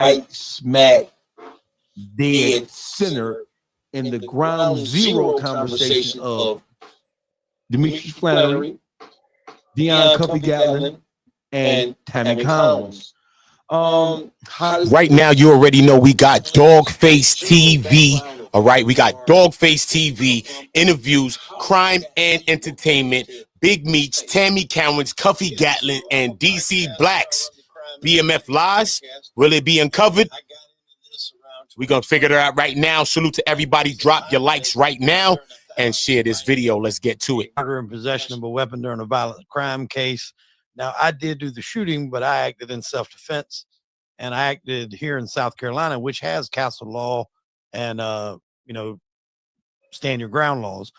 right smack dead center in the ground zero conversation of Demetrius Flenory, Dionne Cuffy Gatling, and Tammy Cowins. Right now, you already know we got DAWGFAcETV. All right, we got DAWGFAcETV, interviews, crime and entertainment, Big Meech, Tammy Cowins, Cuffy Gatling, and DC Blacks. BMF lies. Will it be uncovered? We're going to figure it out right now. Salute to everybody. Drop your likes right now and share this video. Let's get to it. Murder and possession of a weapon during a violent crime case. Now, I did do the shooting, but I acted in self-defense, and I acted here in South Carolina, which has castle law and, stand your ground laws.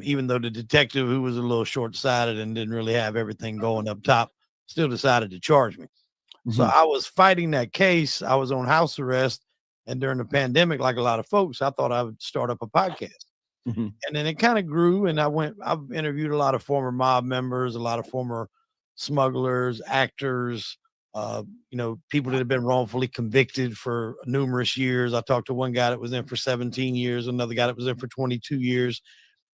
Even though the detective, who was a little short-sighted and didn't really have everything going up top, still decided to charge me. Mm-hmm. So I was fighting that case. I was on house arrest. And during the pandemic, like a lot of folks, I thought I would start up a podcast. Mm-hmm. And then it kind of grew. And I've interviewed a lot of former mob members, a lot of former smugglers, actors, people that have been wrongfully convicted for numerous years. I talked to one guy that was in for 17 years, another guy that was in for 22 years.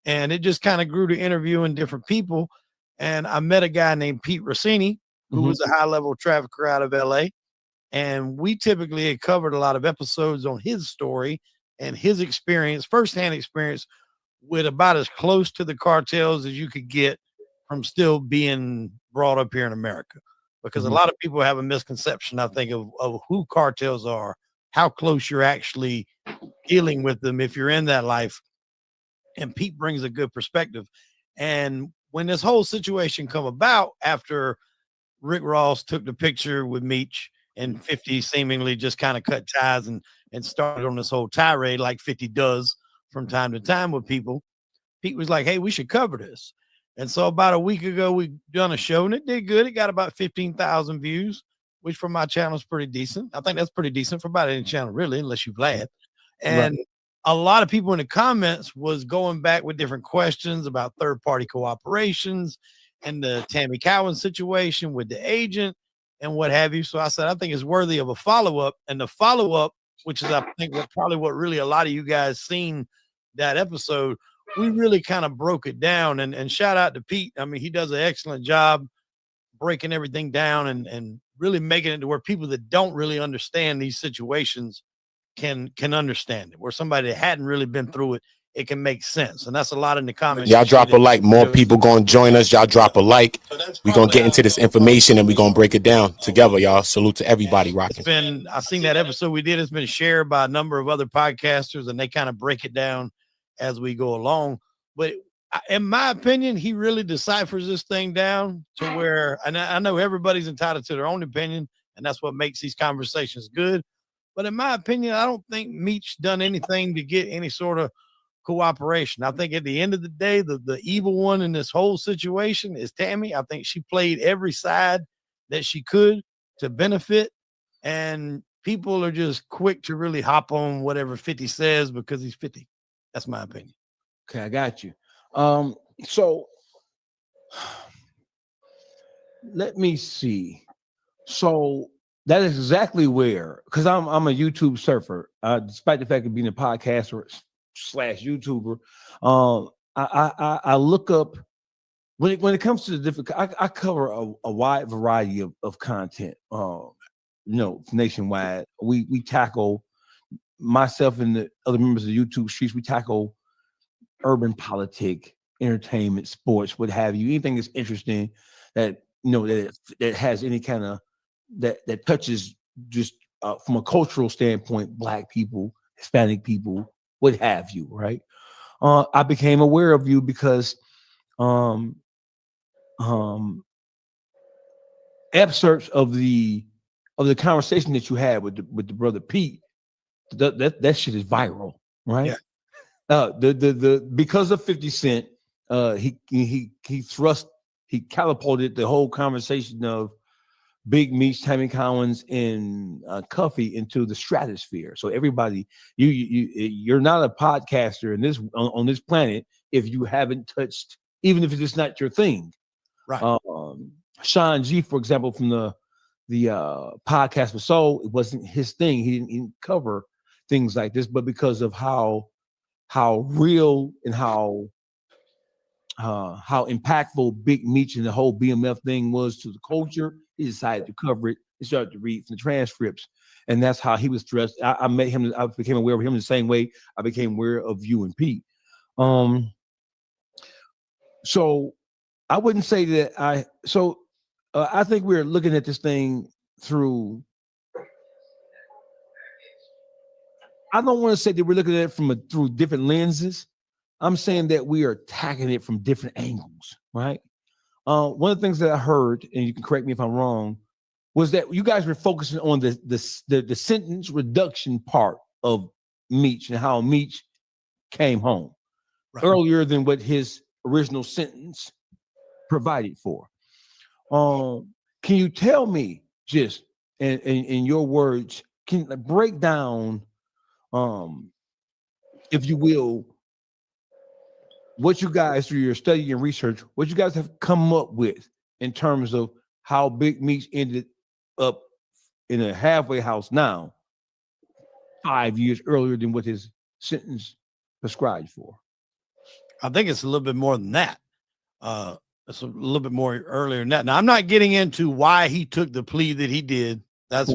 And it just kind of grew to interviewing different people. And I met a guy named Pete Rossini, who mm-hmm. was a high-level trafficker out of LA. And we typically had covered a lot of episodes on his story and his experience, firsthand experience, with about as close to the cartels as you could get from still being brought up here in America. Because mm-hmm. a lot of people have a misconception, I think, of who cartels are, how close you're actually dealing with them if you're in that life. And Pete brings a good perspective. And when this whole situation come about after Rick Ross took the picture with Meech, and 50 seemingly just kind of cut ties and started on this whole tirade like 50 does from time to time with people, Pete was like, hey, we should cover this. And so about a week ago, we done a show and it did good. It got about 15,000 views, which for my channel is pretty decent. I think that's pretty decent for about any channel, really, unless you're Vlad. And right. A lot of people in the comments was going back with different questions about third-party cooperations and the Tammy Cowins situation with the agent and what have you. So I said, I think it's worthy of a follow-up. And the follow-up, which is, I think, probably what really a lot of you guys seen that episode, we really kind of broke it down. And shout out to Pete. I mean, he does an excellent job breaking everything down and really making it to where people that don't really understand these situations can understand it, where somebody that hadn't really been through it can make sense. And that's a lot in the comments. Y'all drop a like. More people going to join us. Y'all drop a like. We're going to get into this information and we're going to break it down together, y'all. Salute to everybody rocking. I seen that episode we did. It's been shared by a number of other podcasters and they kind of break it down as we go along. But in my opinion, he really deciphers this thing down to where, and I know everybody's entitled to their own opinion, and that's what makes these conversations good. But in my opinion, I don't think Meech done anything to get any sort of cooperation. I think at the end of the day, the evil one in this whole situation is Tammy. I think she played every side that she could to benefit, and people are just quick to really hop on whatever 50 says because he's 50. That's my opinion. Okay, I got you. So let me see. So that is exactly where, because I'm a YouTube surfer, despite the fact of being a podcaster / YouTuber. I look up when it comes to the different. I cover a wide variety of content. Nationwide. We tackle, myself and the other members of the YouTube streets. We tackle urban politics, entertainment, sports, what have you. Anything that's interesting that that has any kind of that touches just from a cultural standpoint, Black people, Hispanic people, what have you, right? I became aware of you because excerpts of the conversation that you had with the brother Pete, that shit is viral, right? Yeah. Because of 50 Cent, he catapulted the whole conversation of Big Meech, Tammy Cowins, and Cuffy into the stratosphere. So everybody, you're not a podcaster on this planet if you haven't touched, even if it's not your thing. Right. Sean G, for example, from the podcast for soul, it wasn't his thing. He didn't cover things like this, but because of how real and how impactful Big Meech and the whole BMF thing was to the culture, he decided to cover it. He started to read from the transcripts, and that's how he was dressed. I met him. I became aware of him the same way I became aware of you and Pete. So I wouldn't say that I think we're looking at this thing through. I don't want to say that we're looking at it through different lenses. I'm saying that we are attacking it from different angles, right? One of the things that I heard, and you can correct me if I'm wrong, was that you guys were focusing on the sentence reduction part of Meech and how Meech came home earlier than what his original sentence provided for. Can you tell me, just in your words, can you break down, if you will, what you guys, through your study and research, what you guys have come up with in terms of how Big Meech ended up in a halfway house now, 5 years earlier than what his sentence prescribed for? I think it's a little bit more than that. It's a little bit more earlier than that. Now, I'm not getting into why he took the plea that he did. That's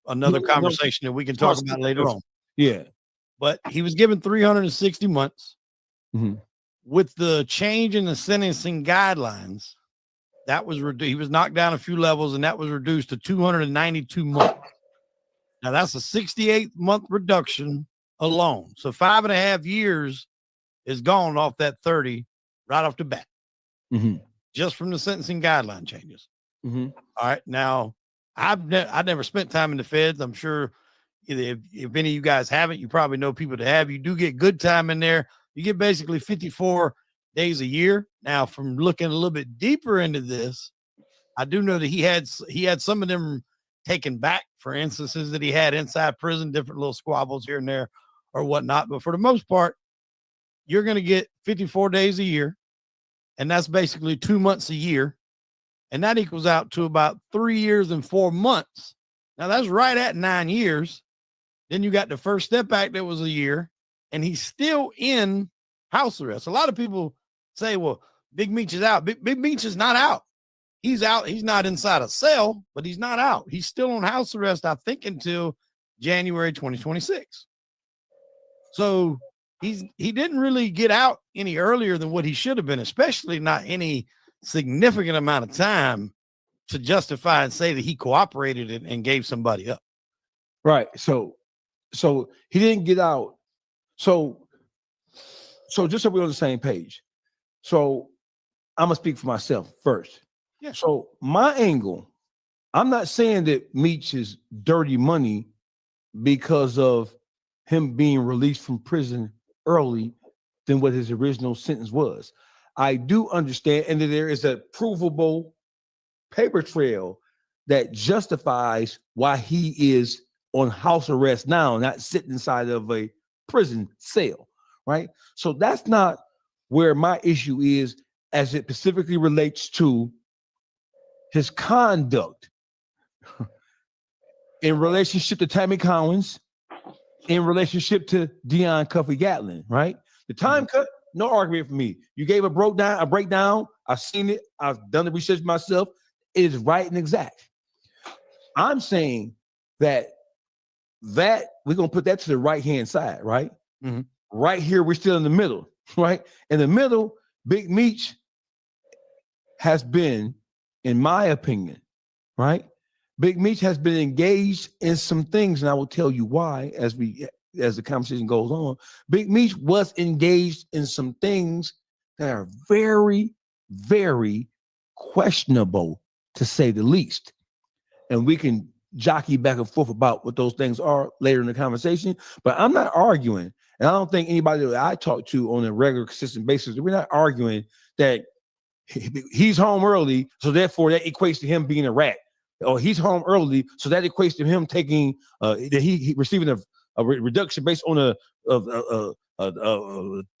another conversation that we can talk about later on. Yeah. But he was given 360 months. Mm-hmm. With the change in the sentencing guidelines, that was he was knocked down a few levels, and that was reduced to 292 months. Now, that's a 68-month reduction alone. So 5.5 years is gone off that 30 right off the bat, just from the sentencing guideline changes. All right. Now, I never spent time in the feds. I'm sure if any of you guys haven't, you probably know people that have. You do get good time in there. You get basically 54 days a year. Now, from looking a little bit deeper into this, I do know that he had some of them taken back for instances that he had inside prison, different little squabbles here and there or whatnot. But for the most part, you're going to get 54 days a year, and that's basically 2 months a year. And that equals out to about 3 years and 4 months. Now, that's right at 9 years. Then you got the First Step Act that was a year, and he's still in house arrest. A lot of people say, well, Big Meech is out. Big Meech is not out. He's out. He's not inside a cell, but he's not out. He's still on house arrest, I think, until January 2026. So he didn't really get out any earlier than what he should have been, especially not any significant amount of time to justify and say that he cooperated and gave somebody up. Right. So he didn't get out. So just so we're on the same page. So I'm gonna speak for myself first. Yeah. So my angle, I'm not saying that Meech is dirty money because of him being released from prison early than what his original sentence was. I do understand, and that there is a provable paper trail that justifies why he is on house arrest now, not sitting inside of a prison cell, right? So that's not where my issue is as it specifically relates to his conduct in relationship to Tammy Cowins, in relationship to Dionne Cuffy Gatling, right? The time cut, no argument for me. You gave a breakdown. I've seen it. I've done the research myself. It is right and exact. I'm saying that we're going to put that to the right-hand side, right? Right here, we're still in the middle, right? In the middle, Big Meech has been, in my opinion, right? Big Meech has been engaged in some things, and I will tell you why as the conversation goes on. Big Meech was engaged in some things that are very, very questionable, to say the least. And we can jockey back and forth about what those things are later in the conversation, but I'm not arguing, and I don't think anybody that I talk to on a regular, consistent basis, we're not arguing that he's home early, so therefore that equates to him being a rat, or he's home early, so that equates to him taking that he receiving a reduction based on a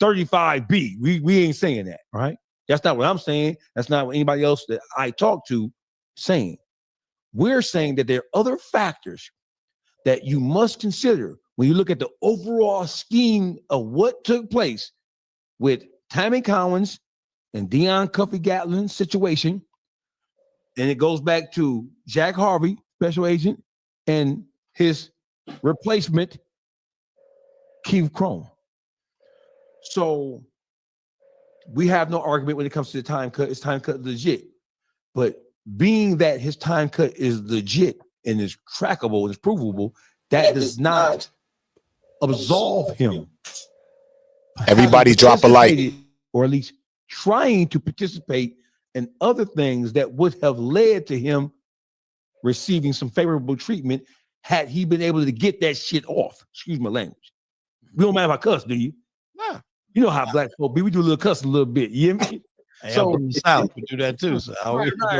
35B. We ain't saying that, right? That's not what I'm saying. That's not what anybody else that I talk to saying. we're saying that there are other factors that you must consider when you look at the overall scheme of what took place with Tammy Cowins and Dionne Cuffy Gatling situation. And it goes back to Jack Harvey, special agent, and his replacement, Keith Crone. So we have no argument when it comes to the time cut. It's time cut legit. But being that his time cut is legit and is trackable and is provable, that does not absolve him. Everybody drop a like. Or at least trying to participate in other things that would have led to him receiving some favorable treatment had he been able to get that shit off. Excuse my language. We don't mind if I cuss, do you? Nah. You know how black folk be. We do a little cuss a little bit. You hear me? Hey, so from the South, we do that too. So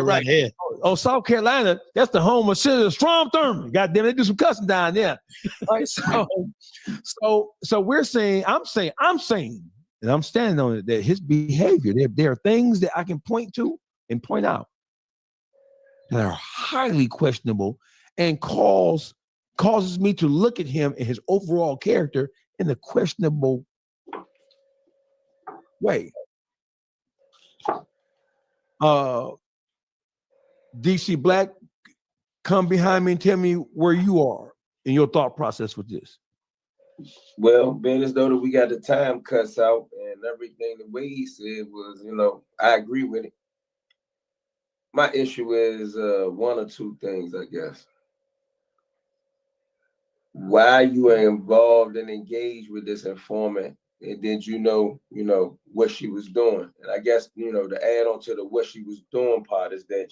right here. Oh, South Carolina, that's the home of Senator Strom Thurmond. God damn it, they do some cussing down there. Right. So we're saying, I'm saying, and I'm standing on it, that his behavior, there are things that I can point to and point out that are highly questionable and causes me to look at him and his overall character in a questionable way. DC Black, come behind me and tell me where you are in your thought process with this. Well, being as though that we got the time cuts out and everything, the way he said was, I agree with it. My issue is one or two things, I guess. Why you are involved and engaged with this informant, and did you know what she was doing? And I guess, to add on to the what she was doing part is that,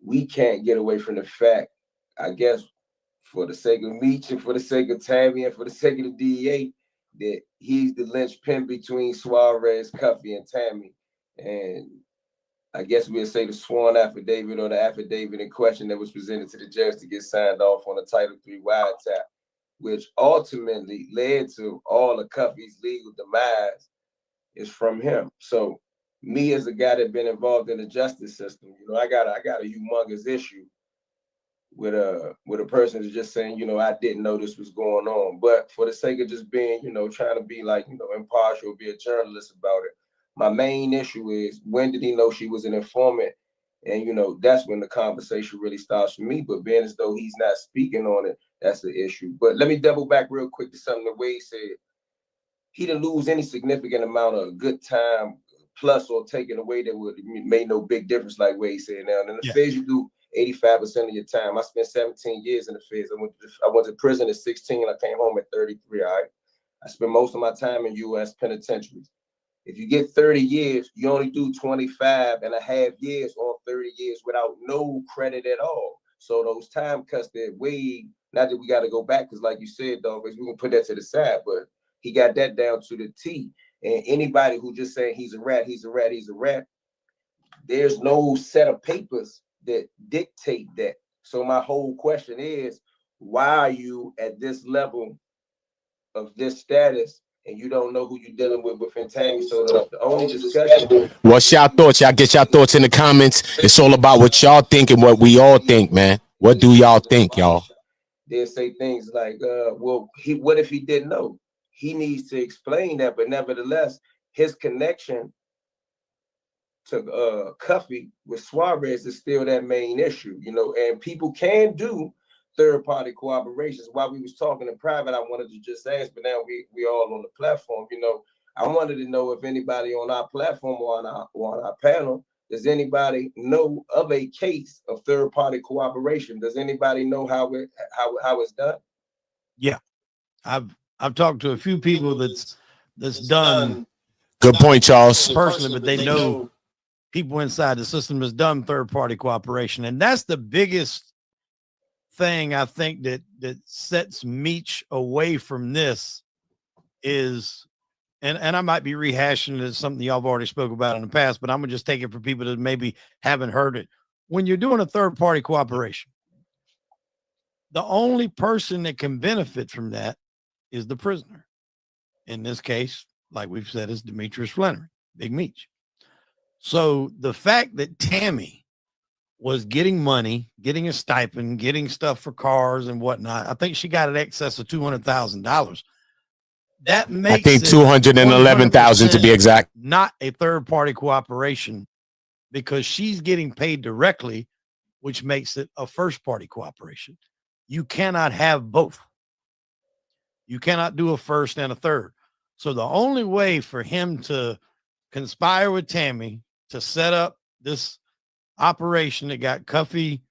we can't get away from the fact, I guess, for the sake of Meech and for the sake of Tammy and for the sake of the DEA, that he's the linchpin between Suarez, Cuffy, and Tammy. And I guess we'll say the sworn affidavit or the affidavit in question that was presented to the judge to get signed off on a Title III wiretap, which ultimately led to all of Cuffy's legal demise, is from him. So me as a guy that been involved in the justice system, I got a humongous issue with a person that's just saying, I didn't know this was going on. But for the sake of just being, trying to be like, impartial, be a journalist about it, my main issue is, when did he know she was an informant? And, that's when the conversation really starts for me. But being as though he's not speaking on it, that's the issue. But let me double back real quick to something that Wade said. He didn't lose any significant amount of good time plus or taken away that would made no big difference, like Wade said. Now, in the feds, you do 85% of your time. I spent 17 years in the feds. I went to prison at 16. I came home at 33. All right. I spent most of my time in U.S. penitentiaries. If you get 30 years, you only do 25 and a half years on 30 years without no credit at all. So those time cuts that Wade, not that we got to go back, because like you said, dog, we can put that to the side, but he got that down to the T. And anybody who just saying he's a rat, there's no set of papers that dictate that. So my whole question is, why are you at this level of this status and you don't know who you're dealing with within Tammy? So the only discussion. What's y'all thoughts? Y'all get y'all thoughts in the comments. It's all about what y'all think and what we all think, man. What do y'all think, y'all? They'll say things like, what if he didn't know? He needs to explain that, but nevertheless, his connection to Cuffy with Suarez is still that main issue, and people can do third-party cooperations. While we was talking in private, I wanted to just ask, but now we all on the platform, I wanted to know if anybody on our platform or on our panel, does anybody know of a case of third-party cooperation? Does anybody know how it's done? Yeah, I've talked to a few people that's done. Good point, Charles. Personally, but they know people inside the system has done third-party cooperation, and that's the biggest thing I think that sets Meech away from this is, and I might be rehashing it as something y'all have already spoke about in the past, but I'm gonna just take it for people that maybe haven't heard it. When you're doing a third-party cooperation, the only person that can benefit from that is the prisoner. In this case, like we've said, is Demetrius Flenory, Big Meech. So the fact that Tammy was getting money, getting a stipend, getting stuff for cars and whatnot. I think she got an excess of $200,000. That makes I think 211,000 to be exact. Not a third party cooperation because she's getting paid directly, which makes it a first party cooperation. You cannot have both. You cannot do a first and a third. So the only way for him to conspire with Tammy to set up this operation that got Cuffy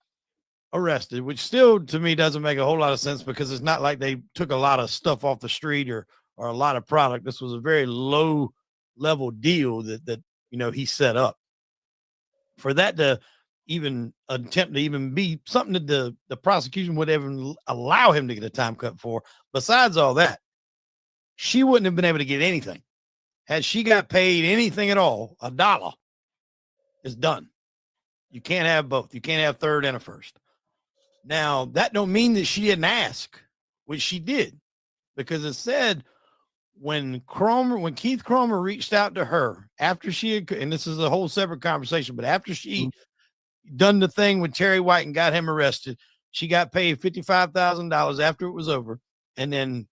arrested, which still to me doesn't make a whole lot of sense because it's not like they took a lot of stuff off the street or a lot of product. This was a very low level deal that you know he set up. For that to even attempt to even be something that the prosecution would even allow him to get a time cut for, besides all that, she wouldn't have been able to get anything. Had she got paid anything at all, $1 is done. You can't have both. You can't have third and a first. Now, that don't mean that she didn't ask, which she did, because it said when Keith Cromer reached out to her after she had, and this is a whole separate conversation, but after she done the thing with Terry White and got him arrested, she got paid $55,000 after it was over. And then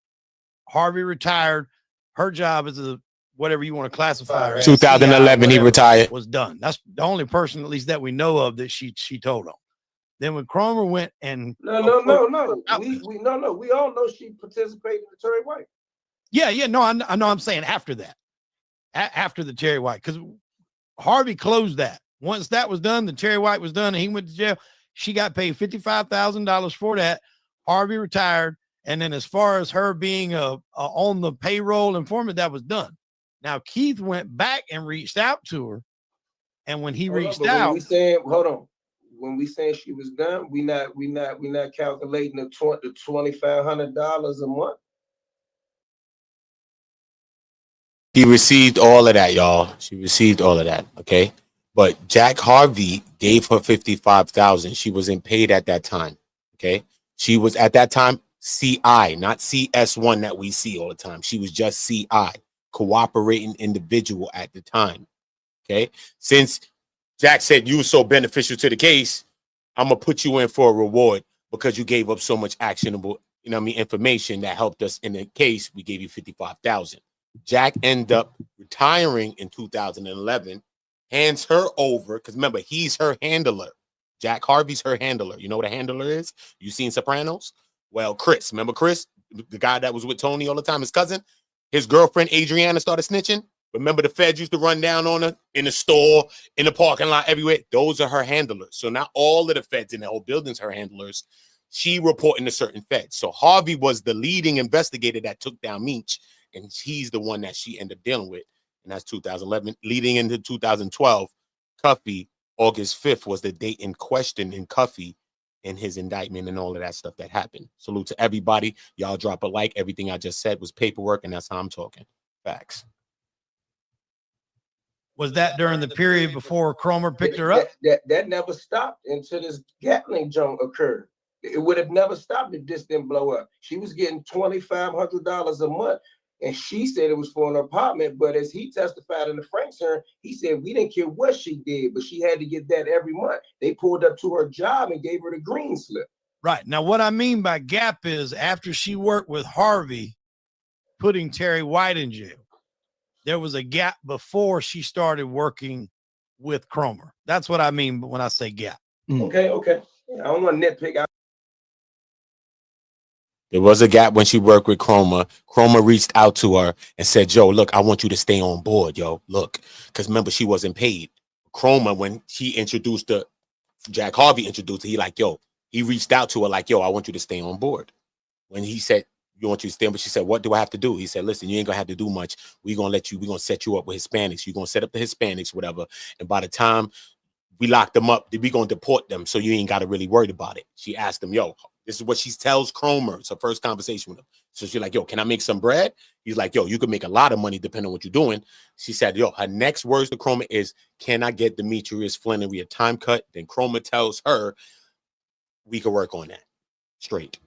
Harvey retired. Her job as a whatever you want to classify her 2011 he retired, was done. That's the only person, at least that we know of, that she told on. Then when Cromer went and no, we all know she participated in Terry White. No, I know. I'm saying after that, after the Terry White, because Harvey closed that. Once that was done, the Terry White was done, and he went to jail. She got paid $55,000 for that. Harvey retired, and then as far as her being on the payroll informant, that was done. Now Keith went back and reached out to her, and when he reached out, when we saying she was done, we not calculating the $2,500 a month. She received all of that, y'all. She received all of that. Okay. But Jack Harvey gave her $55,000. She wasn't paid at that time. Okay. She was at that time CI, not CS1 that we see all the time. She was just CI, cooperating individual at the time. Okay. Since Jack said you were so beneficial to the case, I'm going to put you in for a reward because you gave up so much actionable, information that helped us in the case. We gave you $55,000. Jack ended up retiring in 2011, hands her over, because remember, he's her handler. Jack Harvey's her handler. You know what a handler is? You seen Sopranos? Well, Chris, remember Chris, the guy that was with Tony all the time, his cousin? His girlfriend, Adriana, started snitching. Remember the feds used to run down on her in the store, in the parking lot, everywhere? Those are her handlers. So not all of the feds in the whole building's her handlers. She reporting to certain feds. So Harvey was the leading investigator that took down Meech, and he's the one that she ended up dealing with. And that's 2011. Leading into 2012, Cuffy, August 5th was the date in question in Cuffy and his indictment and all of that stuff that happened. Salute to everybody. Y'all drop a like. Everything I just said was paperwork, and that's how I'm talking. Facts. Was that during the period before Cromer picked her up? That never stopped until this Gatling jump occurred. It would have never stopped if this didn't blow up. She was getting $2,500 a month, and she said it was for an apartment. But as he testified in the Frank's hearing, he said we didn't care what she did, but she had to get that every month. They pulled up to her job and gave her the green slip. Right. Now, what I mean by gap is after she worked with Harvey, putting Terry White in jail, there was a gap before she started working with Cromer. That's what I mean when I say gap. Okay. I don't want to nitpick. There was a gap when she worked with Cromer. Cromer reached out to her and said, "Yo, look, I want you to stay on board, yo. Look," because remember, she wasn't paid. Cromer, when he introduced her, Jack Harvey introduced her, he reached out to her like, "Yo, I want you to stay on board." When he said, "You want you to stay," but she said, "What do I have to do?" He said, "Listen, you ain't gonna have to do much. We're gonna set you up with Hispanics. You're gonna set up the Hispanics, whatever. And by the time we lock them up, we're gonna deport them. So you ain't gotta really worry about it." She asked him, "Yo," this is what she tells Cromer. It's her first conversation with him. So she's like, "Yo, can I make some bread?" He's like, "Yo, you can make a lot of money depending on what you're doing." She said, "Yo," her next words to Cromer is, "Can I get Demetrius Flenory a time cut?" Then Cromer tells her, "We could work on that." Straight.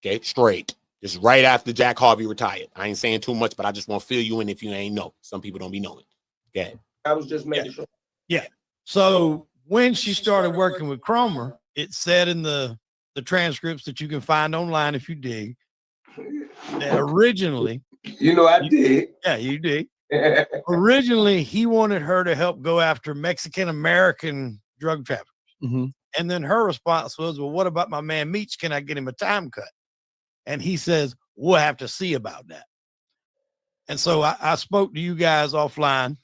Okay, straight. Just right after Jack Harvey retired. I ain't saying too much, but I just want to fill you in if you ain't know. Some people don't be knowing. Okay. I was just making sure. Yeah. So when she started working with Cromer, it said in the transcripts that you can find online if you dig, that originally, you know, I did. Yeah, you did. Originally, he wanted her to help go after Mexican American drug traffickers. And then her response was, well, what about my man Meech? Can I get him a time cut? And he says, we'll have to see about that. And so I spoke to you guys offline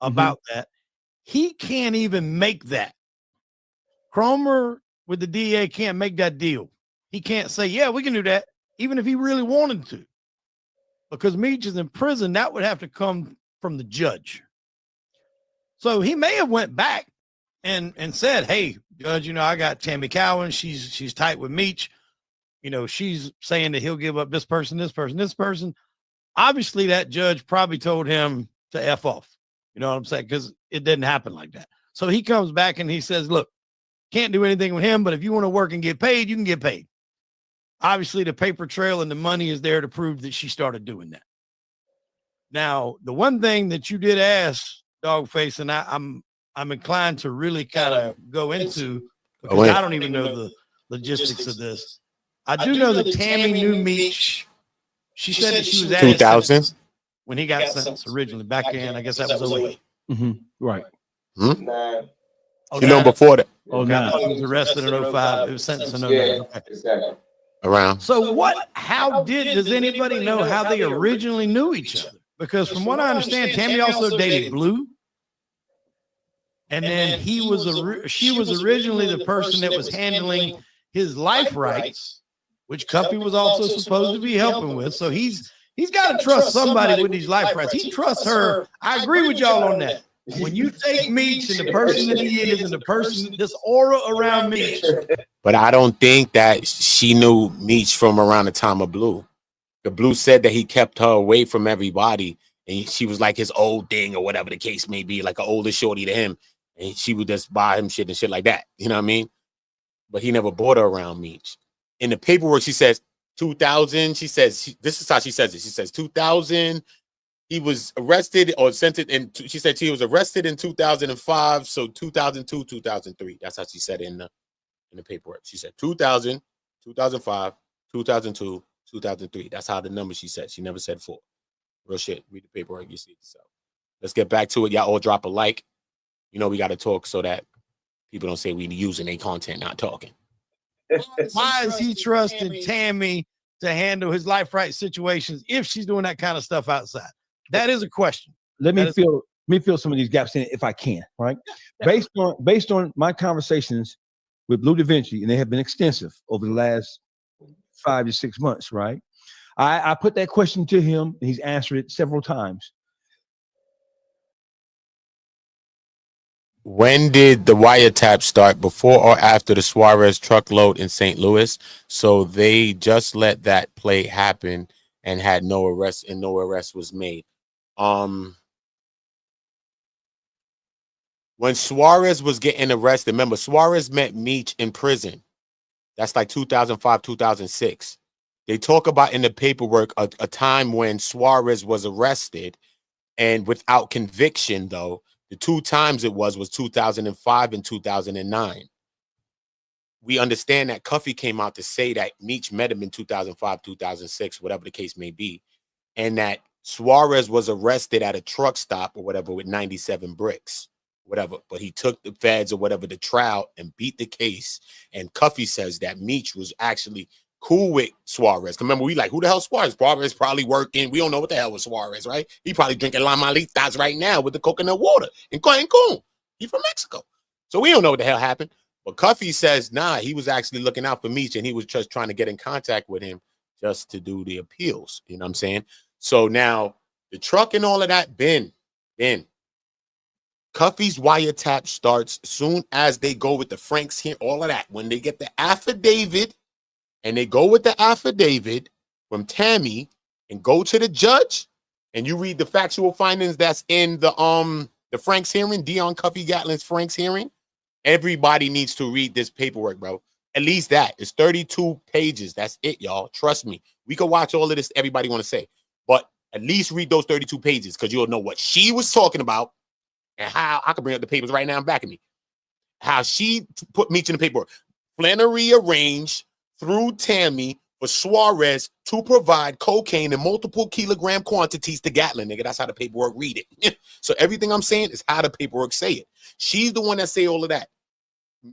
about that. He can't even make that. Cromer with the DA can't make that deal. He can't say, yeah, we can do that, even if he really wanted to. Because Meech is in prison, that would have to come from the judge. So he may have went back and said, hey, judge, you know, I got Tammy Cowins. She's tight with Meech. You know, she's saying that he'll give up this person, this person, this person. Obviously, that judge probably told him to F off. You know what I'm saying? Because it didn't happen like that. So he comes back and he says, look, can't do anything with him, but if you want to work and get paid, you can get paid. Obviously, the paper trail and the money is there to prove that she started doing that. Now, the one thing that you did ask, Dogface, and I'm inclined to really kind of go into, because I don't even know the logistics of this. I do know that Tammy knew Meech. She said that she was at 2000 when he got sentenced originally back in, I guess that was 08. Right. Nah. You know before that. Oh, no. He was arrested in 05. It was sentenced in 09. Yeah, Okay. exactly. Around. So does anybody know how they originally knew each other? Because from what I understand, Tammy also dated Blue. And then she was originally the person that was handling his life rights, which Cuffy was also supposed to be helping with. So he's got to trust somebody with these life rights. He trusts her. I agree with y'all on that. When you take Meech and the person that he is and the person, this aura around Meech. But I don't think that she knew Meech from around the time of Blue. The Blue said that he kept her away from everybody, and she was like his old thing or whatever the case may be, like an older shorty to him, and she would just buy him shit and shit like that. You know what I mean? But he never brought her around Meech. In the paperwork, she says 2000. She says this is how she says it. She says 2000. He was arrested or sentenced, and she said he was arrested in 2005. So 2002, 2003. That's how she said it in the paperwork. She said 2000, 2005, 2002, 2003. That's how the number she said. She never said 4. Real shit. Read the paperwork. You see it yourself. Let's get back to it. Y'all all drop a like. You know we got to talk so that people don't say we using their content, not talking. Why is he trusting Tammy to handle his life rights situations if she's doing that kind of stuff outside? That is a question. Let me fill some of these gaps in if I can, right? Yeah. Based on my conversations with Blue Da Vinci, and they have been extensive over the last 5 to 6 months, right? I put that question to him, and he's answered it several times. When did the wiretap start? Before or after the Suarez truckload in St. Louis? So they just let that play happen and had no arrest, and no arrest was made. When Suarez was getting arrested, remember Suarez met Meech in prison. That's like 2005, 2006. They talk about in the paperwork a time when Suarez was arrested and without conviction, though. The 2 times it was 2005 and 2009. We understand that Cuffy came out to say that Meech met him in 2005, 2006, whatever the case may be, and that Suarez was arrested at a truck stop or whatever with 97 bricks, whatever. But he took the feds or whatever to trial and beat the case. And Cuffy says that Meech was actually cool with Suarez. Remember, we like, who the hell Suarez? Suarez probably working. We don't know what the hell was Suarez, right? He probably drinking Lamalitas right now with the coconut water in Cancun. He from Mexico. So we don't know what the hell happened. But Cuffy says, nah, he was actually looking out for Meech, and he was just trying to get in contact with him just to do the appeals. You know what I'm saying? So now the truck and all of that, Ben, Cuffy's wiretap starts soon as they go with the Franks here, all of that. When they get the affidavit, and they go with the affidavit from Tammy and go to the judge, and you read the factual findings that's in the Franks hearing, Dionne Cuffy Gatling's Franks hearing. Everybody needs to read this paperwork, bro. At least that. It's 32 pages. That's it, y'all. Trust me. We can watch all of this everybody want to say. But at least read those 32 pages because you'll know what she was talking about and how I can bring up the papers right now and back at me. how she put Meech in the paperwork. Flenory arranged through Tammy for Suarez to provide cocaine in multiple kilogram quantities to Gatling, nigga. That's how the paperwork read it. So everything I'm saying is how the paperwork say it. She's the one that say all of that.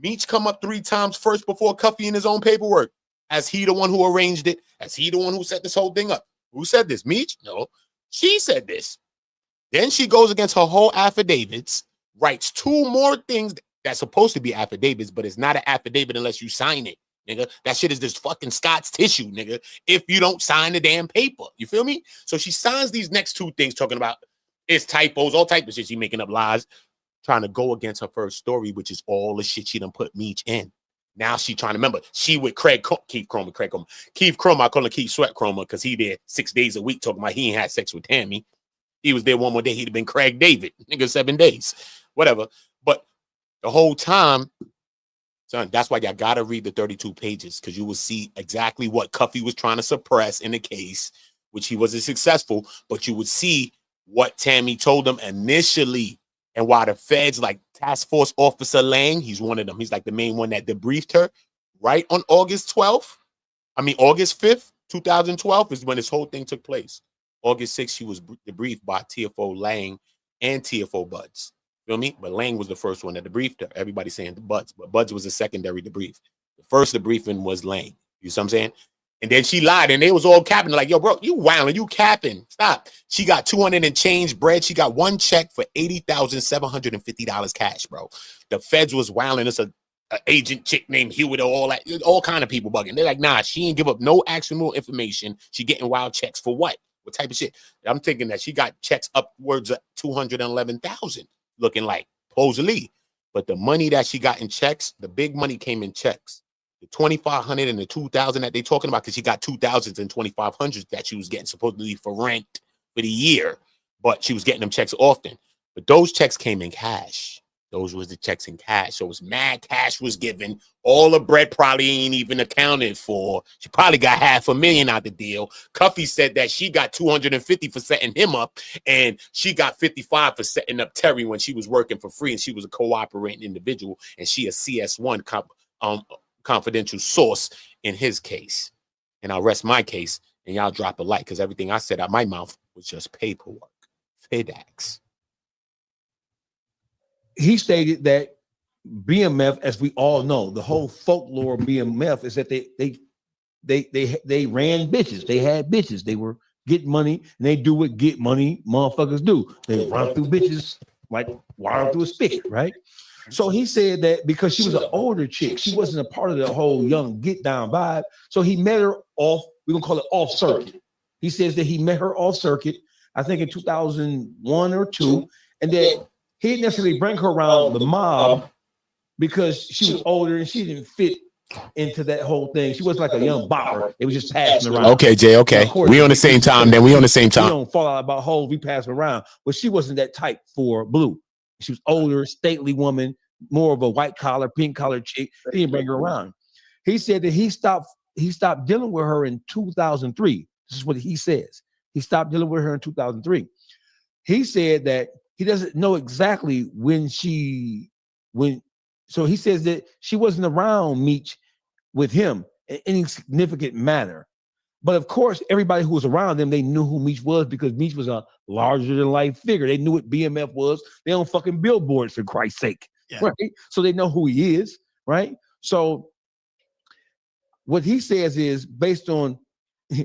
Meech come up 3 times first before Cuffy in his own paperwork. As he the one who arranged it, as he the one who set this whole thing up. Who said this? Meech? No. She said this. Then she goes against her whole affidavits, writes 2 more things that's supposed to be affidavits, but it's not an affidavit unless you sign it, nigga. That shit is this fucking Scott's tissue, nigga, if you don't sign the damn paper. You feel me? So she signs these next 2 things talking about it's typos, all type of shit. She making up lies, trying to go against her first story, which is all the shit she done put Meech in. Now she trying to remember. She with Keith Chroma, I call him Keith Sweat Chroma because he there 6 days a week talking about he ain't had sex with Tammy. He was there one more day, he'd have been Craig David, nigga, 7 days, whatever. But the whole time, son, that's why y'all gotta read the 32 pages because you will see exactly what Cuffy was trying to suppress in the case, which he wasn't successful, but you would see what Tammy told him initially. And why the feds, like Task Force Officer Lang, he's one of them. He's like the main one that debriefed her right on August 5th, 2012 is when this whole thing took place. August 6th, she was debriefed by TFO Lang and TFO Buds. Feel me? But Lang was the first one that debriefed her. Everybody's saying the Buds, but Buds was a secondary debrief. The first debriefing was Lang. You see what I'm saying? And then she lied, and they was all capping. Like, yo, bro, you wilding, you capping. Stop. She got 200 and change bread. She got 1 check for $80,750 cash, bro. The feds was wilding. It's a agent chick named Hewitt or all kind of people bugging. They're like, nah, she ain't give up no actionable information. She getting wild checks for what? What type of shit? I'm thinking that she got checks upwards of 211,000, looking like supposedly. But the money that she got in checks, the big money came in checks. The 2,500 and the 2,000 that they talking about, because she got 2,000s and 2,500s that she was getting supposedly for rent for the year, but she was getting them checks often. But those checks came in cash. Those was the checks in cash. So it was mad cash was given. All the bread probably ain't even accounted for. She probably got $500,000 out the deal. Cuffy said that she got 250 for setting him up, and she got 55 for setting up Terry when she was working for free, and she was a cooperating individual, and she a CS1 confidential source in his case. And I'll rest my case, and y'all drop a like, because everything I said out my mouth was just paperwork. FedEx. He stated that BMF, as we all know, the whole folklore of BMF is that they ran bitches. They had bitches. They were getting money, and they do what get money motherfuckers do. They run through bitches like water through a spigot, right? So he said that because she was an older chick, she wasn't a part of the whole young get down vibe. So he met her off, we're gonna call it off circuit. He says that he met her off circuit, I think in 2001 or 2, and that he didn't necessarily bring her around the mob because she was older and she didn't fit into that whole thing. She was like a young bopper. It was just passing around. Okay, Jay. Okay, we on the same time. Then we on the same time. We don't fall out about hoes. We pass around, but she wasn't that type for Blue. She was older, stately woman, more of a white collar, pink collar chick. He didn't bring her around. He said that he stopped dealing with her in 2003. This is what he says. He stopped dealing with her in 2003. He said that he doesn't know exactly when. So he says that she wasn't around Meech with him in any significant manner. But of course, everybody who was around them, they knew who Meech was because Meech was a larger than life figure. They knew what BMF was. They on fucking billboards, for Christ's sake, right? So they know who he is, right? So what he says is based on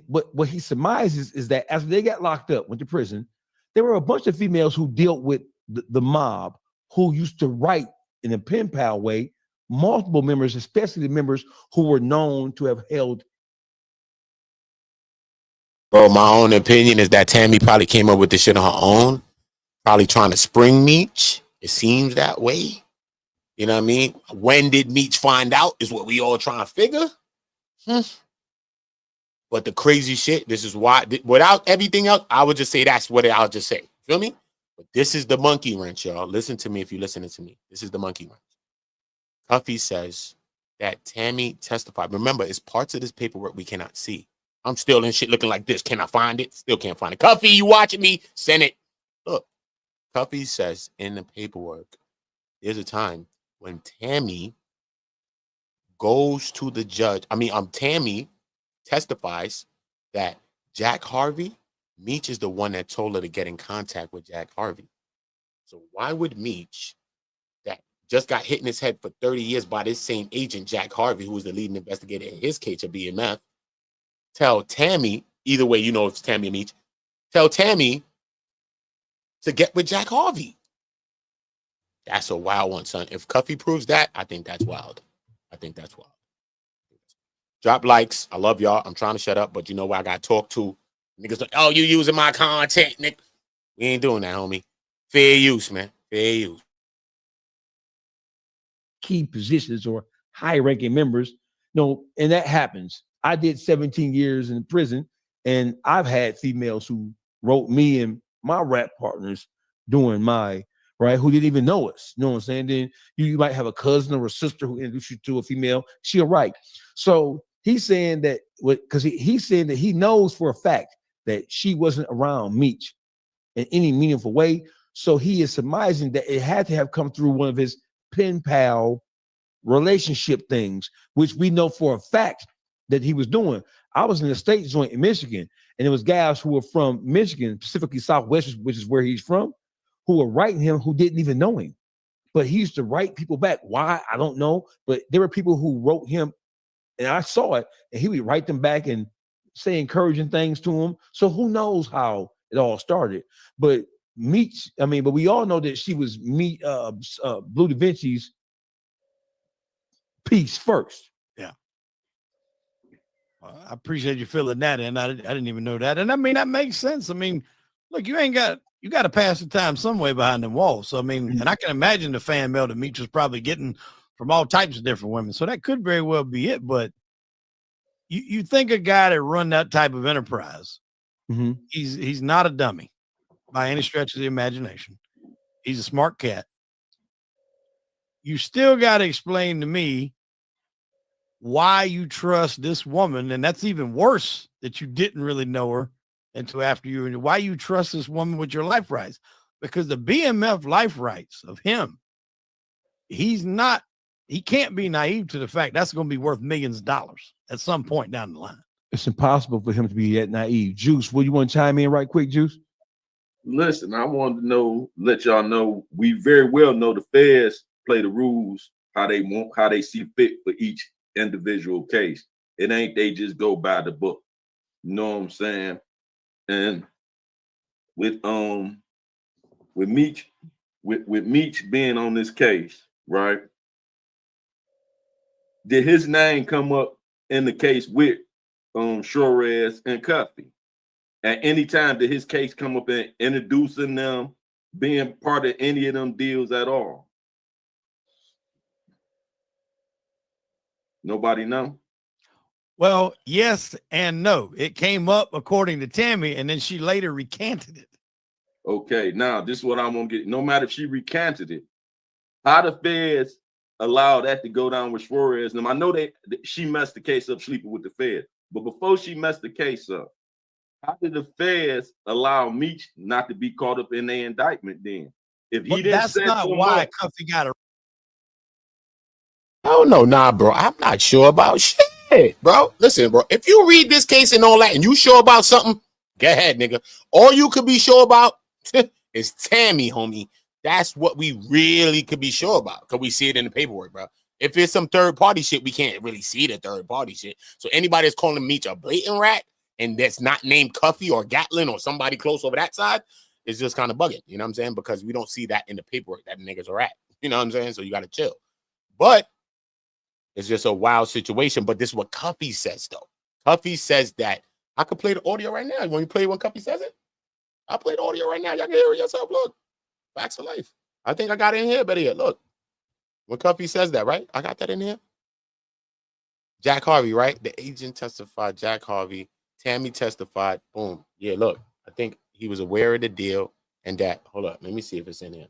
what he surmises is that after they got locked up, went to prison, there were a bunch of females who dealt with the mob who used to write in a pen pal way, multiple members, especially the members who were known to have held. Bro, my own opinion is that Tammy probably came up with this shit on her own, probably trying to spring Meech. It seems that way. You know what I mean? When did Meech find out is what we all trying to figure. But the crazy shit, this is why, without everything else, I would just say that's what I'll just say. Feel me? But this is the monkey wrench, y'all. Listen to me if you're listening to me. This is the monkey wrench. Cuffy says that Tammy testified. Remember, it's parts of this paperwork we cannot see. I'm still in shit looking like this. Can I find it? Still can't find it. Cuffy, you watching me? Send it. Look, Cuffy says in the paperwork, there's a time when Tammy goes to the judge. Tammy testifies that Jack Harvey, Meech is the one that told her to get in contact with Jack Harvey. So why would Meech, that just got hit in his head for 30 years by this same agent, Jack Harvey, who was the leading investigator in his case at BMF, tell Tammy, either way, you know it's Tammy or Meech, tell Tammy to get with Jack Harvey? That's a wild one, son. If Cuffy proves that, I think that's wild. I think that's wild. Drop likes. I love y'all. I'm trying to shut up, but you know what? I got to talk to niggas like, oh, you using my content, Nick. We ain't doing that, homie. Fair use, man. Fair use. Key positions or high-ranking members, and that happens. I did 17 years in prison, and I've had females who wrote me and my rap partners doing my right, who didn't even know us. You know what I'm saying? Then you might have a cousin or a sister who introduced you to a female. She'll write. So he's saying that because he's saying that he knows for a fact that she wasn't around Meech in any meaningful way. So he is surmising that it had to have come through one of his pen pal relationship things, which we know for a fact that he was doing. I was in the state joint in Michigan, and there was guys who were from Michigan, specifically Southwest, which is where he's from, who were writing him who didn't even know him. But he used to write people back. Why? I don't know. But there were people who wrote him, and I saw it, and he would write them back and say encouraging things to him. So who knows how it all started. But Meech, but we all know that she was Blue Da Vinci's piece first. Yeah. Well, I appreciate you feeling that, and I didn't even know that. And that makes sense. Look, you got to pass the time some way behind them walls. So, and I can imagine the fan mail that Meech was probably getting from all types of different women. So that could very well be it. But you think a guy that run that type of enterprise, he's not a dummy by any stretch of the imagination. He's a smart cat. You still got to explain to me why you trust this woman. And that's even worse that you didn't really know her until after you, and why you trust this woman with your life rights, because the BMF life rights of him, he can't be naive to the fact that's going to be worth millions of dollars at some point down the line. It's impossible for him to be that naive. Juice, will you want to chime in right quick, Juice? Listen, I wanted to let y'all know, we very well know the feds play the rules how they see fit for each individual case. It ain't they just go by the book. You know what I'm saying? And with Meech being on this case, right? Did his name come up in the case with Suarez and Cuffy? At any time did his case come up in introducing them, being part of any of them deals at all? Nobody know? Well, yes and no. It came up according to Tammy, and then she later recanted it. Okay, now this is what I'm gonna get. No matter if she recanted it, how the feds allow that to go down with Suarez? And I know she messed the case up sleeping with the feds, but before she messed the case up, how did the feds allow Meech not to be caught up in their indictment then? If he didn't, that's not why Cuffy got a. Oh no, nah, bro. I'm not sure about shit, bro. Listen, bro. If you read this case and all that, and you sure about something, go ahead, nigga. All you could be sure about is Tammy, homie. That's what we really could be sure about, because we see it in the paperwork, bro. If it's some third party shit, we can't really see the third party shit. So anybody that's calling Meech a blatant rat and that's not named Cuffy or Gatling or somebody close over that side is just kind of bugging. You know what I'm saying? Because we don't see that in the paperwork that the niggas are at. You know what I'm saying? So you got to chill. But it's just a wild situation. But this is what Cuffy says, though. Cuffy says that I could play the audio right now. When you play when Cuffy says it, I'll play the audio right now. Y'all can hear it yourself. Look, facts of life. I think I got it in here. Better yet, look. When Cuffy says that, right? I got that in here. Jack Harvey, right? The agent testified. Jack Harvey. Tammy testified. Boom. Yeah, look. I think he was aware of the deal and that. Hold up. Let me see if it's in here.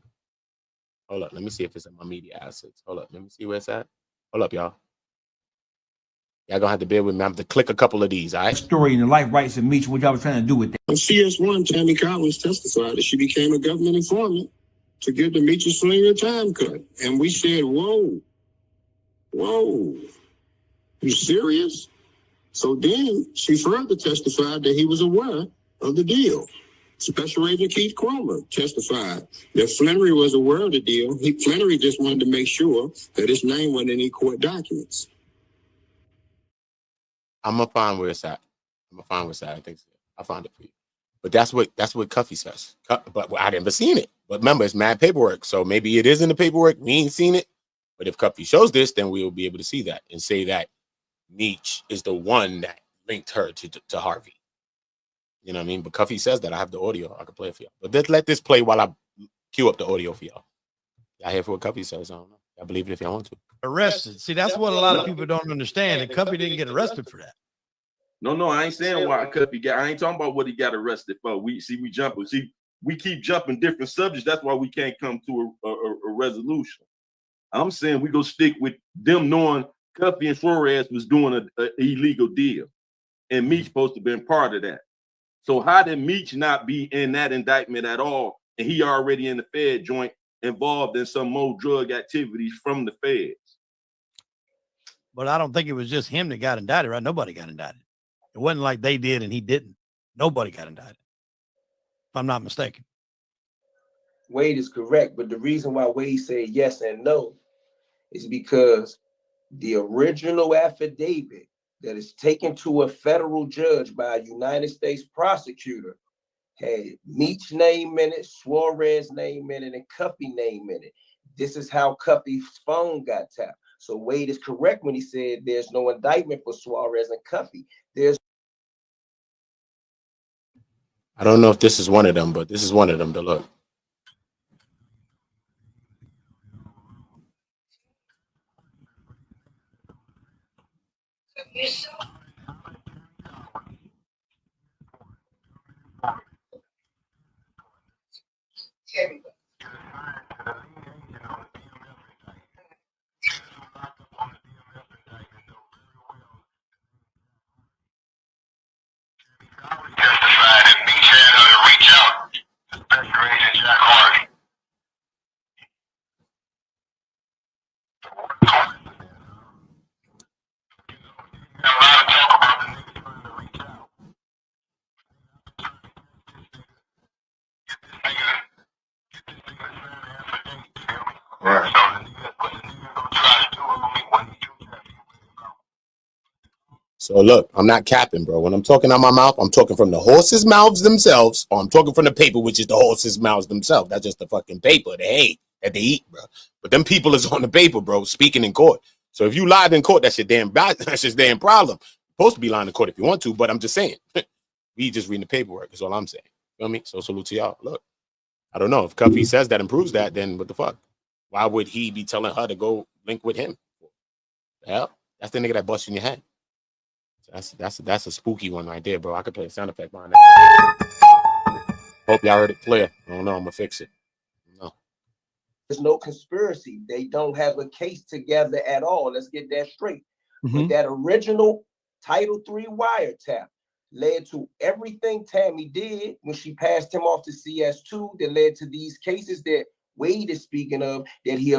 Hold up. Let me see if it's in my media assets. Hold up. Let me see where it's at. Hold up, y'all. Y'all gonna have to bear with me. I'm gonna have to click a couple of these, all right? Story in the life rights of Meech, what y'all was trying to do with that. On CS1, Tammy Cowins testified that she became a government informant to give the Meech Slinger a time cut. And we said, whoa, you serious? So then she further testified that he was aware of the deal. Special Agent Keith Cromer testified that Flenory was aware of the deal. Flenory just wanted to make sure that his name wasn't in any court documents. I'm gonna find where it's at. I think I'll find it for you. But that's what Cuffy says. But I never seen it. But remember, it's mad paperwork. So maybe it is in the paperwork. We ain't seen it. But if Cuffy shows this, then we will be able to see that and say that Meech is the one that linked her to Harvey. You know what I mean? But Cuffy says that. I have the audio. I can play it for y'all. But let's let this play while I cue up the audio for y'all. I hear for what Cuffy says. I don't know. I believe it if y'all want to. Arrested. See, that's what a lot of people don't understand. And Cuffy didn't get arrested for that. No, I ain't saying why Cuffy got. I ain't talking about what he got arrested for. We jumping. See, we keep jumping different subjects. That's why we can't come to a resolution. I'm saying we go stick with them knowing Cuffy and Flores was doing an illegal deal, and Meech supposed to been part of that. So how did Meech not be in that indictment at all? And he already in the Fed joint involved in some more drug activities from the Feds. But I don't think it was just him that got indicted, right? Nobody got indicted. It wasn't like they did and he didn't. Nobody got indicted, if I'm not mistaken. Wade is correct, but the reason why Wade said yes and no is because the original affidavit that is taken to a federal judge by a United States prosecutor had Meech's name in it, Suarez's name in it, and Cuffy's name in it. This is how Cuffy's phone got tapped. So Wade is correct when he said there's no indictment for Suarez and Cuffy. I don't know if this is one of them, but this is one of them to look. Testified that Meech had her to reach out to Special Agent Jack Harvey. A lot of talk about the niggas trying to reach out. Get this nigga right. So the nigga gonna try to do it when he do that. So look, I'm not capping, bro. When I'm talking out my mouth, I'm talking from the horses' mouths themselves, or I'm talking from the paper, which is the horses' mouths themselves. That's just the fucking paper, the hay that they eat, bro. But them people is on the paper, bro, speaking in court. So if you lied in court, that's your damn problem. You're supposed to be lying in court if you want to, but I'm just saying. We just reading the paperwork, is all I'm saying. You know what I mean? So salute to y'all. Look, I don't know. If Cuffy says that and proves that, then what the fuck? Why would he be telling her to go link with him? The hell? That's the nigga that busts in your head. That's a spooky one right there, bro. I could play a sound effect behind that. Hope y'all heard it clear. I don't know. I'm gonna fix it. No. There's no conspiracy. They don't have a case together at all. Let's get that straight. But that original Title III wiretap led to everything Tammy did when she passed him off to CS2 that led to these cases that Wade is speaking of that he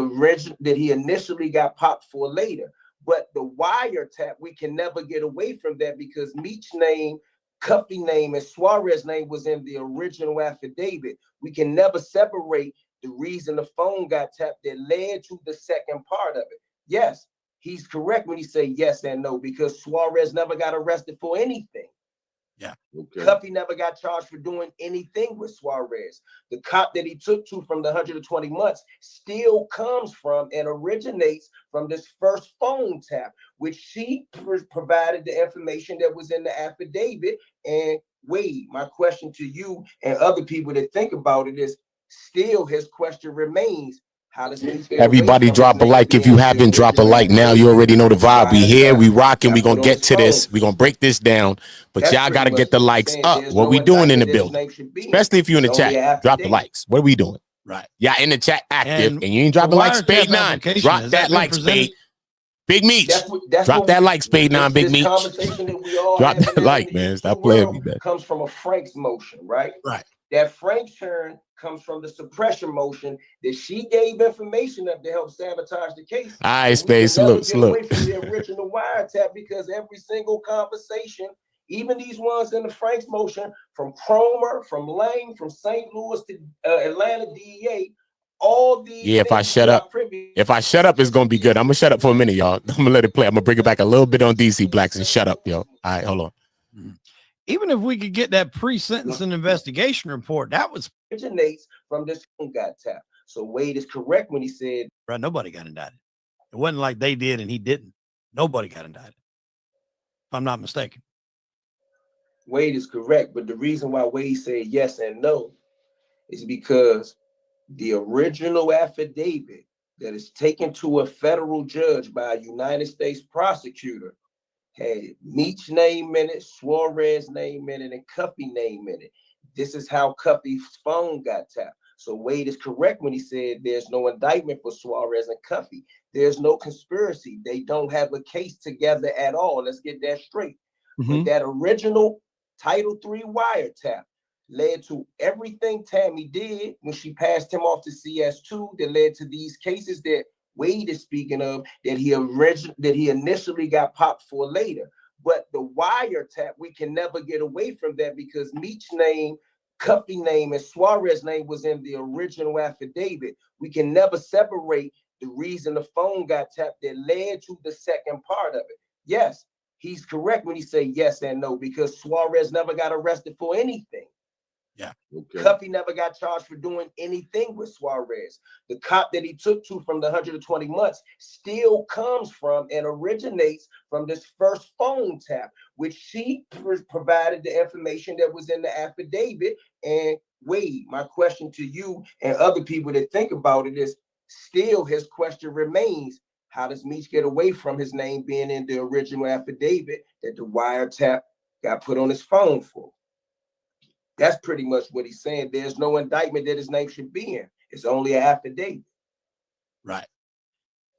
initially got popped for later. But the wiretap, we can never get away from that because Meech's name, Cuffy name, and Suarez's name was in the original affidavit. We can never separate the reason the phone got tapped that led to the second part of it. Yes, he's correct when he say yes and no because Suarez never got arrested for anything. Yeah. Okay. Cuffy never got charged for doing anything with Suarez. The cop that he took to from the 120 months still comes from and originates from this first phone tap, which she provided the information that was in the affidavit. And Wade, my question to you and other people that think about it is still his question remains. How does everybody drop a like if you haven't dropped a like now? You already know the vibe. We here, we rocking. We gonna get to this. We gonna break this down, but y'all gotta get the likes up. What we doing in the building, especially if you in the chat, drop the likes. What are we doing? Right. Y'all in the chat active, and you ain't dropping like Spade 9. Drop that like Spade. Big Meech. Drop that like Spade 9. Big Meech. Drop that like, man. Stop playing with me, man. Comes from a Frank's motion, right? Right. That Frank's turn comes from the suppression motion that she gave information up to help sabotage the case. All right, So we Space, can never salute, get away salute. from the original wiretap, because every single conversation, even these ones in the Frank's motion, from Cromer, from Lang, from St. Louis to Atlanta DEA, all these. Yeah, if I shut up, it's gonna be good. I'm gonna shut up for a minute, y'all. I'm gonna let it play. I'm gonna bring it back a little bit on DC Blacks and shut up, yo. All right, hold on. Even if we could get that pre-sentencing investigation report, that was originates from this phone got tapped. So Wade is correct when he said, right, nobody got indicted. It wasn't like they did and he didn't. Nobody got indicted, if I'm not mistaken. Wade is correct, but the reason why Wade said yes and no is because the original affidavit that is taken to a federal judge by a United States prosecutor had Meech name in it, Suarez name in it, and Cuffy name in it. This is how Cuffy's phone got tapped. So Wade is correct when he said there's no indictment for Suarez and Cuffy. There's no conspiracy. They don't have a case together at all. Let's get that straight. But that original Title III wiretap led to everything Tammy did when she passed him off to CS2 that led to these cases that Wade is speaking of, that he initially got popped for later. But the wiretap, we can never get away from that, because Meech name, Cuffy name, and Suarez name was in the original affidavit. We can never separate the reason the phone got tapped that led to the second part of it. Yes, he's correct when he say yes and no, because Suarez never got arrested for anything. Yeah. Okay. Cuffy never got charged for doing anything with Suarez. The cop that he took to from the 120 months still comes from and originates from this first phone tap, which she provided the information that was in the affidavit. And Wade, my question to you and other people that think about it is, still his question remains, how does Meech get away from his name being in the original affidavit that the wiretap got put on his phone for? That's pretty much what he's saying. There's no indictment that his name should be in. It's only an affidavit. Right.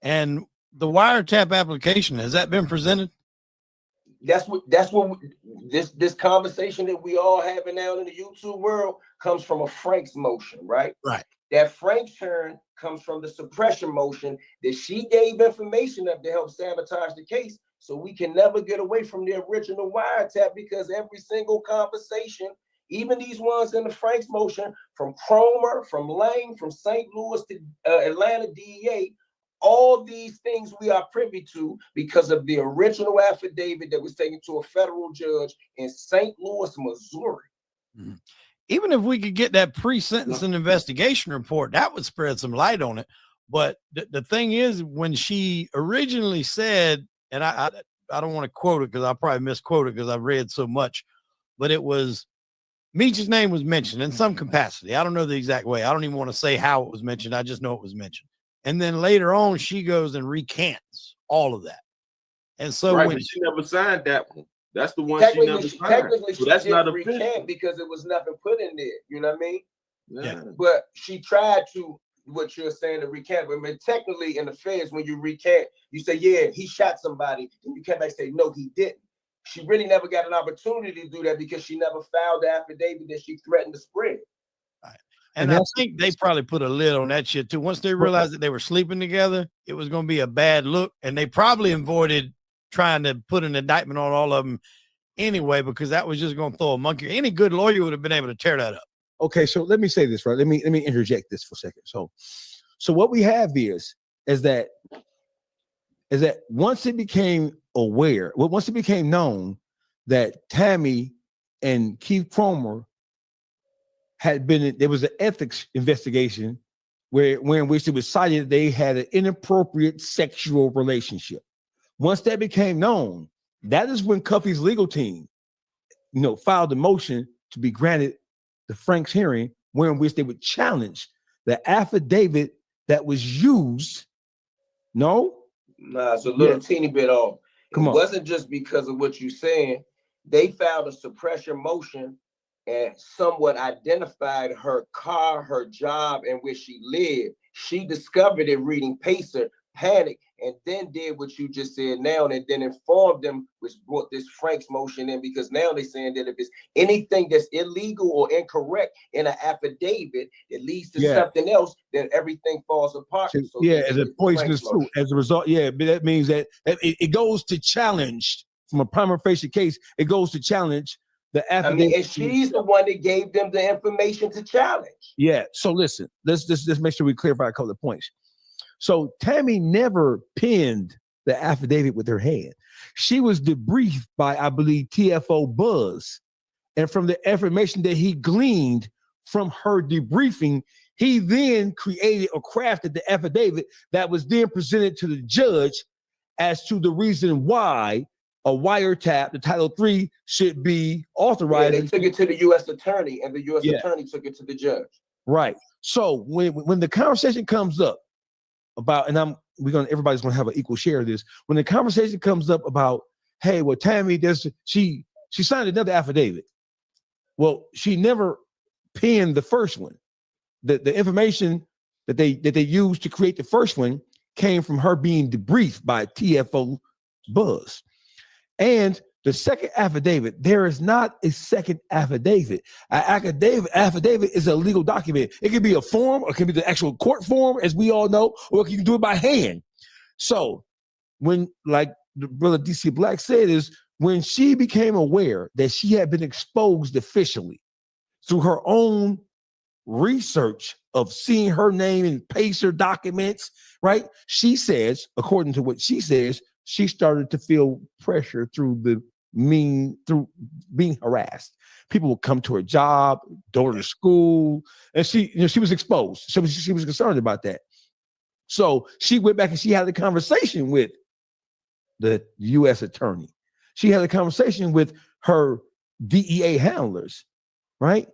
And the wiretap application, has that been presented? That's what this conversation that we all having now in the YouTube world comes from a Frank's motion, right? Right. That Frank's turn comes from the suppression motion that she gave information up to help sabotage the case. So we can never get away from the original wiretap, because every single conversation, even these ones in the Frank's motion, from Cromer, from Lang, from St. Louis to Atlanta DEA, all these things we are privy to because of the original affidavit that was taken to a federal judge in St. Louis, Missouri. Mm-hmm. Even if we could get that pre-sentencing investigation report, that would spread some light on it. But the thing is, when she originally said, and I don't want to quote it because I'll probably misquote it because I've read so much, but it was Meech's name was mentioned in some capacity. I don't know the exact way. I don't even want to say how it was mentioned. I just know it was mentioned. And then later on, she goes and recants all of that. And so right, when but she never signed that one. That's the one she never signed. Technically, so she that's didn't not recant official because it was nothing put in there. You know what I mean? Yeah. But she tried to, what you're saying, to recant. But technically, in the feds, when you recant, you say, yeah, he shot somebody. And you come back and say, no, he didn't. She really never got an opportunity to do that because she never filed the affidavit that she threatened to spread. Right. And I think they probably put a lid on that shit too. Once they realized that they were sleeping together, it was going to be a bad look. And they probably avoided trying to put an indictment on all of them anyway, because that was just going to throw a monkey. Any good lawyer would have been able to tear that up. Okay, so let me say this, right? Let me interject this for a second. So what we have is that once it became once it became known that Tammy and Keith Cromer there was an ethics investigation in which it was cited they had an inappropriate sexual relationship. Once that became known, that is when Cuffy's legal team, filed a motion to be granted the Frank's hearing, in which they would challenge the affidavit that was used. No? Nah, it's a little teeny bit off. It wasn't just because of what you're saying. They filed a suppression motion and somewhat identified her car, her job, and where she lived. She discovered it reading Pacer, panicked, and then did what you just said now, and then informed them, which brought this Frank's motion in, because now they're saying that if it's anything that's illegal or incorrect in an affidavit, it leads to something else, then everything falls apart. So as a poisonous fruit. As a result, but that means that it goes to challenge from a prima facie case. It goes to challenge the affidavit. I mean, and she's the one that gave them the information to challenge. Yeah. So listen, let's make sure we clarify a couple of points. So Tammy never penned the affidavit with her hand. She was debriefed by, I believe, TFO Buzz. And from the information that he gleaned from her debriefing, he then created or crafted the affidavit that was then presented to the judge as to the reason why a wiretap, the Title III, should be authorized. Yeah, they took it to the U.S. attorney, and the U.S. attorney took it to the judge. Right. So when the conversation comes up about, and everybody's gonna have an equal share of this. When the conversation comes up about, hey, well, Tammy, she signed another affidavit. Well, she never penned the first one. The information that they used to create the first one came from her being debriefed by TFO Buzz. And the second affidavit, there is not a second affidavit. An affidavit is a legal document. It can be a form, or it can be the actual court form, as we all know, or you can do it by hand. So when, like the brother DC Black said, is when she became aware that she had been exposed officially through her own research of seeing her name in PACER documents, right? She says, according to what she says, she started to feel pressure through being harassed. People would come to her job, go to school, and she was exposed. So she was concerned about that. So she went back and she had a conversation with the U.S. attorney. She had a conversation with her DEA handlers, right?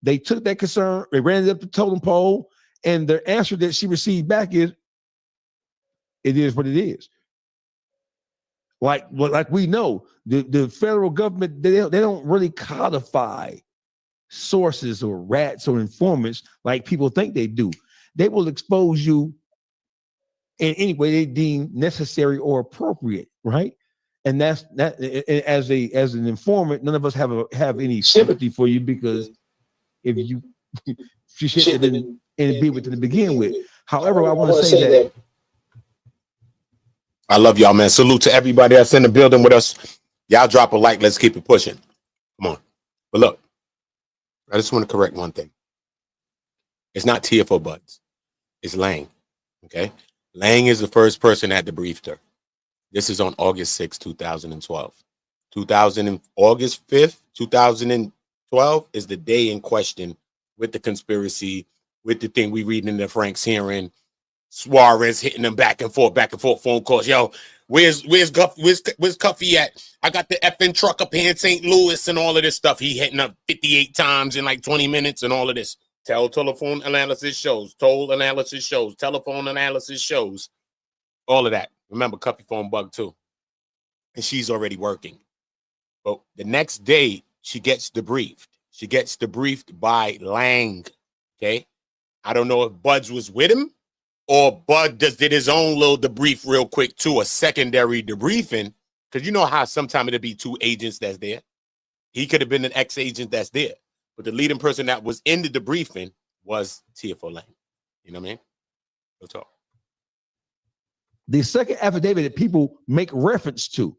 They took that concern, they ran it up the totem pole, and the answer that she received back is, it is what it is. Like we know, the federal government, they don't really codify sources or rats or informants like people think they do. They will expose you in any way they deem necessary or appropriate, right? And that's that. As an informant, none of us have any sympathy for you, because if you should have been be with to begin with. However, I want to say that I love y'all, man. Salute to everybody that's in the building with us. Y'all drop a like. Let's keep it pushing. Come on. But look, I just want to correct one thing. It's not TFO Buds. It's Lang. Okay? Lang is the first person that debriefed her. This is on August 6, 2012. August 5th, 2012 is the day in question with the conspiracy, with the thing we read in the Frank's hearing. Suarez hitting them back and forth phone calls. Yo, where's Cuffy at? I got the effing truck up here in St. Louis and all of this stuff. He hitting up 58 times in like 20 minutes and all of this. Telephone analysis shows, toll analysis shows, telephone analysis shows, all of that. Remember, Cuffy phone bug too. And she's already working. But the next day, she gets debriefed. She gets debriefed by Lang. Okay? I don't know if Buds was with him, or Bud just did his own little debrief real quick too, a secondary debriefing, because you know how sometimes it'll be two agents that's there. He could have been an ex-agent that's there, but the leading person that was in the debriefing was TFO Lang. You know what I mean? We'll talk. The second affidavit that people make reference to,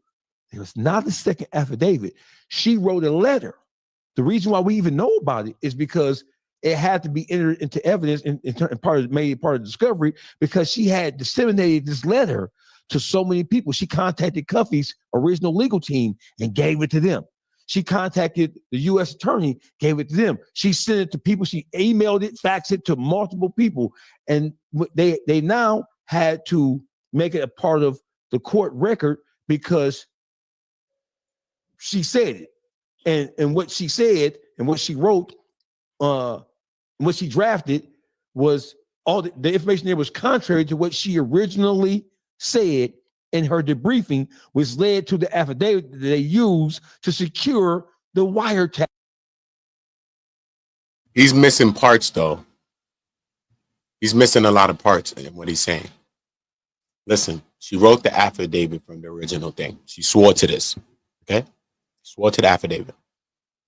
it was not the second affidavit. She wrote a letter. The reason why we even know about it is because it had to be entered into evidence and made part of the discovery, because she had disseminated this letter to so many people. She contacted Cuffy's original legal team and gave it to them. She contacted the U.S. attorney, gave it to them. She sent it to people. She emailed it, faxed it to multiple people. And they now had to make it a part of the court record because she said it. And what she said and what she wrote, what she drafted, was all the information there was contrary to what she originally said in her debriefing, which led to the affidavit that they used to secure the wiretap. He's missing parts, though. He's missing a lot of parts in what he's saying. Listen, She wrote the affidavit from the original thing. She swore to this. Okay? Swore to the affidavit.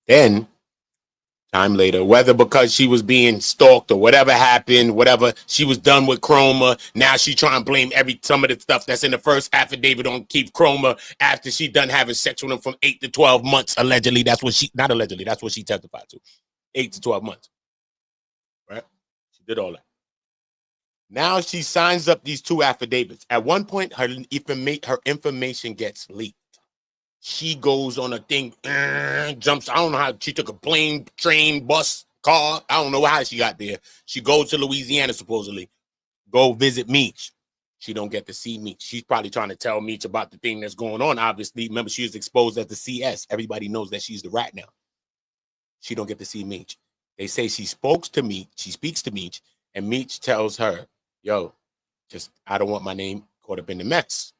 Then, time later, whether because she was being stalked or whatever happened, whatever, she was done with Chroma. Now she trying to blame some of the stuff that's in the first affidavit on Keith Chroma after she done having sex with him from 8 to 12 months. Allegedly, that's what she, not allegedly, that's what she testified to. 8 to 12 months. Right? She did all that. Now she signs up these 2 affidavits. At one point, her information gets leaked. She goes on a thing, jumps. I don't know how she took a plane, train, bus, car. I don't know how she got there. She goes to Louisiana, supposedly. Go visit Meech. She don't get to see Meech. She's probably trying to tell Meech about the thing that's going on. Obviously, remember, she was exposed as the CS. Everybody knows that she's the rat now. She don't get to see Meech. They say she speaks to Meech, and Meech tells her, yo, just, I don't want my name caught up in the mess.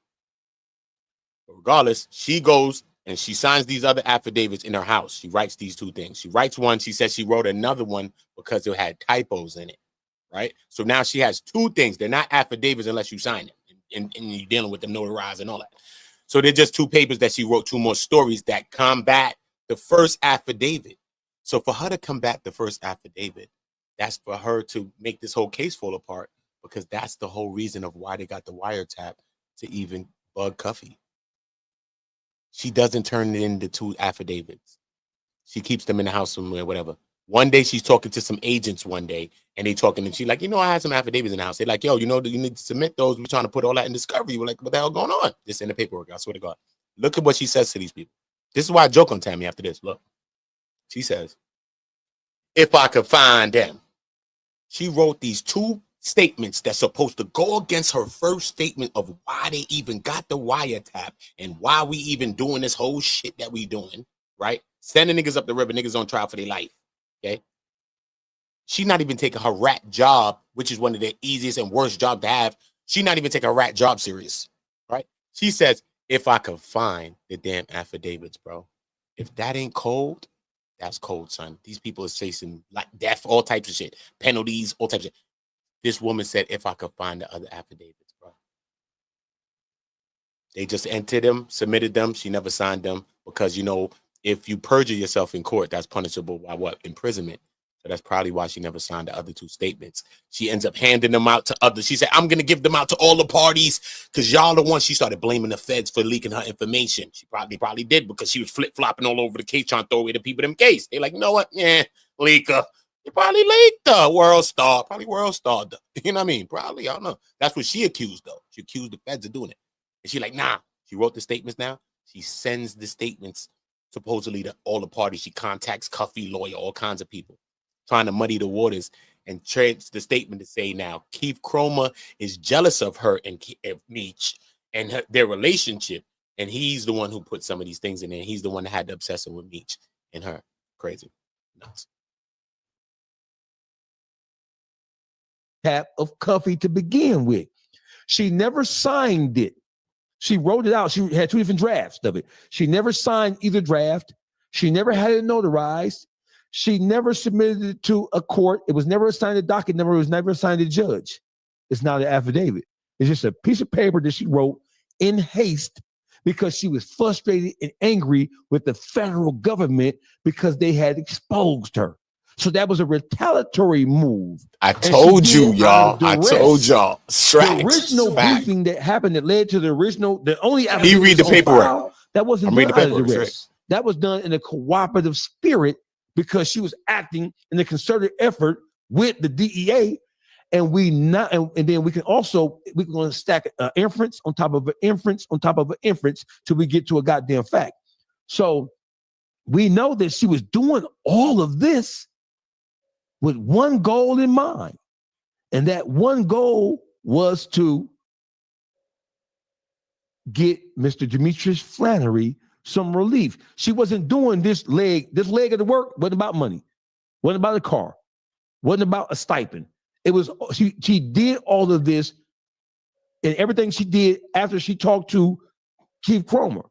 But regardless, she goes and she signs these other affidavits in her house. She writes these 2 things. She writes one. She says she wrote another one because it had typos in it, right? So now she has 2 things. They're not affidavits unless you sign it, and you're dealing with them notarized and all that. So they're just 2 papers that she wrote, 2 more stories that combat the first affidavit. So for her to combat the first affidavit, that's for her to make this whole case fall apart, because that's the whole reason of why they got the wiretap to even bug Cuffy. She doesn't turn it into 2 affidavits. She keeps them in the house somewhere, whatever. One day she's talking to some agents one day, and they talking, and she's like, I had some affidavits in the house. They're like, yo, you need to submit those. We're trying to put all that in discovery. We're like, what the hell going on? This in the paperwork, I swear to God. Look at what she says to these people. This is why I joke on Tammy after this. Look. She says, if I could find them. She wrote these 2 statements that's supposed to go against her first statement of why they even got the wiretap and why we even doing this whole shit that we doing, right? Sending niggas up the river, niggas on trial for their life, okay? She's not even taking her rat job, which is one of the easiest and worst jobs to have. She's not even taking her rat job serious, right? She says, if I could find the damn affidavits, bro. If that ain't cold, that's cold, son. These people are facing like death, all types of shit, penalties, all types of shit. This woman said, if I could find the other affidavits, bro. They just entered them, submitted them. She never signed them because, if you perjure yourself in court, that's punishable by what? Imprisonment. So that's probably why she never signed the other 2 statements. She ends up handing them out to others. She said, I'm going to give them out to all the parties because y'all the ones. She started blaming the feds for leaking her information. She probably did because she was flip-flopping all over the case trying to throw away the people in them case. They're like, you know what? Yeah, leaker. They probably leaked her. World Star. Probably World Star. You know what I mean? Probably. I don't know. That's what she accused, though. She accused the feds of doing it. And she like, nah. She wrote the statements now. She sends the statements supposedly to all the parties. She contacts Cuffy, lawyer, all kinds of people, trying to muddy the waters and change the statement to say now Keith Chroma is jealous of her and Meech and their relationship. And he's the one who put some of these things in there. He's the one that had the obsession with Meech and her. Crazy. Nuts. Tap of Cuffy to begin with. She never signed it. She wrote it out. She had 2 different drafts of it. She never signed either draft. She never had it notarized. She never submitted it to a court. It was never assigned a docket number. It was never assigned a judge. It's not an affidavit. It's just a piece of paper that she wrote in haste because she was frustrated and angry with the federal government because they had exposed her. So that was a retaliatory move. I told you, y'all. I told y'all. The original briefing that happened that led to the only he read the paperwork. File, that wasn't done out of duress. That was done in a cooperative spirit because she was acting in a concerted effort with the DEA. And then we can stack an inference on top of an inference on top of an inference till we get to a goddamn fact. So we know that she was doing all of this with one goal in mind. And that one goal was to get Mr. Demetrius Flenory some relief. She wasn't doing this leg of the work, wasn't about money, wasn't about a car, wasn't about a stipend. It was, she did all of this and everything she did after she talked to Keith Chroma.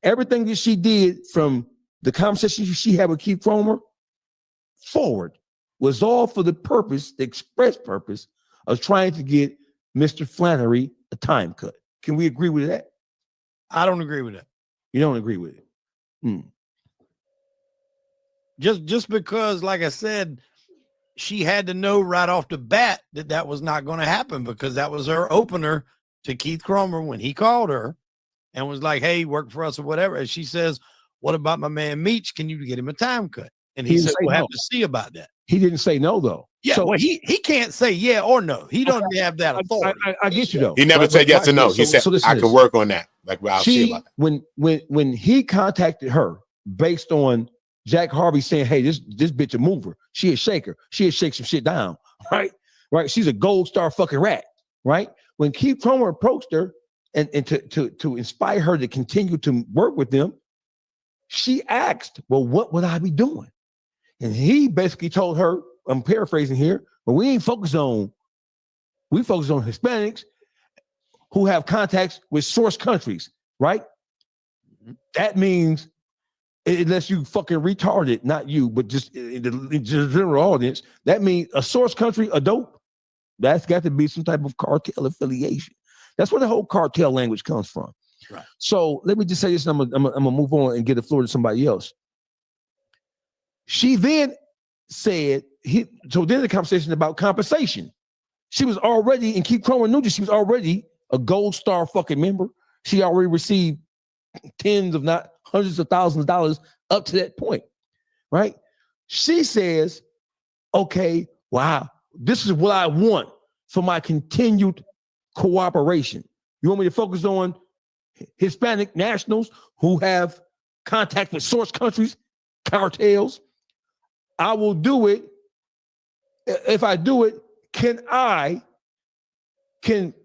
Everything that she did from the conversation she had with Keith Chroma forward was all for the express purpose of trying to get Mr. Flenory a time cut. Can we agree with that? I don't agree with that. You don't agree with it? Just because, like I said, she had to know right off the bat that that was not going to happen, because that was her opener to Keith Cromer when he called her and was like, hey, work for us or whatever. And she says, what about my man Meech? Can you get him a time cut? And he said, we'll have to see about that. He didn't say no, though. Yeah, so, well, he can't say yeah or no. He doesn't have that authority. I get you, though. He never said yes or no. He said, I can work on that. Like, well, I'll see about that. When he contacted her based on Jack Harvey saying, hey, this bitch a mover. She a shaker. She'll shake some shit down, right? Right. She's a gold star fucking rat, right? When Keith Cromer approached her and to inspire her to continue to work with them, she asked, well, what would I be doing? And he basically told her, I'm paraphrasing here, but we ain't focused on, we focus on Hispanics who have contacts with source countries, right? That means, unless you fucking retarded, not you, but just in the general audience, that means a source country, a dope, that's got to be some type of cartel affiliation. That's where the whole cartel language comes from. Right. So let me just say this, and I'm gonna move on and get the floor to somebody else. She then said, so then the conversation about compensation. She was already, and Keith Cromer knew that she was already a gold star fucking member. She already received tens, if not hundreds of thousands of dollars up to that point, right? She says, okay, wow, this is what I want for my continued cooperation. You want me to focus on Hispanic nationals who have contact with source countries, cartels? I will do it. If I do it, can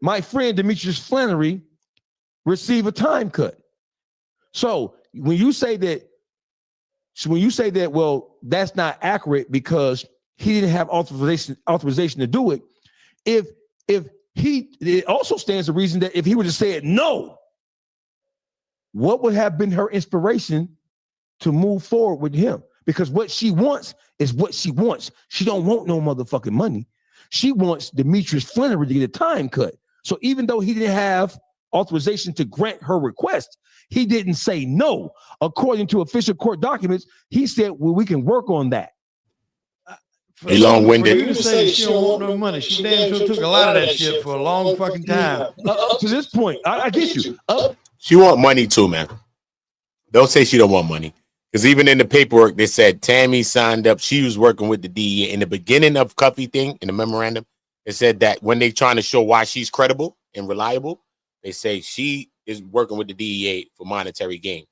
my friend Demetrius Flenory receive a time cut? So when you say that, well, that's not accurate because he didn't have authorization to do it. It also stands to reason that if he would have said no, what would have been her inspiration to move forward with him? Because what she wants is what she wants. She don't want no motherfucking money. She wants Demetrius Flenory to get a time cut. So even though he didn't have authorization to grant her request, he didn't say no. According to official court documents, he said, well, we can work on that. He long-winded. You say she don't want no money. She damn sure took a lot of that shit for a long fucking time. Up to this point, I get you. She want money too, man. Don't say she don't want money. Because even in the paperwork, they said Tammy signed up. She was working with the DEA. In the beginning of Cuffy thing, in the memorandum, it said that when they trying to show why she's credible and reliable, they say she is working with the DEA for monetary gain.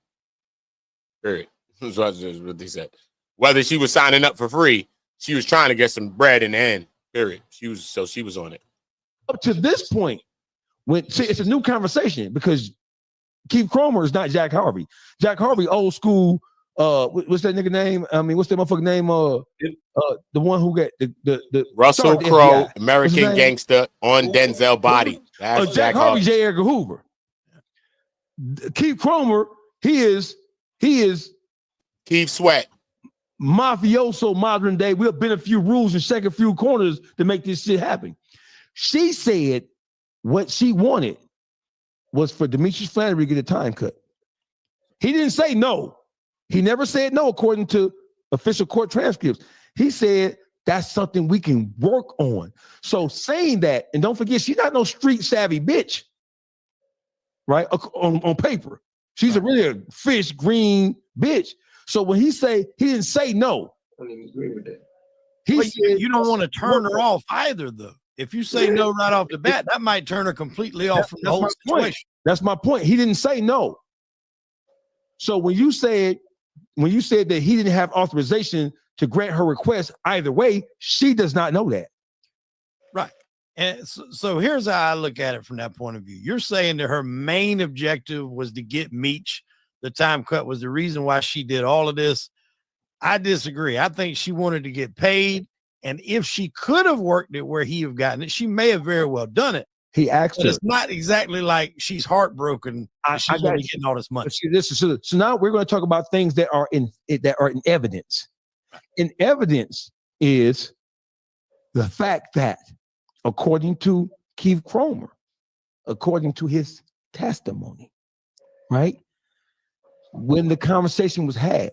Period. That's what they said. Whether she was signing up for free, she was trying to get some bread in the end. Period. She was on it. Up to this point, it's a new conversation because Keith Cromer is not Jack Harvey. Jack Harvey, old school. What's that nigga name? I mean, what's that motherfucker name? The one who got the Russell Crowe, American Gangster on Denzel body. That's Jack Harvey, J. Edgar Hoover. Keith Cromer, he is Keith Sweat. Mafioso modern day. We'll bend a few rules and shake a few corners to make this shit happen. She said what she wanted was for Demetrius Flenory to get a time cut. He didn't say no. He never said no, according to official court transcripts. He said that's something we can work on. So saying that, and don't forget, she's not no street savvy bitch, right? On paper, she's really a fish green bitch. So when he didn't say no. I don't even agree with that. He said, you don't want to turn her off either, though. If you say no right off the bat, that might turn her completely off from the whole situation. That's my point. He didn't say no. So when you said that he didn't have authorization to grant her request either way, she does not know that. Right. And so here's how I look at it from that point of view. You're saying that her main objective was to get Meech. The time cut was the reason why she did all of this. I disagree. I think she wanted to get paid. And if she could have worked it where he have gotten it, she may have very well done it. He asked her. It's not exactly like she's heartbroken. She's going to get all this money. So now we're going to talk about things that are in evidence. In evidence is the fact that, according to Keith Cromer, according to his testimony, right? When the conversation was had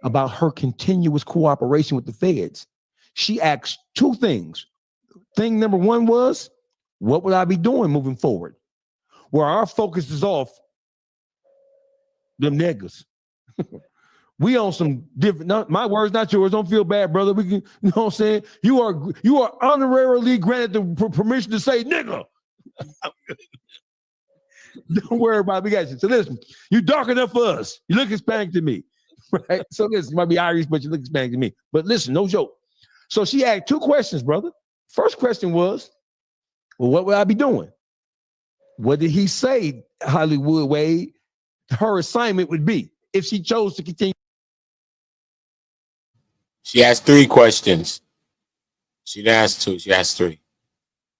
about her continuous cooperation with the feds, she asked two things. Thing number one was, what would I be doing moving forward? Where our focus is off them niggas. We on some different, my words, not yours. Don't feel bad, brother. We can, you know what I'm saying? You are honorarily granted the permission to say nigga. Don't worry about it. We got you. So listen, you dark enough for us. You look Hispanic to me. Right? So listen, you might be Irish, but you look Hispanic to me. But listen, no joke. So she asked two questions, brother. First question was, well, what would I be doing? What did he say, Hollywood Wade, her assignment would be if she chose to continue? She asked three questions. She didn't ask two. She asked three.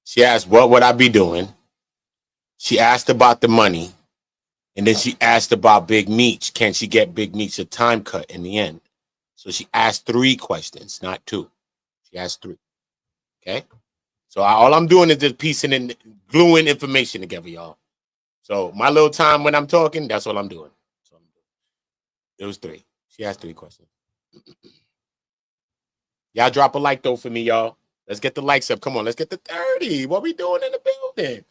She asked, what would I be doing? She asked about the money. And then she asked about Big Meech. Can she get Big Meech a time cut in the end? So she asked three questions, not two. She asked three. Okay? So all I'm doing is just piecing and gluing information together, y'all. So my little time when I'm talking, that's what I'm doing. So it was three. She asked three questions. Y'all drop a like, though, for me, y'all. Let's get the likes up. Come on, let's get to 30. What we doing in the building?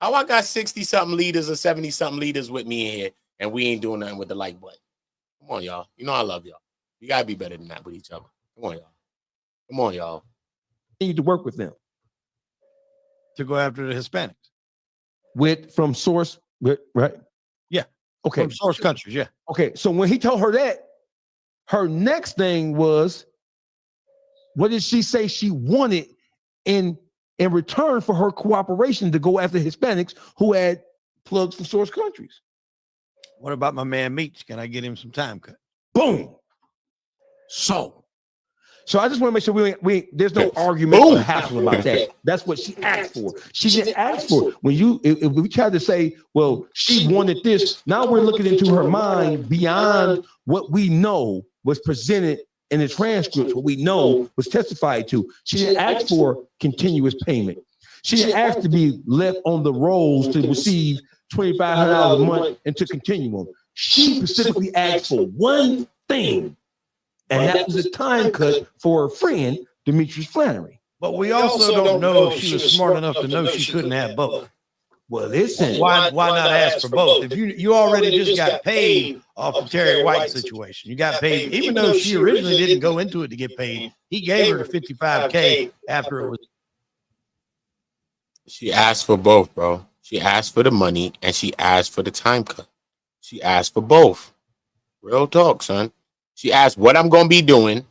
How I got 60-something leaders or 70-something leaders with me in here, and we ain't doing nothing with the like button. Come on, y'all. You know I love y'all. You got to be better than that with each other. Come on, y'all. Come on, y'all. Need to work with them. To go after the Hispanics. From source, right? Yeah. Okay. From source countries, yeah. Okay, so when he told her that, her next thing was, what did she say she wanted in return for her cooperation to go after Hispanics who had plugs from source countries? What about my man Meech? Can I get him some time cut? Boom. So I just want to make sure we there's no argument or hassle about that. That's what she asked for. She didn't ask for it. If we tried to say, well, she wanted this, now we're looking into her mind beyond what we know was presented in the transcripts, what we know was testified to. She didn't ask for continuous payment. She didn't ask to be left on the rolls to receive $2,500 a month and to continue on. She specifically asked for one thing, and that was a time cut for her friend, Demetrius Flenory. But we also don't know if she was smart enough to know she couldn't have both. Well, listen. Why not ask for both? If you already just got paid off the Terry White situation, you got paid, even though she originally didn't go into it to get paid, he gave her the $55K after it was. She asked for both, bro. She asked for the money and she asked for the time cut. She asked for both. Real talk, son. She asked what I'm going to be doing.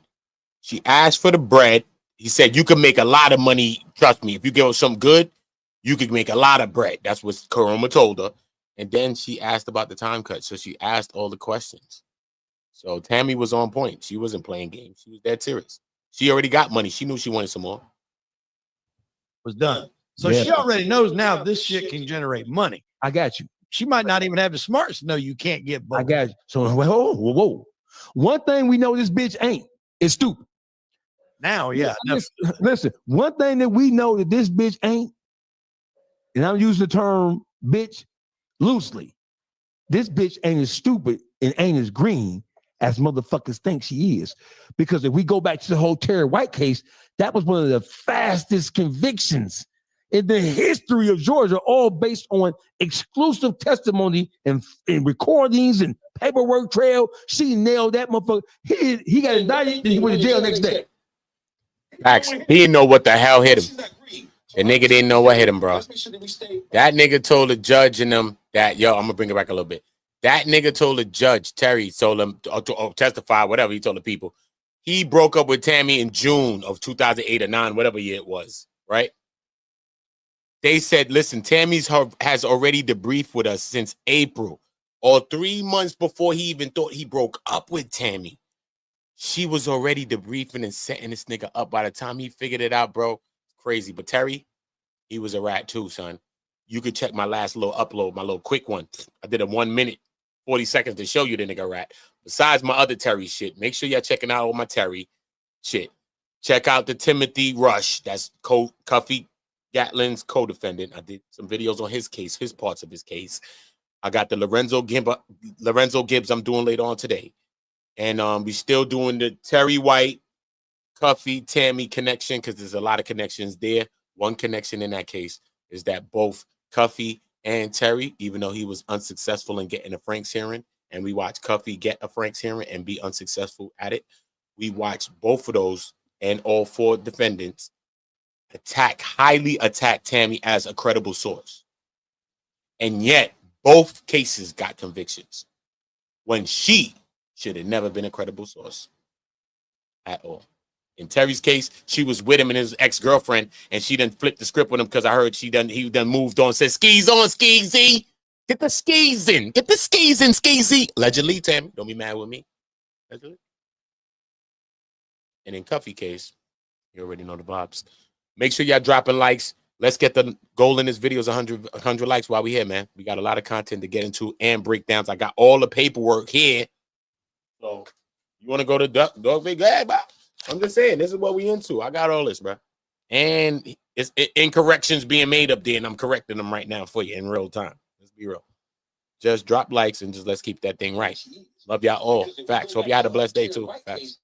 She asked for the bread. He said, you can make a lot of money. Trust me, if you give her something good, you could make a lot of bread. That's what Karoma told her. And then she asked about the time cut. So she asked all the questions. So Tammy was on point. She wasn't playing games. She was dead serious. She already got money. She knew she wanted some more. Was done. So she already knows now this shit can generate money. I got you. She might not even have the smarts to know you can't get both. I got you. So, whoa. One thing we know this bitch ain't is stupid. Now, yeah. Listen, one thing that we know that this bitch ain't, and I'm using the term bitch loosely, this bitch ain't as stupid and ain't as green as motherfuckers think she is. Because if we go back to the whole Terry White case, that was one of the fastest convictions in the history of Georgia, all based on exclusive testimony and recordings and paperwork trail. She nailed that motherfucker. He got indicted, then he went to jail next day. Facts. He didn't know what the hell hit him. The nigga didn't know what hit him, bro. That nigga told the judge and them that, yo, I'm gonna bring it back a little bit. That nigga told the judge, Terry told him to testify, whatever he told the people. He broke up with Tammy in June of 2008 or 9, whatever year it was, right? They said, listen, Tammy's has already debriefed with us since April, or 3 months before he even thought he broke up with Tammy. She was already debriefing and setting this nigga up. By the time he figured it out, bro, crazy. But Terry, he was a rat too, son. You could check my last little upload, my little quick one. I did a 1 minute, 40 seconds to show you the nigga rat. Besides my other Terry shit, make sure y'all checking out all my Terry shit. Check out the Timothy Rush. That's Cuffy Gatling's co-defendant. I did some videos on his case, his parts of his case. I got the Lorenzo Gibbs I'm doing later on today. And we still doing the Terry White, Cuffy, Tammy connection, because there's a lot of connections there. One connection in that case is that both Cuffy and Terry, even though he was unsuccessful in getting a Franks hearing, and we watched Cuffy get a Franks hearing and be unsuccessful at it, we watched both of those and all 4 defendants highly attack Tammy as a credible source. And yet, both cases got convictions when she should have never been a credible source at all. In Terry's case, she was with him and his ex-girlfriend, and she done flipped the script with him because I heard he done moved on, said, skis on, skeezy. Get the skis in. Get the skis in, skeezy. Allegedly, Tammy. Don't be mad with me. Allegedly. And in Cuffy case, you already know the vibes. Make sure y'all dropping likes. Let's get the goal in this video is 100 likes while we here, man. We got a lot of content to get into and breakdowns. I got all the paperwork here. So you want to go to DAWGFACE? Go ahead, bro. I'm just saying, this is what we into. I got all this, bro. And it's incorrections being made up there, and I'm correcting them right now for you in real time. Let's be real. Just drop likes and just let's keep that thing right. Love y'all all. Facts. Hope y'all had a blessed day, too. Facts.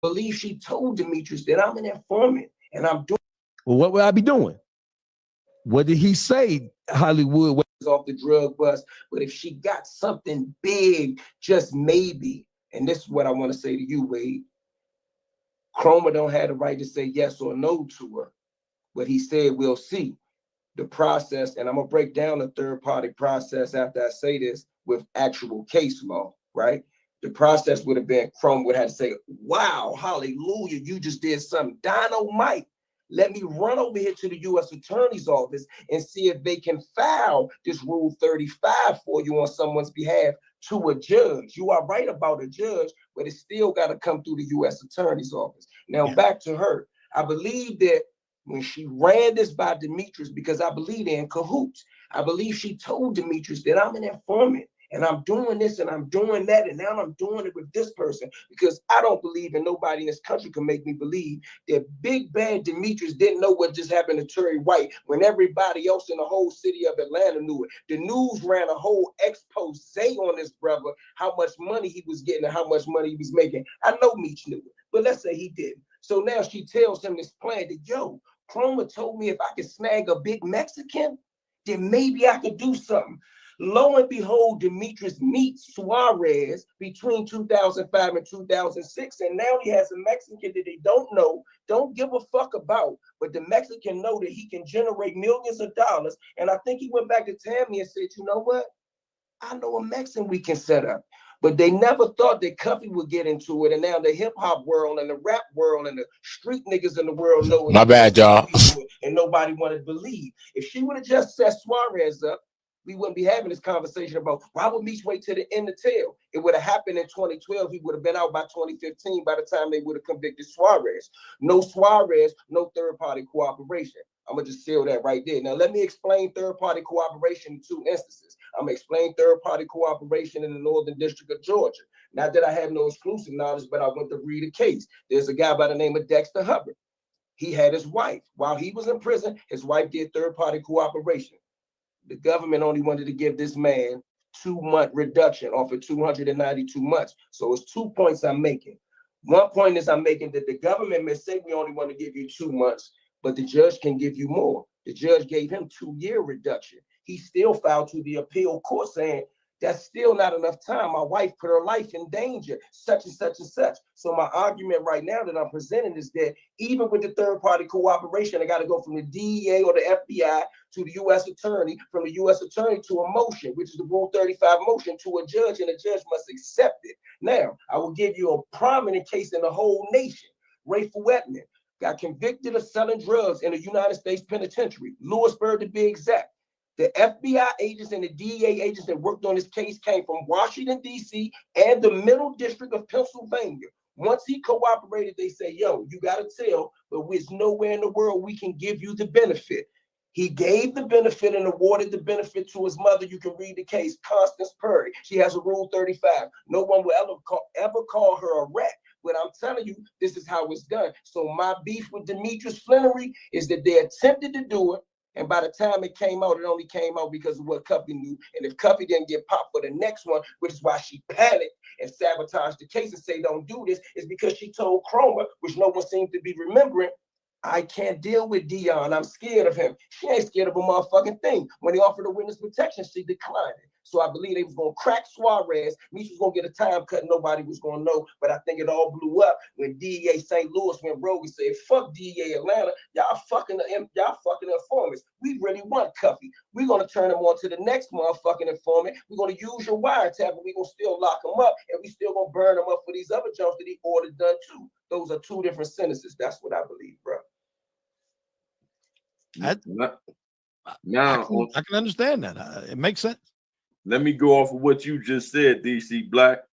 Believe she told Demetrius that I'm an informant and I'm doing. Well, what would I be doing? What did he say? Hollywood was off the drug bust, but if she got something big, just maybe, and this is what I want to say to you, Wade. Cromer don't have the right to say yes or no to her, but he said we'll see. The process, and I'm gonna break down the third-party process after I say this with actual case law, right? The process would have been Cromer would have to say, wow, hallelujah, you just did something dynamite. Let me run over here to the U.S. Attorney's Office and see if they can file this Rule 35 for you on someone's behalf to a judge. You are right about a judge, but it still got to come through the U.S. Attorney's Office. Now, back to her. I believe that when she ran this by Demetrius, because I believe they're in cahoots, I believe she told Demetrius that I'm an informant and I'm doing this and I'm doing that, and now I'm doing it with this person, because I don't believe, and nobody in this country can make me believe, that big bad Demetrius didn't know what just happened to Terry White when everybody else in the whole city of Atlanta knew it. The news ran a whole expose on this brother, how much money he was getting and how much money he was making. I know Meech knew it, but let's say he didn't. So now she tells him this plan that, yo, Chroma told me if I could snag a big Mexican, then maybe I could do something. Lo and behold, Demetrius meets Suarez between 2005 and 2006, and now he has a Mexican that they don't know, don't give a fuck about, but the Mexican know that he can generate millions of dollars. And I think he went back to Tammy and said, you know what? I know a Mexican we can set up. But they never thought that Cuffy would get into it. And now the hip hop world and the rap world and the street niggas in the world know it. My bad, y'all. And nobody wanted to believe. If she would have just set Suarez up, we wouldn't be having this conversation about why would Meech wait till the end to tell. It would have happened in 2012. He would have been out by 2015 by the time they would have convicted Suarez. No Suarez, no third-party cooperation. I'm going to just seal that right there. Now, let me explain third-party cooperation in two instances. I'm going to explain third-party cooperation in the Northern District of Georgia. Not that I have no exclusive knowledge, but I went to read a case. There's a guy by the name of Dexter Hubbard. He had his wife. While he was in prison, his wife did third-party cooperation. The government only wanted to give this man 2-month reduction off of 292 months. So it's 2 points I'm making. One point is I'm making that the government may say we only want to give you 2 months, but the judge can give you more. The judge gave him 2-year reduction. He still filed to the appeal court saying, that's still not enough time. My wife put her life in danger, such and such and such. So my argument right now that I'm presenting is that even with the third-party cooperation, I got to go from the DEA or the FBI to the U.S. attorney, from the U.S. attorney to a motion, which is the Rule 35 motion, to a judge, and the judge must accept it. Now, I will give you a prominent case in the whole nation. Rayful Edmond got convicted of selling drugs in a United States penitentiary, Lewisburg to be exact. The FBI agents and the DEA agents that worked on this case came from Washington, D.C. and the Middle District of Pennsylvania. Once he cooperated, they say, yo, you got to tell, but there's nowhere in the world we can give you the benefit. He gave the benefit and awarded the benefit to his mother. You can read the case, Constance Perry. She has a Rule 35. No one will ever call her a rat. But I'm telling you, this is how it's done. So my beef with Demetrius Flenory is that they attempted to do it. And by the time it came out, it only came out because of what Cuffy knew. And if Cuffy didn't get popped for the next one, which is why she panicked and sabotaged the case and say, don't do this, is because she told Chroma, which no one seemed to be remembering, I can't deal with Dionne. I'm scared of him. She ain't scared of a motherfucking thing. When he offered her witness protection, she declined it. So I believe they was going to crack Suarez. Meech was going to get a time cut. Nobody was going to know. But I think it all blew up when DEA St. Louis went rogue and said, fuck DEA Atlanta. Y'all fucking informants. We really want Cuffy. We're going to turn him on to the next motherfucking informant. We're going to use your wiretap, but we're going to still lock him up. And we still going to burn him up for these other jumps that he ordered done too. Those are two different sentences. That's what I believe, bro. Now I can understand that. It makes sense. Let me go off of what you just said, DC Black.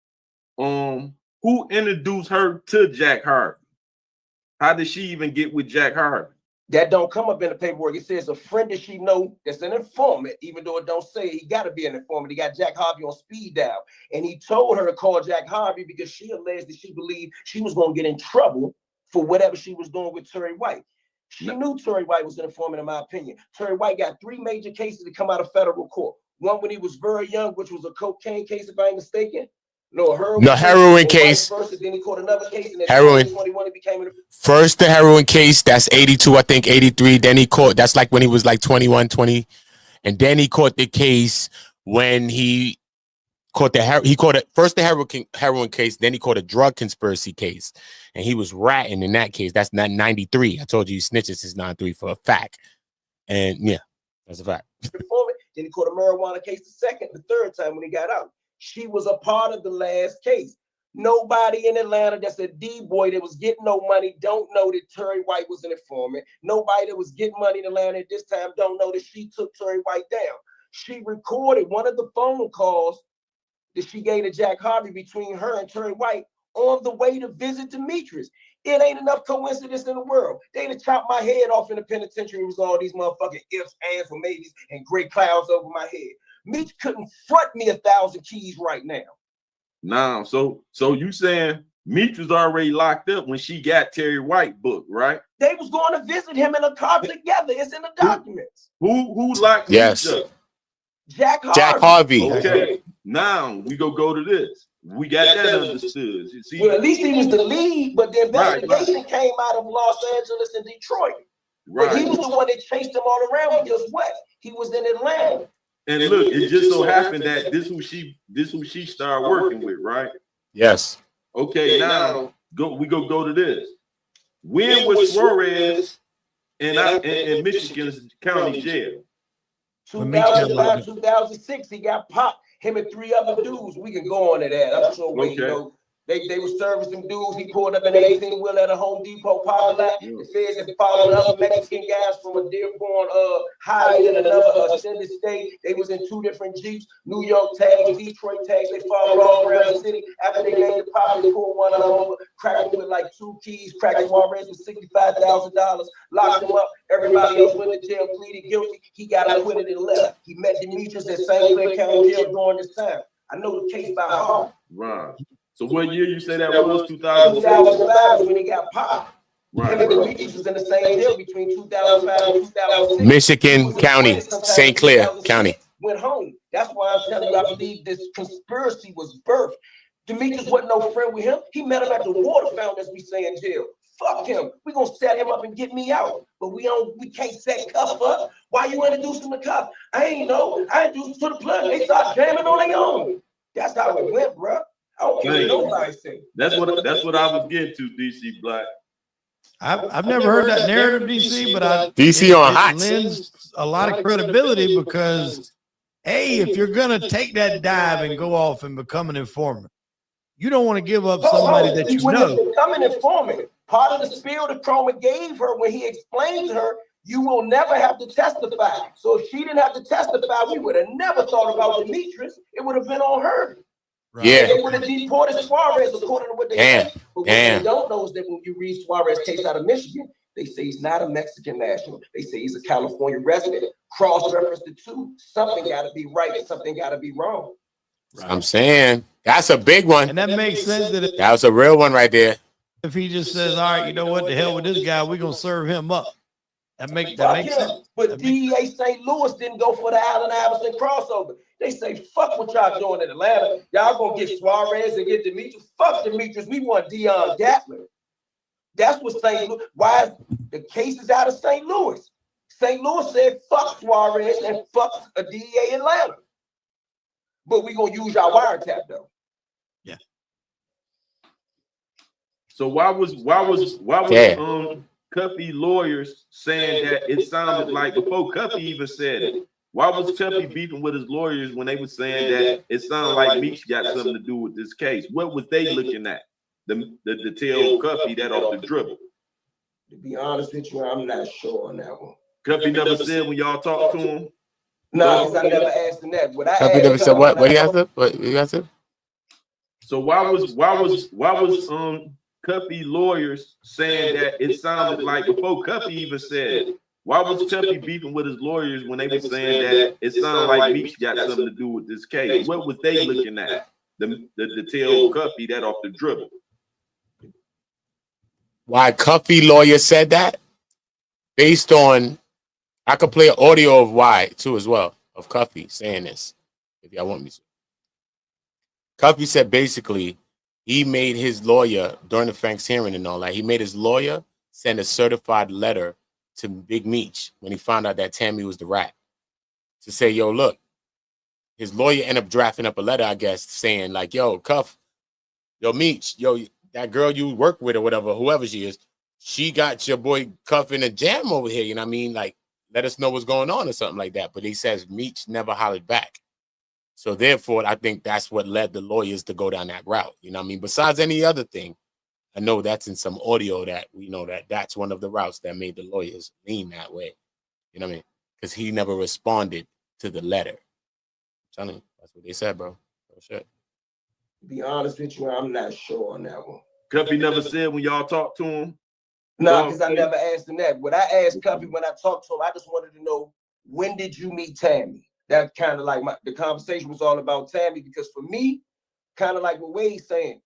Who introduced her to Jack Harvey? How did she even get with Jack Harvey? That don't come up in the paperwork. It says a friend that she know that's an informant, even though it don't say he got to be an informant. He got Jack Harvey on speed dial. And he told her to call Jack Harvey because she alleged that she believed she was going to get in trouble for whatever she was doing with Terry White. She knew Terry White was an informant, in my opinion. Terry White got 3 major cases that come out of federal court. One when he was very young, which was a cocaine case, if I ain't mistaken. No, heroin case. Then he caught another case. And Heroin. 2021, he became First, the heroin case, that's 82, I think 83. Then he caught, that's like when he was like 21, 20. And then he caught the case when he caught first the heroin case, then he caught a drug conspiracy case. And he was ratting in that case. That's not 93. I told you he snitches his 93 for a fact. And yeah, that's a fact. Then he caught a marijuana case the third time when he got out. She was a part of the last case. Nobody in Atlanta that's a D-boy that was getting no money don't know that Terry White was an informant. Nobody that was getting money in Atlanta at this time don't know that she took Terry White down. She recorded one of the phone calls that she gave to Jack Harvey between her and Terry White on the way to visit Demetrius. It ain't enough coincidence in the world. They'd have chopped my head off in the penitentiary with all these motherfucking ifs, ands, or maybes, and gray clouds over my head. Meech couldn't front me 1,000 keys right now. Now, so you saying Meech was already locked up when she got Terry White book, right? They was going to visit him in a car together. It's in the documents. Who locked Yes. Meech up? Jack Harvey. Jack Harvey. Okay. Now we go to this. We got that understood. See, well, at least he was the lead, but the investigation came out of Los Angeles and Detroit. But he was the one that chased him all around because what? He was in Atlanta. And look, it just so happened that this who she started working with, right? Yes. Okay, now we go to this. When was Suarez in Michigan's county jail? 2005, 2006, he got popped. Him and 3 other dudes. We can go on to that. I'm sure we know. They were servicing dudes. He pulled up an 18-wheel at a Home Depot parking lot. The feds had followed other Mexican guys from a Dearborn highway in another extended state. They was in 2 different Jeeps, New York tags, Detroit tags. They followed all around the city. After they made the pop, they pulled one of them over, cracked him with like 2 keys, cracked Suarez with $65,000, locked him up. Everybody else went to jail, pleaded guilty. He got acquitted and left. He met Demetrius at St. Clair County Jail during this time. I know the case by heart. Right. So what year you say that was? 2006? 2005 when he got popped. Right. Him and Demetrius was in the same jail between 2005 and 2006. Michigan County, St. Clair County. Went home. That's why I'm telling you, I believe this conspiracy was birthed. Demetrius wasn't no friend with him. He met him at the water fountain, as we say in jail. Fuck him. We're gonna set him up and get me out. But we can't set Cuff up. Why you introduce him to Cuff? I ain't know. I introduced him to the plug. They start jamming on their own. That's how it went, bro. I don't care what nobody say. That's what I was getting to, DC Black. I've never heard that narrative, DC, but DC on hot lends a lot of credibility because, if you're gonna take that dive and go off and become an informant, you don't want to give up somebody that you know. Become an informant. Part of the spiel that Chroma gave her when he explained to her, you will never have to testify. So if she didn't have to testify, we would have never thought about Demetrius. It would have been on her. Right. Yeah. They would have deported Suarez according to what they said. But what they don't know is that when you read Suarez's case out of Michigan, they say he's not a Mexican national. They say he's a California resident. Cross-reference the 2. Something got to be right and something got to be wrong. Right. I'm saying that's a big one. And that makes sense. That was a real one right there. If he just says, all right, you know what, the hell with this guy, we're going to serve him up. That makes sense. But DEA St. Louis didn't go for the Allen Iverson crossover. They say, fuck what y'all doing in Atlanta. Y'all gonna get Suarez and get Demetrius. Fuck Demetrius. We want Dionne Gatling. That's what St. Louis, why the case is out of St. Louis. St. Louis said, fuck Suarez and fuck a DEA Atlanta. But we gonna use y'all wiretap though. Yeah. So why was Cuffy lawyers saying that it sounded like before Cuffy even said it? Why was Cuffy beefing with his lawyers when they were saying that it sounded like Meech got something to do with this case? What was they looking at? The tell Cuffy that off the dribble. To be honest with you, I'm not sure on that one. Cuffy never said when y'all talked to him? No, because I never asked him that. Cuffy never said what? What do you have to? What you have to? So why was Cuffy lawyers saying that it sounded like before Cuffy even said it? Why was Cuffy beefing with his lawyers when they were saying that it sounded like Meech got something to do with this case? What was they looking at? The tell Cuffy that off the dribble. Why Cuffy lawyer said that? Based on, I could play an audio of why too as well, of Cuffy saying this, if y'all want me to. Cuffy said basically he made his lawyer during the Frank's hearing and all that. He made his lawyer send a certified letter to Big Meech when he found out that Tammy was the rat to say, yo, look, his lawyer ended up drafting up a letter, I guess, saying like, yo, Cuff, yo, Meech, yo, that girl you work with or whatever, whoever she is, she got your boy Cuff in a jam over here. You know what I mean? Like, let us know what's going on or something like that. But he says Meech never hollered back. So therefore, I think that's what led the lawyers to go down that route. You know what I mean? Besides any other thing, I know that's in some audio that we know that that's one of the routes that made the lawyers lean that way. You know what I mean? Because he never responded to the letter. I'm telling you, that's what they said, bro. Oh, shit. To be honest with you, I'm not sure on that one. Cuffy never said when y'all talked to him? No, because I never asked him that. What I asked Cuffy when I talked to him, I just wanted to know, when did you meet Tammy? That kind of like the conversation was all about Tammy, because for me, kind of like what Wade's saying,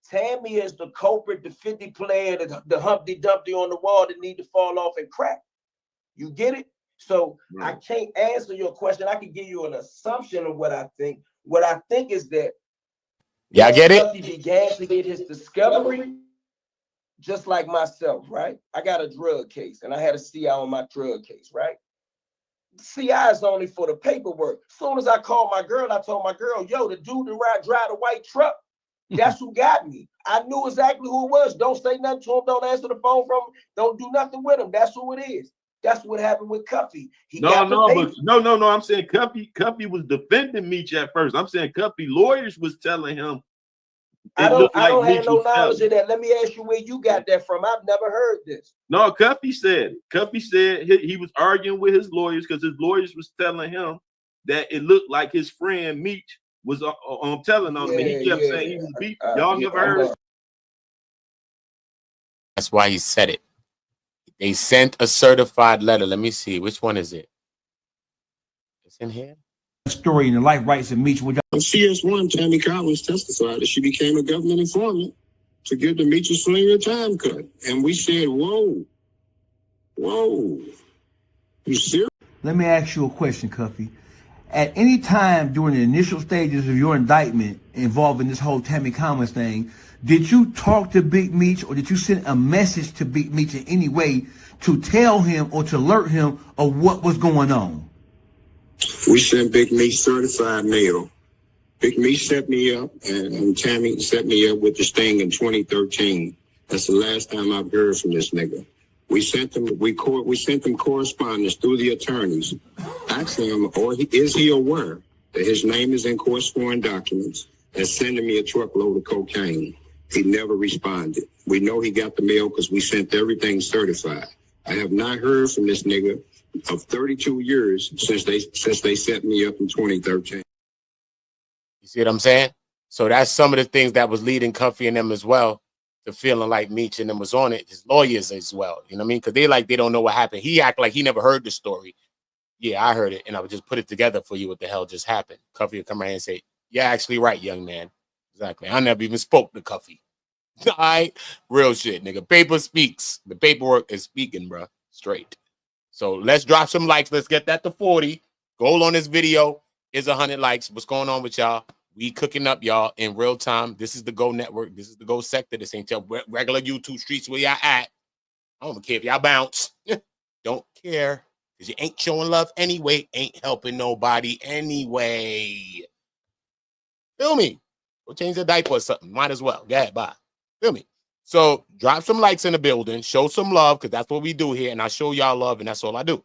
Tammy is the culprit, the 50 player, the Humpty Dumpty on the wall that need to fall off and crack. You get it? So I can't answer your question. I can give you an assumption of what I think. What I think is that I get it. Cuffy began to get his discovery, just like myself, right? I got a drug case, and I had a CI on my drug case, right? CI is only for the paperwork. As soon as I called my girl, I told my girl, yo, the dude that drive the white truck, that's who got me. I knew exactly who it was. Don't say nothing to him. Don't answer the phone from him. Don't do nothing with him. That's who it is. That's what happened with Cuffy. No. I'm saying Cuffy was defending Meech at first. I'm saying Cuffy lawyers was telling him. I don't have no knowledge of that. Let me ask you where you got that from. I've never heard this. No, Cuffy said he was arguing with his lawyers because his lawyers was telling him that it looked like his friend Meech was telling on him, and he kept saying he was beat. Y'all never heard it? That's why he said it. They sent a certified letter. Let me see. Which one is it? It's in here. Story in the life rights of Meech. On CS1, Tammy Cowins testified that she became a government informant to give the Meech Slinger a time cut. And we said, whoa, you serious? Let me ask you a question, Cuffy. At any time during the initial stages of your indictment involving this whole Tammy Cowins thing, did you talk to Big Meech, or did you send a message to Big Meech in any way to tell him or to alert him of what was going on? We sent Big Meech certified mail. Big Meech set me up, and Tammy set me up with the sting in 2013. That's the last time I've heard from this nigga. We sent them correspondence through the attorneys, asking him, is he aware that his name is in court sworn documents, and sending me a truckload of cocaine. He never responded. We know he got the mail because we sent everything certified. I have not heard from this nigga of 32 years since they set me up in 2013. You see what I'm saying? So that's some of the things that was leading Cuffy and them as well to feeling like Meech and them was on it. His lawyers as well. You know what I mean? Because they don't know what happened. He act like he never heard the story. Yeah, I heard it, and I would just put it together for you what the hell just happened. Cuffy would come around and say, "You're actually right, young man." Exactly. I never even spoke to Cuffy. All right? Real shit, nigga. Paper speaks. The paperwork is speaking, bro. Straight. So let's drop some likes. Let's get that to 40. Goal on this video is 100 likes. What's going on with y'all? We cooking up, y'all, in real time. This is the Go Network. This is the Go Sector. This ain't your regular YouTube streets where y'all at. I don't care if y'all bounce. Don't care. Because you ain't showing love anyway. Ain't helping nobody anyway. Feel me? Go change the diaper or something. Might as well. Go ahead, bye. Feel me? So drop some likes in the building. Show some love, because that's what we do here. And I show y'all love, and that's all I do.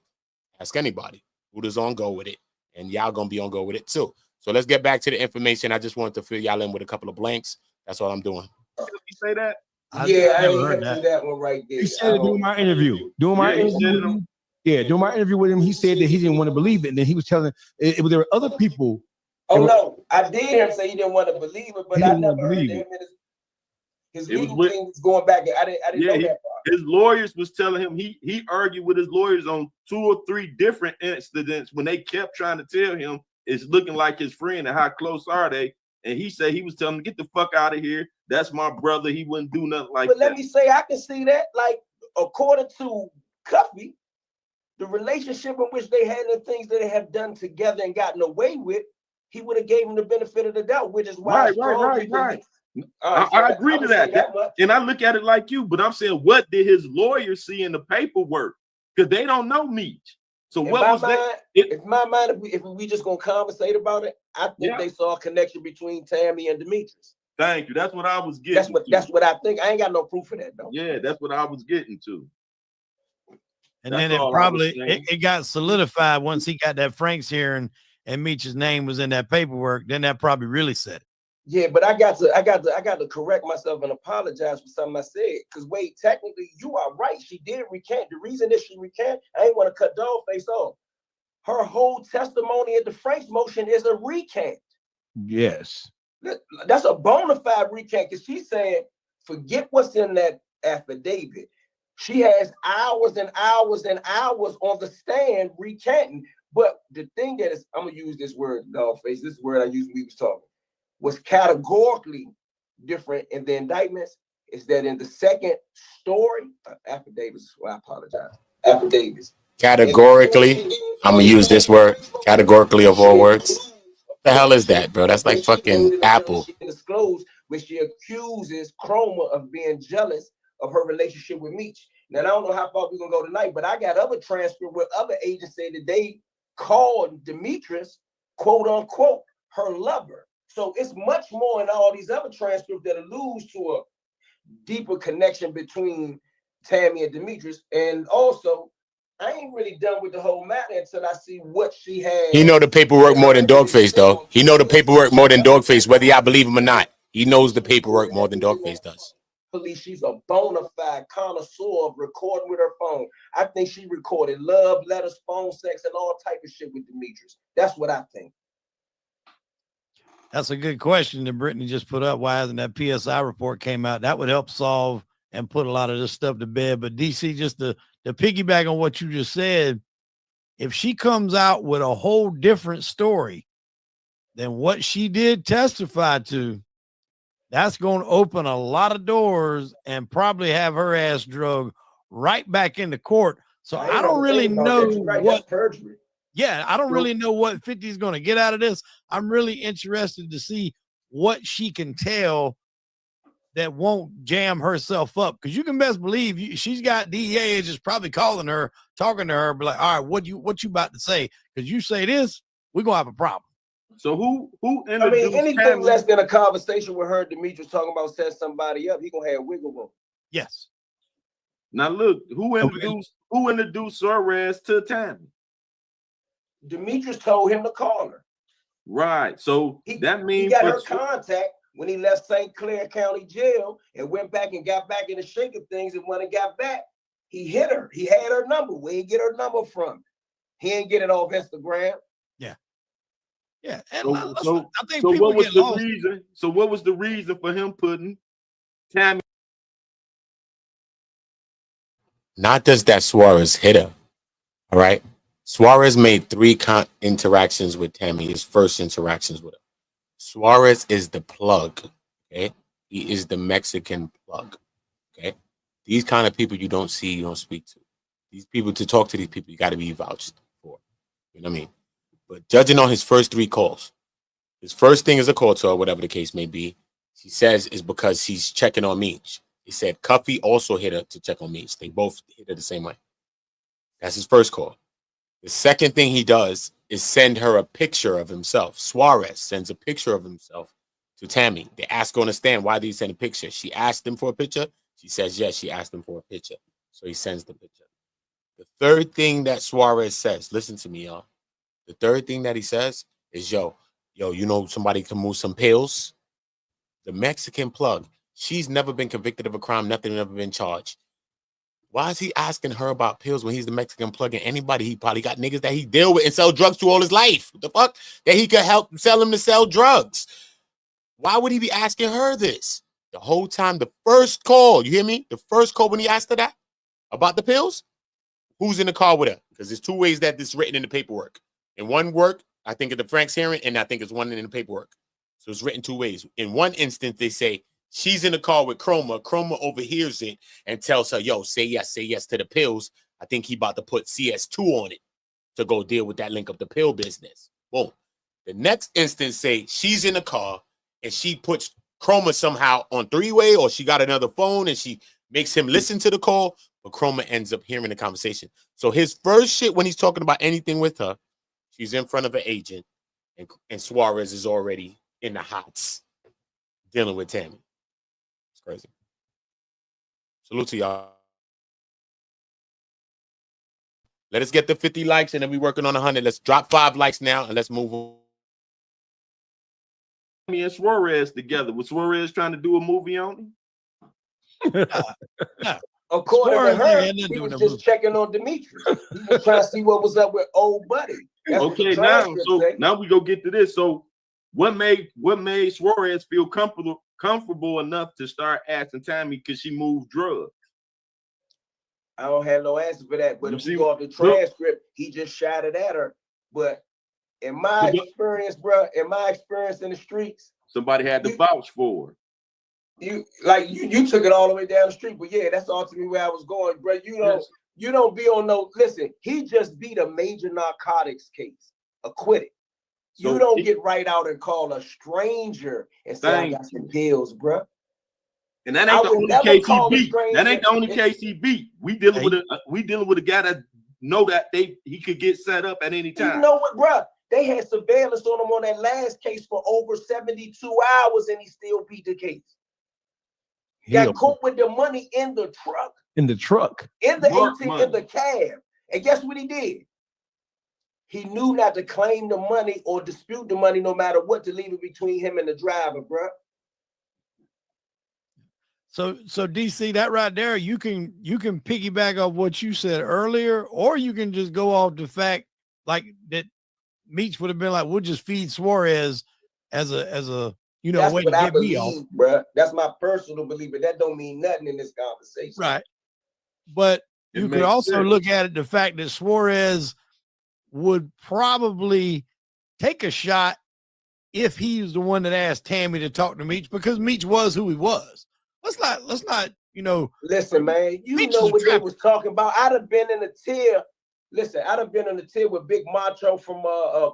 Ask anybody. Who's on go with it. And y'all going to be on go with it too. So let's get back to the information. I just wanted to fill y'all in with a couple of blanks. That's all I'm doing. You say that? I ain't heard that one right there. He said it during my interview. During my interview with him, he said that he didn't want to believe it. And then he was telling there were other people. Oh, no. I did hear him say he didn't want to believe it, but I never heard him. His legal thing was going back. I didn't know that part. His lawyers was telling him he argued with his lawyers on 2 or 3 different incidents when they kept trying to tell him it's looking like his friend and how close are they. And he said he was telling him, get the fuck out of here. That's my brother. He wouldn't do nothing like that. But let me say, I can see that. Like, according to Cuffy, the relationship in which they had the things that they have done together and gotten away with, he would have gave him the benefit of the doubt, which is why right. I agree to that. And I look at it like you, but I'm saying, what did his lawyers see in the paperwork? Because they don't know Meech. So what was that? In my mind, if we just gonna conversate about it, I think they saw a connection between Tammy and Demetrius. Thank you. That's what I was getting. That's what I think. I ain't got no proof of that though. Yeah, that's what I was getting to. And then it got solidified once he got that Frank's hearing and Meech's name was in that paperwork. Then that probably really said it. Yeah, but I got to correct myself and apologize for something I said. Because Wade, technically, you are right. She did recant. The reason that she recant, I ain't want to cut DAWGFACE off. Her whole testimony at the Frank's motion is a recant. Yes. That's a bona fide recant, because she's saying, forget what's in that affidavit. She has hours and hours and hours on the stand recanting. But the thing that is, I'm gonna use this word, Dogface. This word I used when we was talking, was categorically different in the indictments. Is that in the second story, affidavits? Well, I apologize. Affidavits. Categorically, I'm gonna use this word. Categorically of all words. The hell is that, bro? That's like fucking Apple. Disclosed where she accuses Chroma of being jealous of her relationship with Meech. Now I don't know how far we're gonna go tonight, but I got other transcript where other agents say that they called Demetrius, quote unquote, her lover. So it's much more in all these other transcripts that alludes to a deeper connection between Tammy and Demetrius. And also, I ain't really done with the whole matter until I see what she had. He know the paperwork more than Dogface, though. He know the paperwork more than Dogface, whether y'all believe him or not. He knows the paperwork more than Dogface does. She's a bona fide connoisseur of recording with her phone. I think she recorded love letters, phone sex, and all type of shit with Demetrius. That's what I think. That's a good question that Brittany just put up. Why hasn't that PSI report came out? That would help solve and put a lot of this stuff to bed. But DC, just to piggyback on what you just said, if she comes out with a whole different story than what she did testify to, that's going to open a lot of doors and probably have her ass drug right back into court. So I don't really know what perjury. Yeah, I don't really know what 50 is going to get out of this. I'm really interested to see what she can tell that won't jam herself up, because you can best believe she's got DEA agents probably calling her, talking to her, be like, all right, what you about to say? Because you say this, we're gonna have a problem. So who I mean, anything less than a conversation with her, Demetrius talking about set somebody up, he gonna have wiggle room. Yes. Now look, who introduced Suarez to Tammy? Demetrius told him to call her. Right. So that means he got her contact when he left St. Clair County Jail and went back and got back in the shake of things. And when he got back, he hit her. He had her number. Where he get her number from? He ain't get it off Instagram. Yeah. Yeah. And so I think what was the reason? So what was the reason for him putting Tammy? Not just that Suarez hit her. All right. Suarez made 3 interactions with Tammy, his first interactions with her. Suarez is the plug, okay? He is the Mexican plug, okay? These kind of people you don't see, you don't speak to. These people, to talk to these people, you got to be vouched for. You know what I mean? But judging on his first 3 calls, his first thing is a call to her, whatever the case may be, he says is because he's checking on Meech. He said Cuffy also hit her to check on Meech. They both hit her the same way. That's his first call. The second thing he does is send her a picture of himself. Suarez sends a picture of himself to Tammy. They ask her on the stand, why did he send a picture? She asked him for a picture. She says, yes, she asked him for a picture. So he sends the picture. The third thing that Suarez says, listen to me, y'all. The third thing that he says is, yo, you know somebody can move some pills? The Mexican plug, she's never been convicted of a crime, nothing, never been charged. Why is he asking her about pills when he's the Mexican plug? And anybody, he probably got niggas that he deal with and sell drugs to all his life. What the fuck? That he could help sell him to sell drugs. Why would he be asking her this? The whole time, the first call, you hear me? The first call when he asked her that about the pills, who's in the car with her? Because there's 2 ways that this is written in the paperwork. In one work, I think at the Frank's hearing, and I think it's one in the paperwork. So it's written 2 ways. In one instance, they say, she's in the car with Chroma. Chroma overhears it and tells her, yo, say yes to the pills. I think he about to put CS2 on it to go deal with that link up the pill business. Boom. The next instance say she's in the car and she puts Chroma somehow on 3-way, or she got another phone and she makes him listen to the call, but Chroma ends up hearing the conversation. So his first shit when he's talking about anything with her, she's in front of an agent and Suarez is already in the hots dealing with Tammy. Crazy. Salute to y'all. Let us get the 50 likes and then we working on 100. Let's drop 5 likes now and let's move on. Me and Suarez together. Was Suarez trying to do a movie on him? According to her, he was just checking on Demetrius. He was trying to see what was up with old buddy. That's okay, now we go get to this. So what made Suarez feel comfortable enough to start asking Tammy because she moved drugs? I don't have no answer for that, but if you go off the transcript, he just shouted at her. But in my experience, bro, in the streets, somebody had to vouch for her. You took it all the way down the street, but yeah, that's ultimately where I was going, bro. You don't be on no. Listen, he just beat a major narcotics case, acquitted. So you don't get right out and call a stranger and say I got some pills, bro. And that ain't the only case he beat. That ain't the only case he beat. We dealing with a guy that know that he could get set up at any time. You know what, bro? They had surveillance on him on that last case for over 72 hours, and he still beat the case. Got caught with the money in the truck. In the truck. In the 18, in the cab. And guess what he did? He knew not to claim the money or dispute the money no matter what, to leave it between him and the driver, bro. So DC, that right there, you can piggyback off what you said earlier, or you can just go off the fact like that Meech would have been like, we'll just feed Suarez as a that's way what to I get me believe, off. bro. That's my personal belief, but that don't mean nothing in this conversation. Right. But you could also look at it, the fact that Suarez would probably take a shot if he's the one that asked Tammy to talk to Meech, because Meech was who he was. Let's not, Listen, man, Meech know what they was talking about. I'd have been in a tier. Listen, I'd have been on the tier with Big Macho from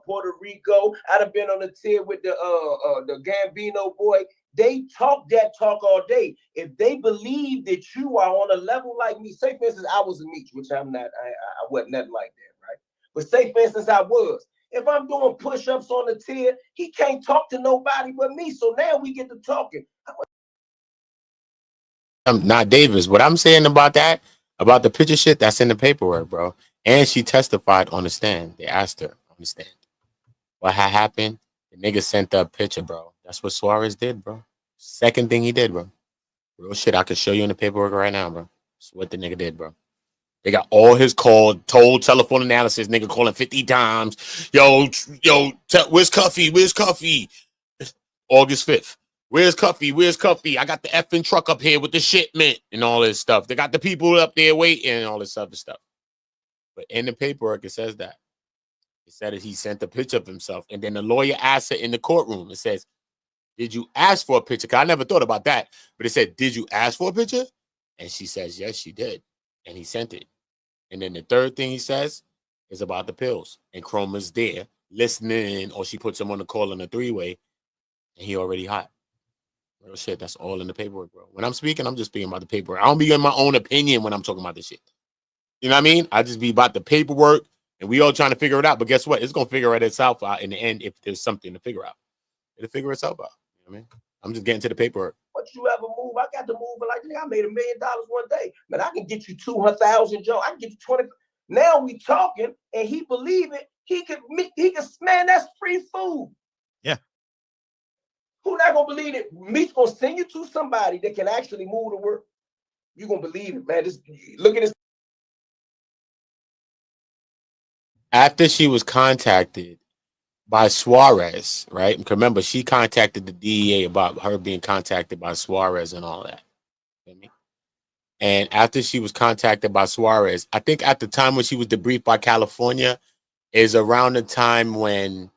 Puerto Rico. I'd have been on the tier with the Gambino boy. They talk that talk all day. If they believe that you are on a level like me, say for instance, I was a Meech, which I'm not. I wasn't nothing like that, right? But say for instance, I was. If I'm doing push-ups on the tier, he can't talk to nobody but me. So now we get to talking. Not Davis. What I'm saying about that, about the picture shit, that's in the paperwork, bro. And she testified on the stand. They asked her on the stand what had happened. The nigga sent her a picture, bro. That's what Suarez did, bro. Second thing he did, bro. Real shit. I could show you in the paperwork right now, bro. That's what the nigga did, bro. They got all his calls, told telephone analysis, nigga calling 50 times. Yo, where's Cuffy? Where's Cuffy? August 5th. Where's Cuffy? Where's Cuffy? I got the effing truck up here with the shipment and all this stuff. They got the people up there waiting and all this other stuff. But in the paperwork, it says that. It said that he sent a picture of himself. And then the lawyer asked her in the courtroom. It says, did you ask for a picture? Because I never thought about that. But it said, did you ask for a picture? And she says, yes, she did. And he sent it. And then the third thing he says is about the pills. And Chroma's there listening, or she puts him on the call in a three-way, and he already hot. Real shit, that's all in the paperwork, bro. When I'm speaking, I'm just speaking about the paperwork. I don't be in my own opinion when I'm talking about this shit. You know what I mean? I just be about the paperwork, and we all trying to figure it out. But guess what? It's going to figure itself out in the end if there's something to figure out. It'll figure itself out. You know what I mean? I'm just getting to the paperwork. What you ever move? I got to move like I made $1 million one day. Man, I can get you 200,000, Joe. I can get you 20. Now we talking, and he believe it. He can, man, that's free food. Yeah. Who not gonna believe it? Meech gonna send you to somebody that can actually move the work. You gonna believe it, man. Look at this. After she was contacted by Suarez, right? Remember, she contacted the DEA about her being contacted by Suarez and all that. And after she was contacted by Suarez, I think at the time when she was debriefed by California is around the time when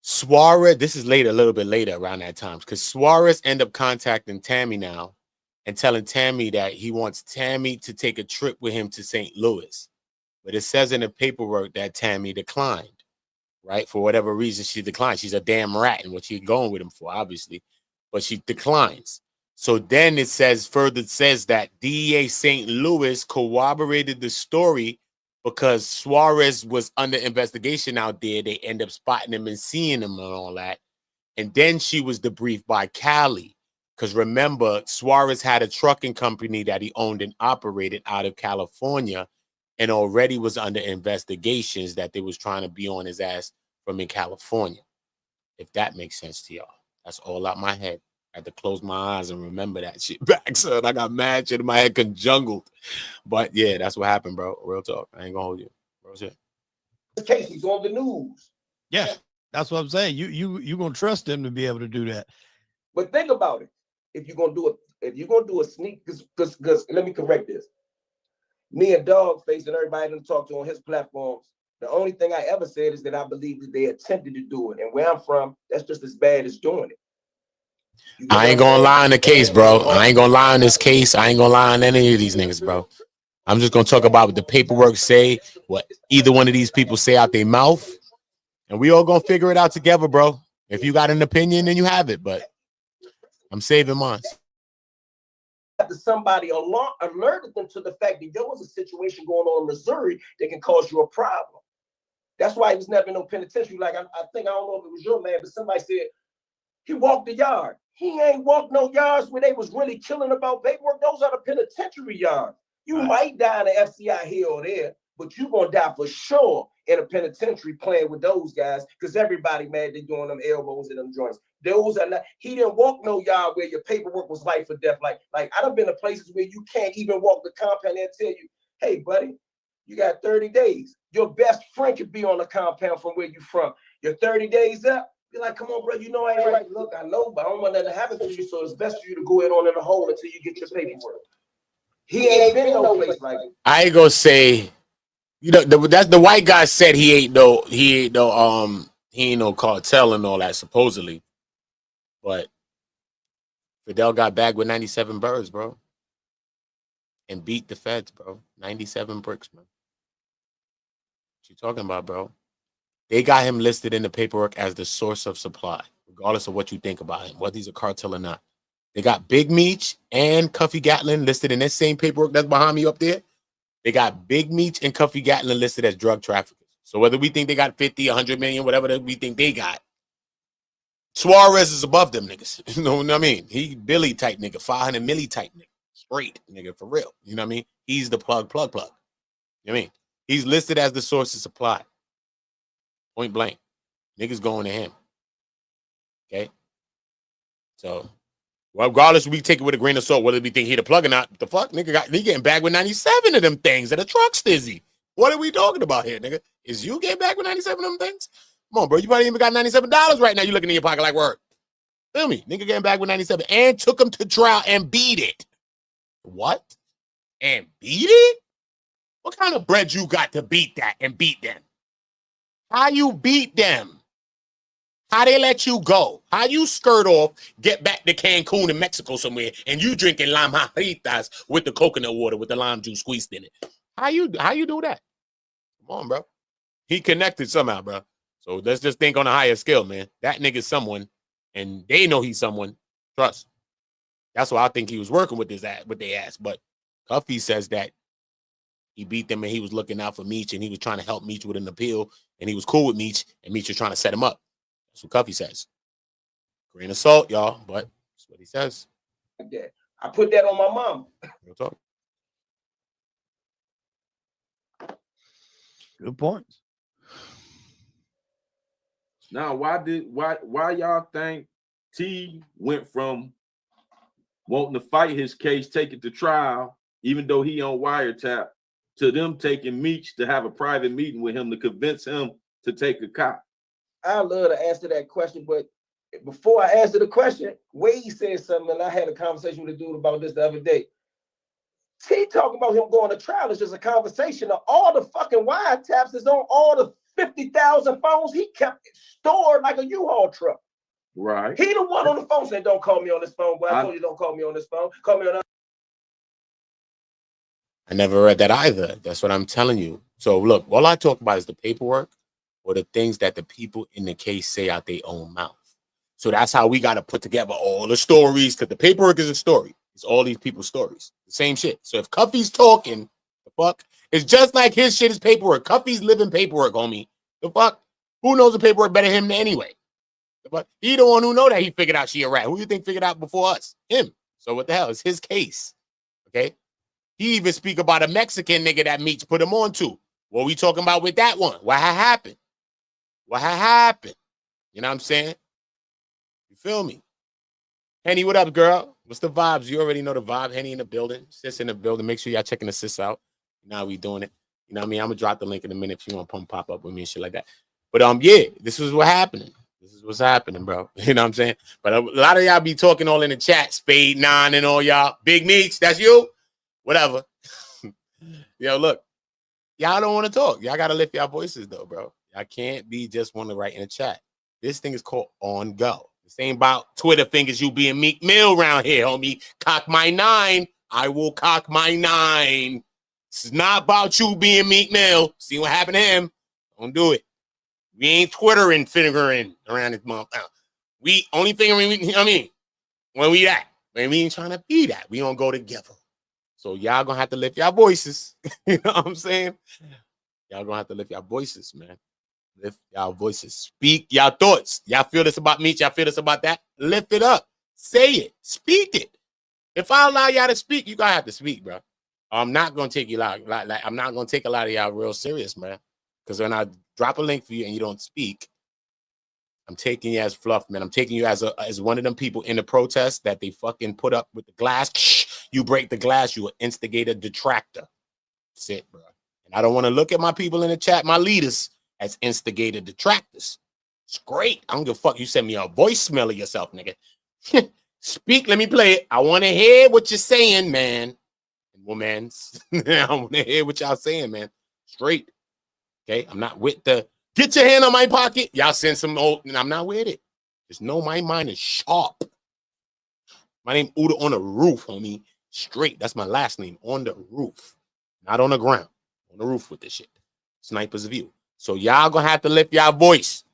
Suarez, this is later, a little bit later around that time, because Suarez ended up contacting Tammy now and telling Tammy that he wants Tammy to take a trip with him to St. Louis. But it says in the paperwork that Tammy declined. Right? For whatever reason, she declined. She's a damn rat, and what she's going with him for, obviously. But she declines. So then it says, further says that DEA St. Louis corroborated the story because Suarez was under investigation out there. They end up spotting him and seeing him and all that. And then she was debriefed by Cali. Because remember, Suarez had a trucking company that he owned and operated out of California, and already was under investigations that they was trying to be on his ass from in California. If that makes sense to y'all. That's all out my head. I had to close my eyes and remember that shit back, son. I got mad shit in my head conjungled. But yeah, that's what happened, bro. Real talk. I ain't gonna hold you. Real shit. This case is on the news. Yeah, that's what I'm saying. You gonna trust them to be able to do that. But think about it. If you're gonna do a sneak, because let me correct this. Me and Dogface and everybody done talk to on his platforms, The only thing I ever said is that I believe that they attempted to do it. And where I'm from, that's just as bad as doing it. I ain't gonna lie on the case, bro. I ain't gonna lie on this case. I ain't gonna lie on any of these niggas, bro. I'm just gonna talk about what the paperwork say, what either one of these people say out their mouth, and we all gonna figure it out together, bro. If you got an opinion, then you have it, but I'm saving mine. Somebody alerted them to the fact that there was a situation going on in Missouri that can cause you a problem. That's why he was never in no penitentiary. Like I think, I don't know if it was your man, but somebody said he walked the yard. He ain't walked no yards where they was really killing about paperwork. Those are the penitentiary yards. You might die in the FCI here or there, but you gonna die for sure in a penitentiary playing with those guys, because everybody mad they doing them elbows and them joints. Those are not. He didn't walk no yard where your paperwork was life or death. Like I done been to places where you can't even walk the compound and tell you, hey buddy, you got 30 days. Your best friend could be on the compound from where you from. Your 30 days up. Be like, come on, bro, you know I ain't right. Look, I know, but I don't want that to happen to you, so it's best for you to go in on in the hole until you get your paperwork. He ain't been no place like it. I ain't gonna say, you know, that's the white guy said he ain't no cartel and all that, supposedly. But Fidel got bagged with 97 birds, bro. And beat the feds, bro. 97 bricks, man. What you talking about, bro? They got him listed in the paperwork as the source of supply, regardless of what you think about him, whether he's a cartel or not. They got Big Meech and Cuffy Gatling listed in that same paperwork that's behind me up there. They got Big Meech and Cuffy Gatling listed as drug traffickers. So whether we think they got 50, 100 million, whatever we think they got, Suarez is above them niggas. You know what I mean? He Billy type nigga, 500 milli type nigga. Straight nigga, for real. You know what I mean? He's the plug. You know what I mean? He's listed as the source of supply. Point blank. Niggas going to him. Okay? So, well, regardless, we take it with a grain of salt, whether we think he the plug or not. The fuck? Nigga he getting back with 97 of them things at a truck stizzy. What are we talking about here, nigga? Is you getting back with 97 of them things? Come on, bro. You probably even got $97 right now. You looking in your pocket like word. Feel me? Nigga getting back with 97 and took him to trial and beat it. What? And beat it? What kind of bread you got to beat that and beat them? How you beat them? How they let you go? How you skirt off, get back to Cancun in Mexico somewhere, and you drinking limaritas with the coconut water with the lime juice squeezed in it? How you do that? Come on, bro. He connected somehow, bro. So let's just think on a higher scale, man. That nigga's someone, and they know he's someone. Trust. That's why I think he was working with their ass. But Cuffy says that he beat them and he was looking out for Meech and he was trying to help Meech with an appeal and he was cool with Meech and Meech was trying to set him up. That's what Cuffy says. Grain of salt, y'all, but that's what he says. I put that on my mom. Real talk. Good points. Now, why y'all think T went from wanting to fight his case, take it to trial, even though he on wiretap, to them taking Meech to have a private meeting with him to convince him to take a cop? I love to answer that question, but before I answer the question, Wade said something, and I had a conversation with a dude about this the other day. T talking about him going to trial is just a conversation of all the fucking wiretaps is on all the 50,000 phones he kept stored like a U-Haul truck. Right. He the one on the phone saying, don't call me on this phone, but I told you don't call me on this phone. Call me on that. I never read that either. That's what I'm telling you. So look, all I talk about is the paperwork or the things that the people in the case say out their own mouth. So that's how we got to put together all the stories, because the paperwork is a story. It's all these people's stories. The same shit. So if Cuffy's talking, the fuck, it's just like his shit is paperwork. Cuffy's living paperwork, homie. The fuck? Who knows the paperwork better than him anyway? The fuck? He the one who know that he figured out she a rat. Who you think figured out before us? Him. So what the hell? It's his case. Okay? He even speak about a Mexican nigga that Meech put him on to. What we talking about with that one? What had happened? What had happened? You know what I'm saying? You feel me? Henny, what up, girl? What's the vibes? You already know the vibe. Henny in the building. Sis in the building. Make sure y'all checking the sis out. Now we doing it. You know what I mean? I'm going to drop the link in a minute if you want to pop up with me and shit like that. But yeah, this is what's happening. This is what's happening, bro. You know what I'm saying? But a lot of y'all be talking all in the chat. Spade 9 and all y'all. Big Meech, that's you? Whatever. Yo, look. y'all don't want to talk. Y'all gotta lift y'all voices though, bro. Y'all can't be just want to write in the chat. This thing is called on go. This ain't about Twitter fingers. You being Meek Mill around here, homie. Cock my 9. I will cock my 9. This is not about you being Meek Mill. See what happened to him? Don't do it. We ain't Twittering, fingering around this month. We only fingering. I mean, when we that, when we ain't trying to be that, we don't go together. So y'all gonna have to lift y'all voices. You know what I'm saying? Y'all gonna have to lift y'all voices, man. Lift y'all voices. Speak y'all thoughts. Y'all feel this about me? Y'all feel this about that? Lift it up. Say it. Speak it. If I allow y'all to speak, you gotta have to speak, bro. I'm not gonna take you like I'm not gonna take a lot of y'all real serious, man. Because when I drop a link for you and you don't speak, I'm taking you as fluff, man. I'm taking you as one of them people in the protest that they fucking put up with the glass. You break the glass, you an instigator detractor. That's it, bro. And I don't want to look at my people in the chat, my leaders, as instigator detractors. It's great. I don't give a fuck. You send me a voicemail of yourself, nigga. Speak, let me play it. I want to hear what you're saying, man. And woman, I want to hear what y'all saying, man. Straight. Okay, I'm not with the get your hand on my pocket. Y'all send some old, and I'm not with it. Just know my mind is sharp. My name Uda on the roof, homie. Straight. That's my last name. On the roof. Not on the ground. On the roof with this shit. Sniper's view. So y'all gonna have to lift y'all voice.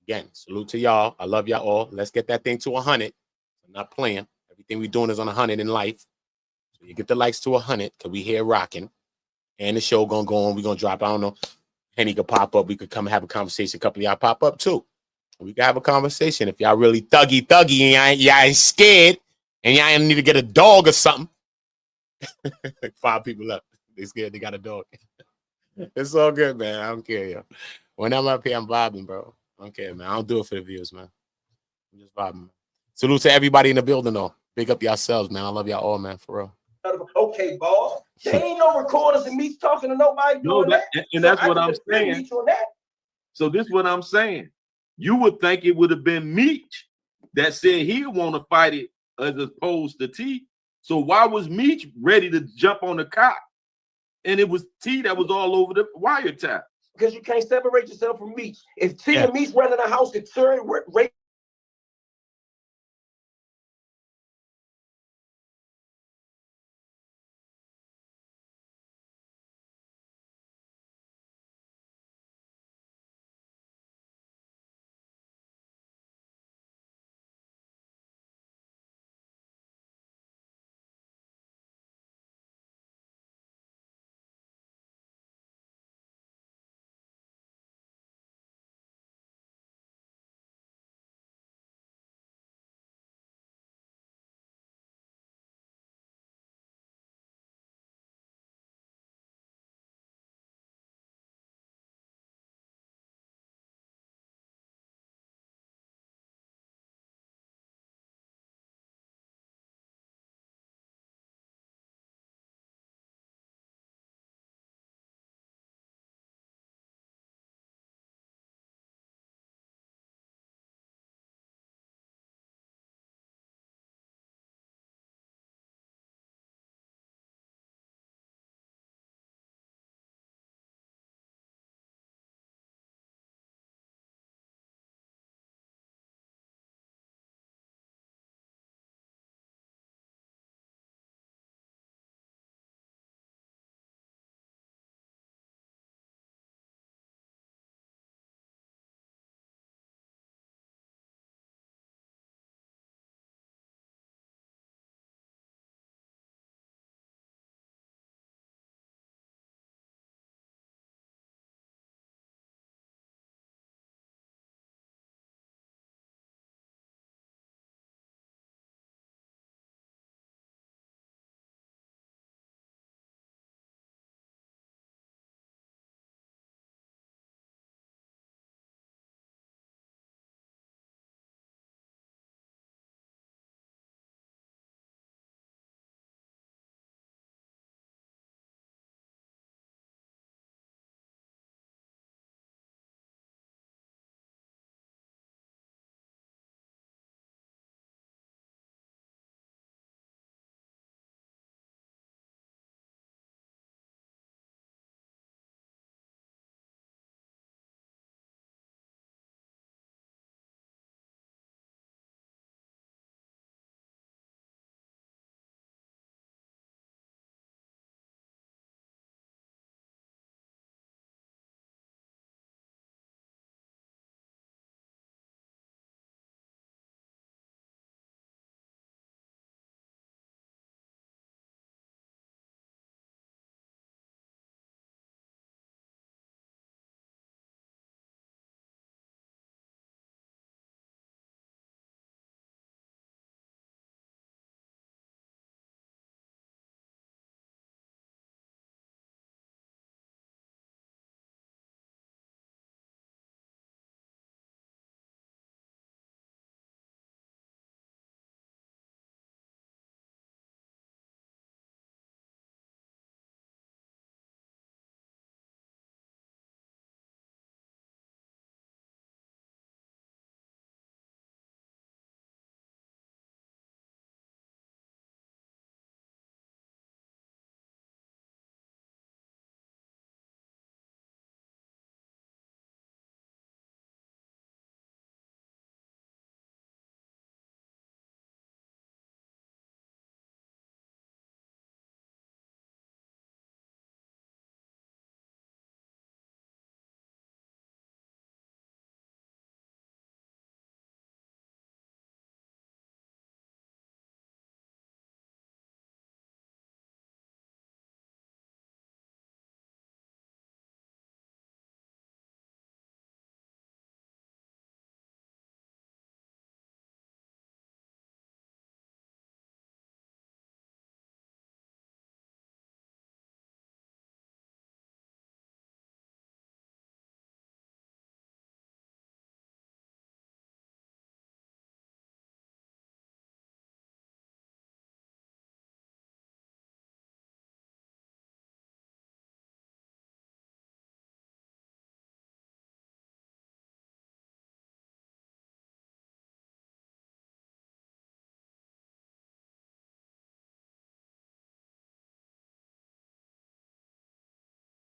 Again, salute to y'all. I love y'all all. Let's get that thing to 100. I'm not playing. Everything we doing is on 100 in life. So you get the likes to 100 because we here rocking. And the show gonna go on. We're gonna drop, I don't know. Henny could pop up. We could come have a conversation. A couple of y'all pop up too. We can have a conversation. If y'all really thuggy and y'all ain't scared and y'all ain't need to get a dog or something. 5 people left. They scared they got a dog. It's all good, man. I don't care, yo. When I'm up here, I'm vibing, bro. I don't care, man. I don't do it for the views, man. I'm just vibing. Salute to everybody in the building, though. Big up yourselves, man. I love y'all all, man, for real. Okay, boss. There ain't no recorders and me talking to nobody doing that. And that's what I'm saying. So this is what I'm saying. You would think it would have been Meech that said he want to fight it as opposed to T. So why was Meech ready to jump on the cop? And it was T that was all over the wiretap. Because you can't separate yourself from Meech. If T and Meech running a house, it's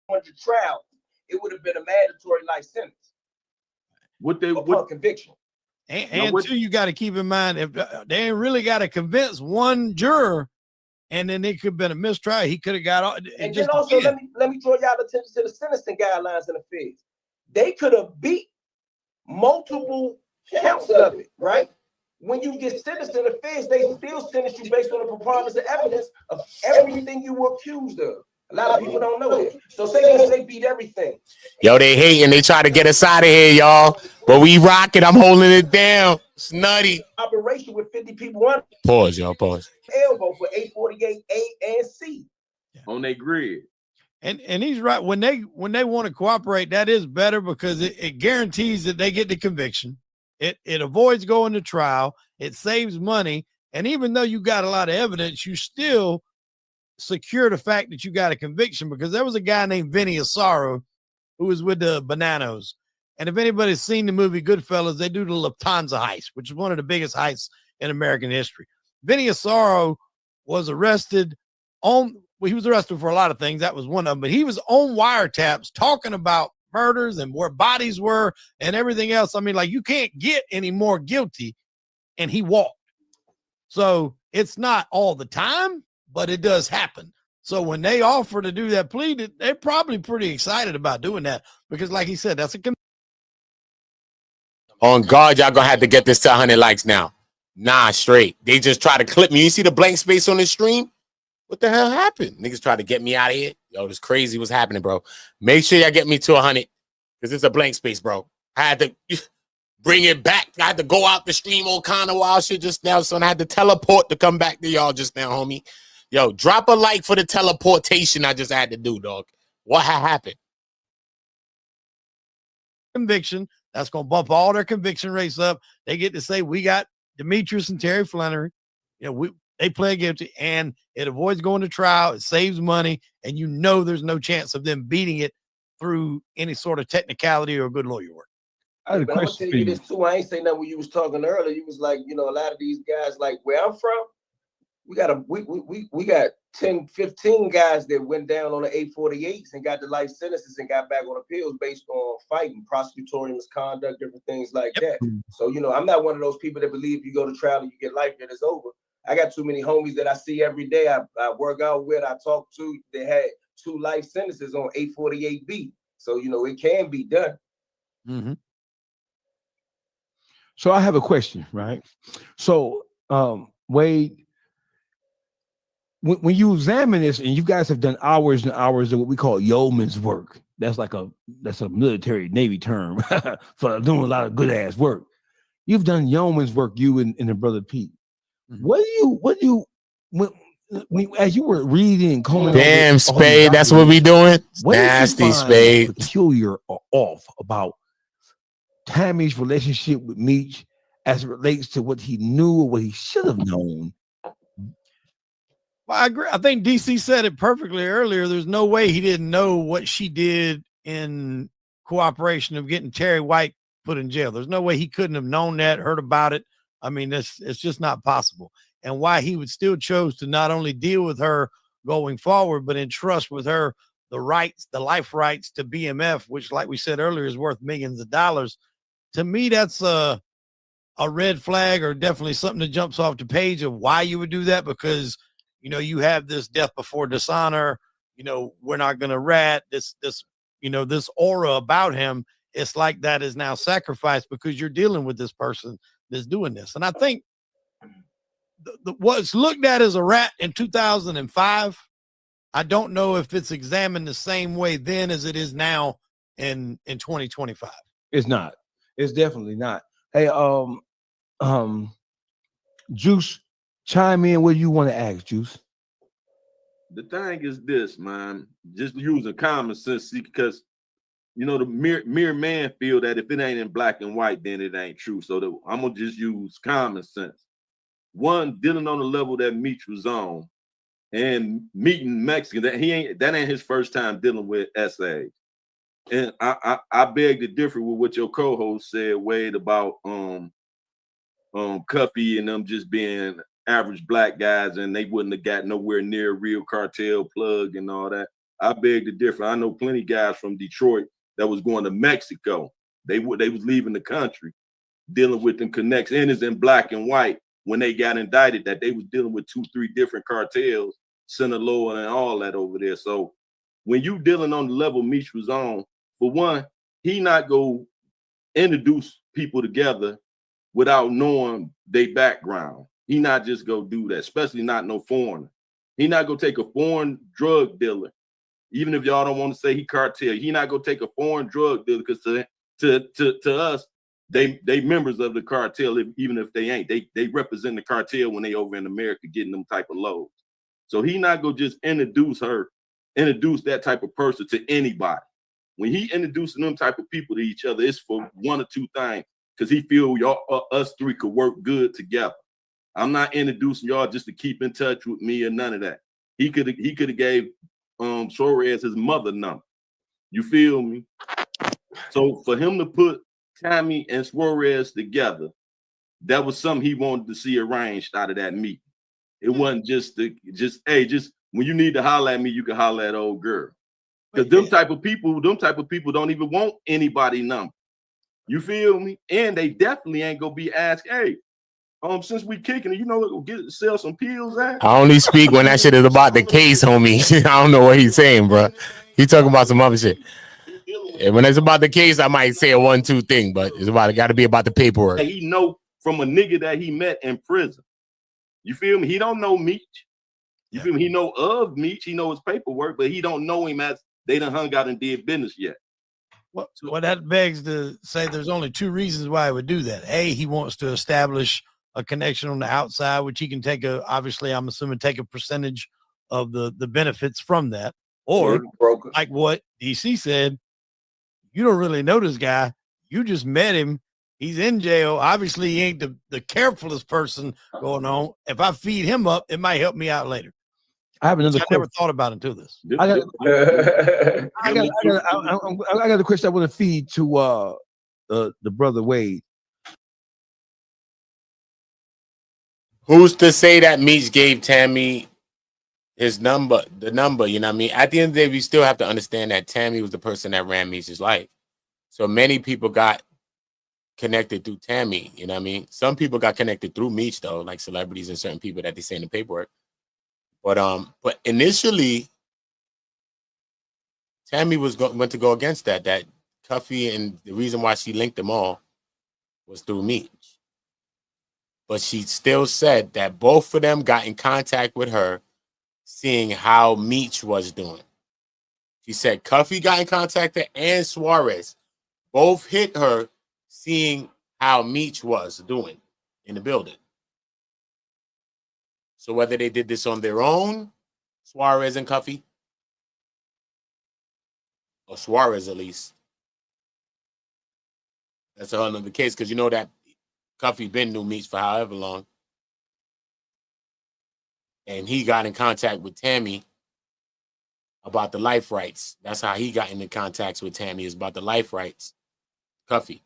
went to trial, it would have been a mandatory life sentence. What they upon conviction. And two, you got to keep in mind, if they ain't really got to convince one juror, and then it could have been a mistrial. He could have got. And then also, let me draw y'all attention to the sentencing guidelines in the feds. They could have beat multiple counts of it, right? When you get sentenced in the feds, they still sentence you based on the preponderance of evidence of everything you were accused of. A lot of people don't know that. So say yes, they beat everything. Yo, they hating. They try to get us out of here, y'all. But we rocking. I'm holding it down. It's nutty. Operation with 50 people on. Pause, y'all. Pause. Elbow for 848 A and C. On their grid. And he's right. When they want to cooperate, that is better because it guarantees that they get the conviction. It avoids going to trial. It saves money. And even though you got a lot of evidence, you still secure the fact that you got a conviction, because there was a guy named Vinny Asaro who was with the Bananos. And if anybody's seen the movie Goodfellas, they do the Lufthansa heist, which is one of the biggest heists in American history. Vinny Asaro was arrested he was arrested for a lot of things. That was one of them, but he was on wiretaps talking about murders and where bodies were and everything else. I mean, like, you can't get any more guilty, and he walked. So it's not all the time, but it does happen. So when they offer to do that plea, they're probably pretty excited about doing that because, like he said, that's a on guard. Y'all gonna have to get this to 100 likes now. Nah, straight. They just try to clip me. You see the blank space on the stream? What the hell happened? Niggas try to get me out of here. Yo, this crazy what's happening, bro. Make sure y'all get me to 100 because it's a blank space, bro. I had to bring it back. I had to go out the stream, all kind of wild shit just now, so I had to teleport to come back to y'all just now, homie. Yo, drop a like for the teleportation I just had to do, dog. What happened? Conviction. That's going to bump all their conviction rates up. They get to say, we got Demetrius and Terry Flenory. You know, they play guilty, and it avoids going to trial. It saves money, and you know there's no chance of them beating it through any sort of technicality or good lawyer work. I had a But I'm gonna question tell for you you. this too. I ain't saying that when you was talking earlier. You was like, you know, a lot of these guys, like where I'm from, we got 10, 15 guys that went down on the 848s and got the life sentences and got back on appeals based on fighting, prosecutorial misconduct, different things like that. So, you know, I'm not one of those people that believe you go to trial and you get life and it's over. I got too many homies that I see every day. I work out with, I talk to, they had 2 life sentences on 848B. So, you know, it can be done. Mm-hmm. So I have a question, right? So, Wade, when you examine this, and you guys have done hours and hours of what we call yeoman's work, that's a military Navy term for doing a lot of good ass work. You've done yeoman's work, you and the brother Pete. Mm-hmm. When as you were reading, damn, Spade, that's what we doing. Nasty, Spade. Peculiar or off about Tammy's relationship with Meech as it relates to what he knew or what he should have known. Well, I agree. I think DC said it perfectly earlier. There's no way he didn't know what she did in cooperation of getting Terry White put in jail. There's no way he couldn't have known that, heard about it. I mean, it's just not possible. And why he would still chose to not only deal with her going forward, but entrust with her the rights, the life rights to BMF, which, like we said earlier, is worth millions of dollars. To me, that's a red flag, or definitely something that jumps off the page of why you would do that, because, you know, you have this death before dishonor, you know, we're not going to rat this, you know, this aura about him. It's like that is now sacrificed because you're dealing with this person that's doing this. And I think what's looked at as a rat in 2005, I don't know if it's examined the same way then as it is now in 2025. It's not. It's definitely not. Hey, Juice, chime in. What do you want to ask, Juice? The thing is this, man, just using common sense, because, you know, the mere man feel that if it ain't in black and white, then it ain't true. So I'm going to just use common sense. One, dealing on the level that Meech was on and meeting Mexican, that ain't his first time dealing with essays. And I beg to differ with what your co-host said, Wade, about Cuffy and them just being average black guys, and they wouldn't have got nowhere near real cartel plug and all that. I beg to differ. I know plenty of guys from Detroit that was going to Mexico. They was leaving the country, dealing with them connections. And it's in black and white when they got indicted that they was dealing with 2-3 different cartels, Sinaloa and all that over there. So when you dealing on the level Meech was on, for one, he not go introduce people together without knowing their background. He not just go do that, especially not no foreigner. He not go take a foreign drug dealer, even if y'all don't want to say he cartel. He not go take a foreign drug dealer because to us, they members of the cartel, even if they ain't. They represent the cartel when they over in America getting them type of loads. So he not go just introduce that type of person to anybody. When he introducing them type of people to each other, it's for one or two things, because he feel us three could work good together. I'm not introducing y'all just to keep in touch with me or none of that. He could have gave Suarez his mother number. You feel me? So for him to put Tammy and Suarez together, that was something he wanted to see arranged out of that meeting. It wasn't just when you need to holler at me, you can holler at old girl. Because them type of people don't even want anybody number. You feel me? And they definitely ain't gonna be asked, hey, since we kicking it, go sell some pills at. I only speak when that shit is about the case, homie. I don't know what he's saying, bro. He talking about some other shit. And when it's about the case, I might say a 1-2 thing, but it got to be about the paperwork. He know from a nigga that he met in prison. You feel me? He don't know Meech. You feel me? He know of Meech. He know his paperwork, but he don't know him as they done hung out and did business yet. Well, that begs to say there's only two reasons why he would do that. A, he wants to establish a connection on the outside, which he can take obviously, I'm assuming, take a percentage of the benefits from that. Or like what DC said, you don't really know this guy. You just met him. He's in jail. Obviously, he ain't the carefulest person going on. If I feed him up, it might help me out later. I have another. I never thought about until this. I got a question I want to feed to the brother Wade. Who's to say that Meech gave Tammy his number, the number? You know what I mean? At the end of the day, we still have to understand that Tammy was the person that ran Meech's life. So many people got connected through Tammy. You know what I mean? Some people got connected through Meech, though, like celebrities and certain people that they say in the paperwork. But initially, Tammy went to go against that Cuffy, and the reason why she linked them all was through Meech. But she still said that both of them got in contact with her, seeing how Meech was doing. She said Cuffy got in contact with her and Suarez both hit her, seeing how Meech was doing in the building. So whether they did this on their own, Suarez and Cuffy, or Suarez at least, that's a whole nother case, because you know that Cuffy been knew Meech for however long. And he got in contact with Tammy about the life rights. That's how he got into contacts with Tammy, is about the life rights. Cuffy.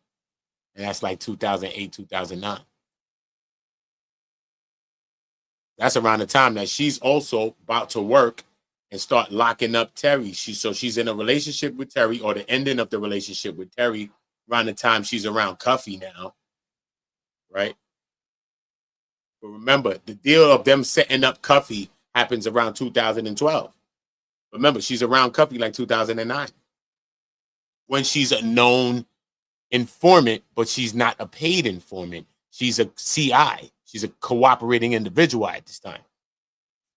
And that's like 2008, 2009. That's around the time that she's also about to work and start locking up Terry. She's in a relationship with Terry, or the ending of the relationship with Terry around the time she's around Cuffy now. Right? But remember, the deal of them setting up Cuffy happens around 2012. Remember, she's around Cuffy like 2009. When she's a known informant, but she's not a paid informant. She's a CI. She's a cooperating individual at this time.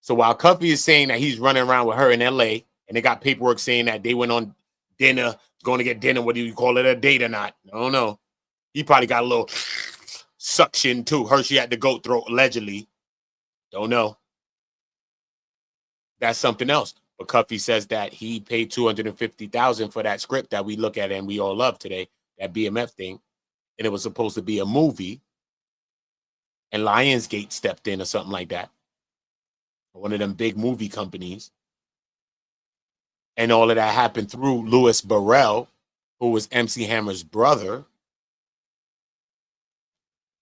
So while Cuffy is saying that he's running around with her in LA, and they got paperwork saying that they went on dinner, going to get dinner, whether you call it a date or not, I don't know. He probably got a little suction to her. She had the goat throat, allegedly. Don't know. That's something else. But Cuffy says that he paid $250,000 for that script that we look at and we all love today, that BMF thing, and it was supposed to be a movie, and Lionsgate stepped in or something like that, one of them big movie companies, and all of that happened through Louis Burrell, who was MC Hammer's brother.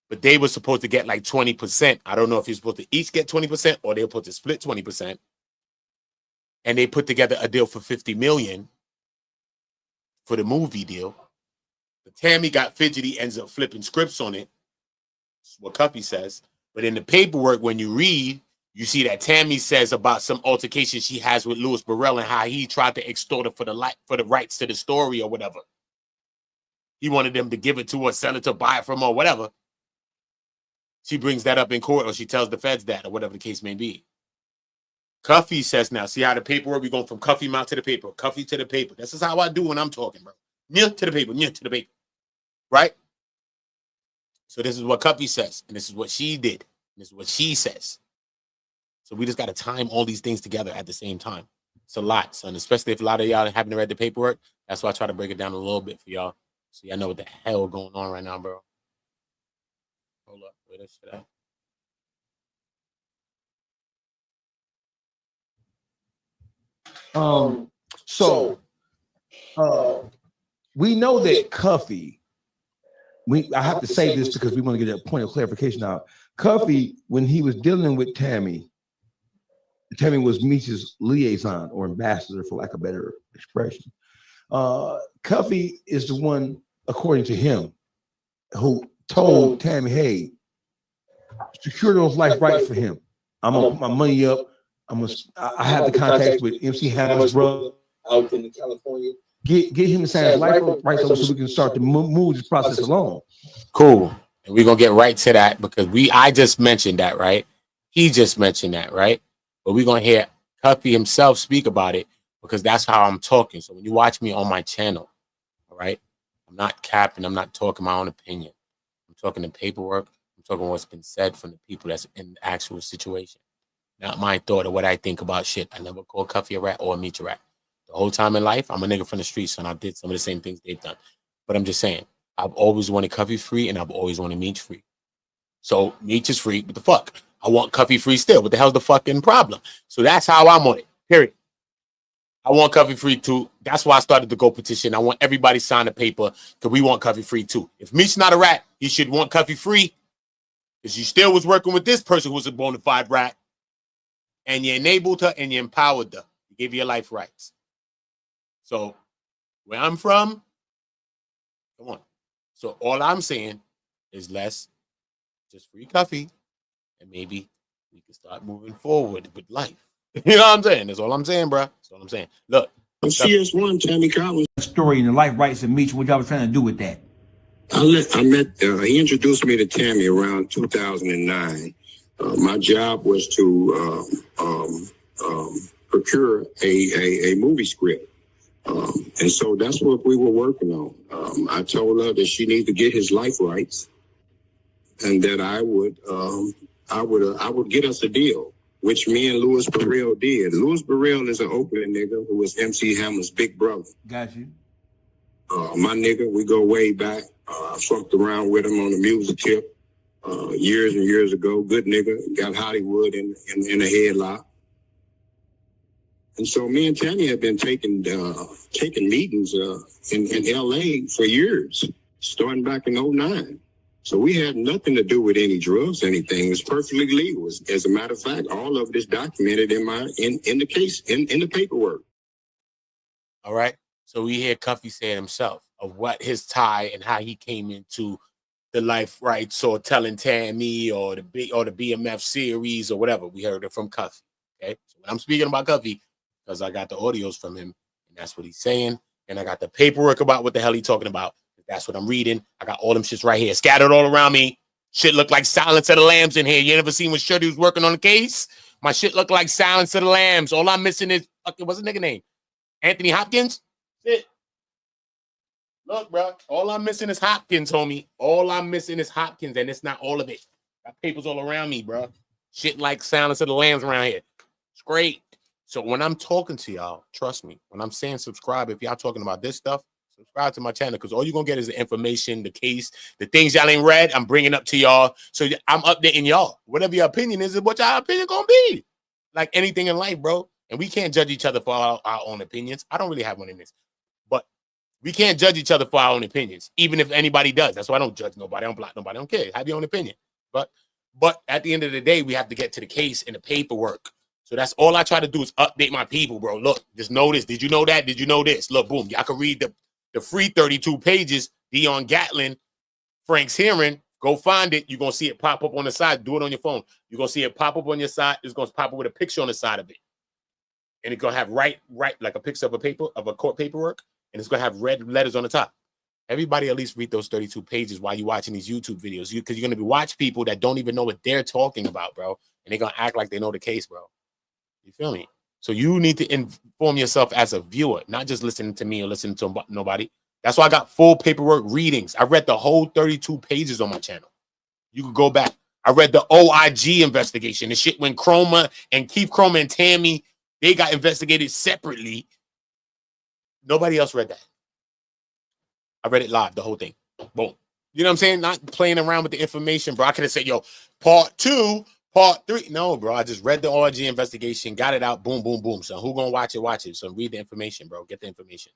But they were supposed to get like 20%. I don't know if you're supposed to each get 20% or they were supposed to split 20%. and they put together a deal for $50 million for the movie deal. But Tammy got fidgety, ends up flipping scripts on it. That's what Cuffy says. But in the paperwork, when you read, you see that Tammy says about some altercation she has with Louis Burrell and how he tried to extort her for the rights to the story or whatever. He wanted them to give it to her, sell it to, buy it from her, whatever. She brings that up in court, or she tells the feds that, or whatever the case may be. Cuffy says now, see how the paperwork, we going from Cuffy mouth to the paper, Cuffy to the paper. This is how I do when I'm talking, bro. Near to the paper, near to the paper. Right? So this is what Cuffy says, and this is what she did. And this is what she says. So we just got to time all these things together at the same time. It's a lot, son, especially if a lot of y'all haven't read the paperwork. That's why I try to break it down a little bit for y'all, so y'all know what the hell going on right now, bro. Hold up, where that shit at? We know that Cuffy, I have to say this because we want to get a point of clarification out. Cuffy, when he was dealing with Tammy was Meech's liaison or ambassador, for lack of a better expression. Cuffy is the one, according to him, who told Tammy, hey, secure those life rights for him. I'm gonna put my money up. I have the contacts with MC Hammer's brother out in California. Get him to sign his life rights over so we can start to move this process along. Cool. And we're gonna get right to that because I just mentioned that, right? He just mentioned that, right? But we're gonna hear Cuffy himself speak about it because that's how I'm talking. So when you watch me on my channel, all right, I'm not capping, I'm not talking my own opinion. I'm talking the paperwork, I'm talking what's been said from the people that's in the actual situation. Not my thought of what I think about shit. I never call Cuffy a rat or Meech a rat. The whole time in life, I'm a nigga from the streets, and I did some of the same things they've done. But I'm just saying, I've always wanted Cuffy free, and I've always wanted Meech free. So Meech is free, what the fuck? I want Cuffy free still. What the hell's the fucking problem? So that's how I'm on it, period. I want Cuffy free too. That's why I started to go petition. I want everybody to sign the paper because we want Cuffy free too. If Meech's not a rat, he should want Cuffy free because you still was working with this person who was a bona fide rat. And you enabled her and you empowered her. You gave her life rights. So where I'm from, come on. So all I'm saying is let's just free Cuffy and maybe we can start moving forward with life. You know what I'm saying? That's all I'm saying, bro. That's all I'm saying. Look. CS1, Tammy Cowins. Story and the life rights of Meech, what y'all was trying to do with that? He introduced me to Tammy around 2009. My job was to procure a movie script. And so that's what we were working on. I told her that she needed to get his life rights and that I would get us a deal, which me and Louis Burrell did. Louis Burrell is an Oakland nigga who was MC Hammer's big brother. Got you. My nigga, we go way back. I fucked around with him on the music tip. Years and years ago, good nigga, got Hollywood in a headlock. And so me and Tammy have been taking meetings in LA for years, starting back in 2009. So we had nothing to do with any drugs, anything. It was perfectly legal. As a matter of fact, all of it is documented in the case, in the paperwork. All right. So we hear Cuffy say it himself of what his tie and how he came into the life rights or telling Tammy or the BMF series or whatever. We heard it from Cuffy. Okay. So when I'm speaking about Cuffy, because I got the audios from him, and that's what he's saying. And I got the paperwork about what the hell he's talking about. That's what I'm reading. I got all them shits right here, scattered all around me. Shit look like Silence of the Lambs in here. You never seen when Shirley was working on the case? My shit look like Silence of the Lambs. All I'm missing is, what's the nigga name? Anthony Hopkins? Shit. Look, bro. All I'm missing is Hopkins, homie. All I'm missing is Hopkins, and it's not all of it. Got papers all around me, bro. Shit like Silence of the Lambs around here. It's great. So when I'm talking to y'all, trust me, when I'm saying subscribe, if y'all talking about this stuff, subscribe to my channel because all you're going to get is the information, the case, the things y'all ain't read, I'm bringing up to y'all. So I'm updating y'all. Whatever your opinion is what y'all opinion going to be. Like anything in life, bro. And we can't judge each other for our own opinions. I don't really have one in this. But we can't judge each other for our own opinions, even if anybody does. That's why I don't judge nobody. I don't block nobody. I don't care. Have your own opinion. But at the end of the day, we have to get to the case and the paperwork. So that's all I try to do is update my people, bro. Look, just know this. Did you know that? Did you know this? Look, boom. Y'all can read the free 32 pages. Dionne Gatling, Frank's hearing. Go find it. You're going to see it pop up on the side. Do it on your phone. You're going to see it pop up on your side. It's going to pop up with a picture on the side of it. And it's going to have right, like a picture of a paper, of a court paperwork. And it's going to have red letters on the top. Everybody at least read those 32 pages while you're watching these YouTube videos. Because you're going to be watching people that don't even know what they're talking about, bro. And they're going to act like they know the case, bro. You feel me? So you need to inform yourself as a viewer, not just listening to me or listening to nobody. That's why I got full paperwork readings. I read the whole 32 pages on my channel. You could go back. I read the OIG investigation. The shit when Chroma and Keith Chroma and Tammy, they got investigated separately. Nobody else read that. I read it live, the whole thing. Boom. You know what I'm saying? Not playing around with the information, bro. I could have said, yo, part 2, part 3. No, bro. I just read the OIG investigation, got it out. Boom, boom, boom. So who gonna watch it? Watch it. So read the information, bro. Get the information.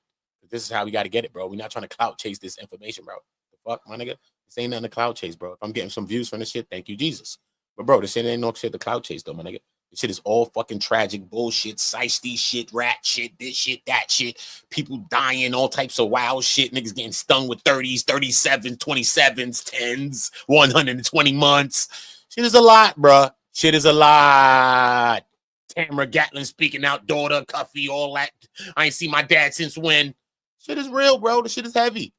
This is how we got to get it, bro. We're not trying to clout chase this information, bro. The fuck, my nigga? This ain't nothing to clout chase, bro. If I'm getting some views from this shit, thank you, Jesus. But, bro, this shit ain't no shit to clout chase, though, my nigga. This shit is all fucking tragic bullshit, shiesty shit, rat shit, this shit, that shit. People dying, all types of wild shit. Niggas getting stung with 30s, 37s, 27s, 10s, 120 months. Shit is a lot, bro. Shit is a lot. Tamara Gatling speaking out, daughter, Cuffy, all that. I ain't seen my dad since when. Shit is real, bro. The shit is heavy.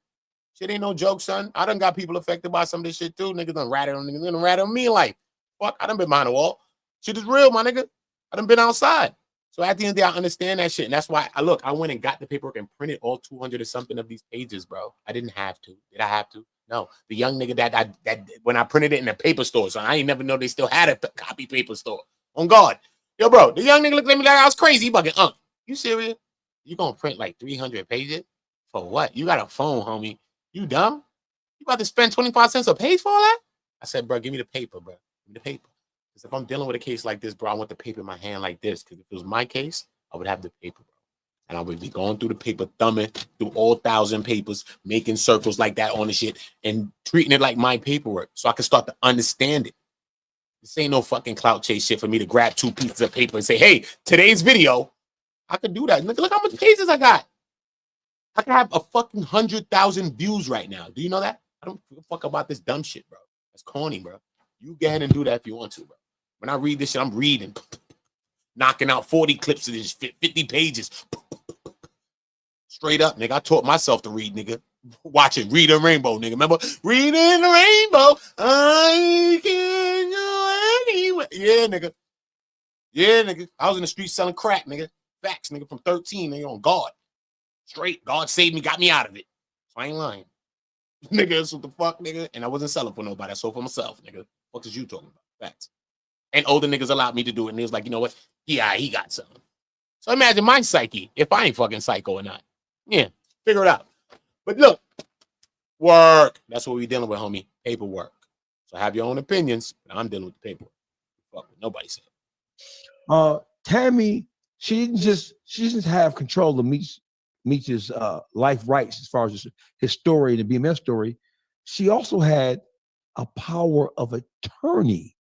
Shit ain't no joke, son. I done got people affected by some of this shit, too. Niggas done ratted on niggas. They done ratted on me in life. Fuck, I done been behind the wall. Shit is real, my nigga. I done been outside. So at the end of the day, I understand that shit. And that's why, I went and got the paperwork and printed all 200 or something of these pages, bro. I didn't have to. Did I have to? No. The young nigga that when I printed it in the paper store, so I ain't never know they still had a copy paper store. On God. Yo, bro, the young nigga looked at me like I was crazy. He bugging, you serious? You gonna print like 300 pages? For what? You got a phone, homie. You dumb? You about to spend 25 cents a page for all that? I said, bro, give me the paper, bro. Give me the paper. Because if I'm dealing with a case like this, bro, I want the paper in my hand like this. Because if it was my case, I would have the paper, bro. And I would be going through the paper, thumbing through all 1,000 papers, making circles like that on the shit, and treating it like my paperwork so I can start to understand it. This ain't no fucking clout chase shit for me to grab 2 pieces of paper and say, hey, today's video, I could do that. Look how much pages I got. I can have a fucking 100,000 views right now. Do you know that? I don't give a fuck about this dumb shit, bro. That's corny, bro. You go ahead and do that if you want to, bro. When I read this shit, I'm reading. Knocking out 40 clips of this 50 pages. Straight up, nigga. I taught myself to read, nigga. Watch it. Read a Rainbow, nigga. Remember? Reading the Rainbow. I can go anywhere. Yeah, nigga. Yeah, nigga. I was in the street selling crack, nigga. Facts, nigga. From 13, nigga. On God. Straight. God saved me, got me out of it. So I ain't lying. Nigga, that's what the fuck, nigga. And I wasn't selling for nobody. I sold for myself, nigga. What is you talking about? Facts. And older niggas allowed me to do it. And they was like, you know what? Yeah, he got something. So imagine my psyche if I ain't fucking psycho or not. Yeah, figure it out. But look, work. That's what we dealing with, homie. Paperwork. So have your own opinions, but I'm dealing with the paperwork. Fuck what nobody said. Tammy, she didn't just have control of Meech's life rights as far as his story, the BMF story. She also had a power of attorney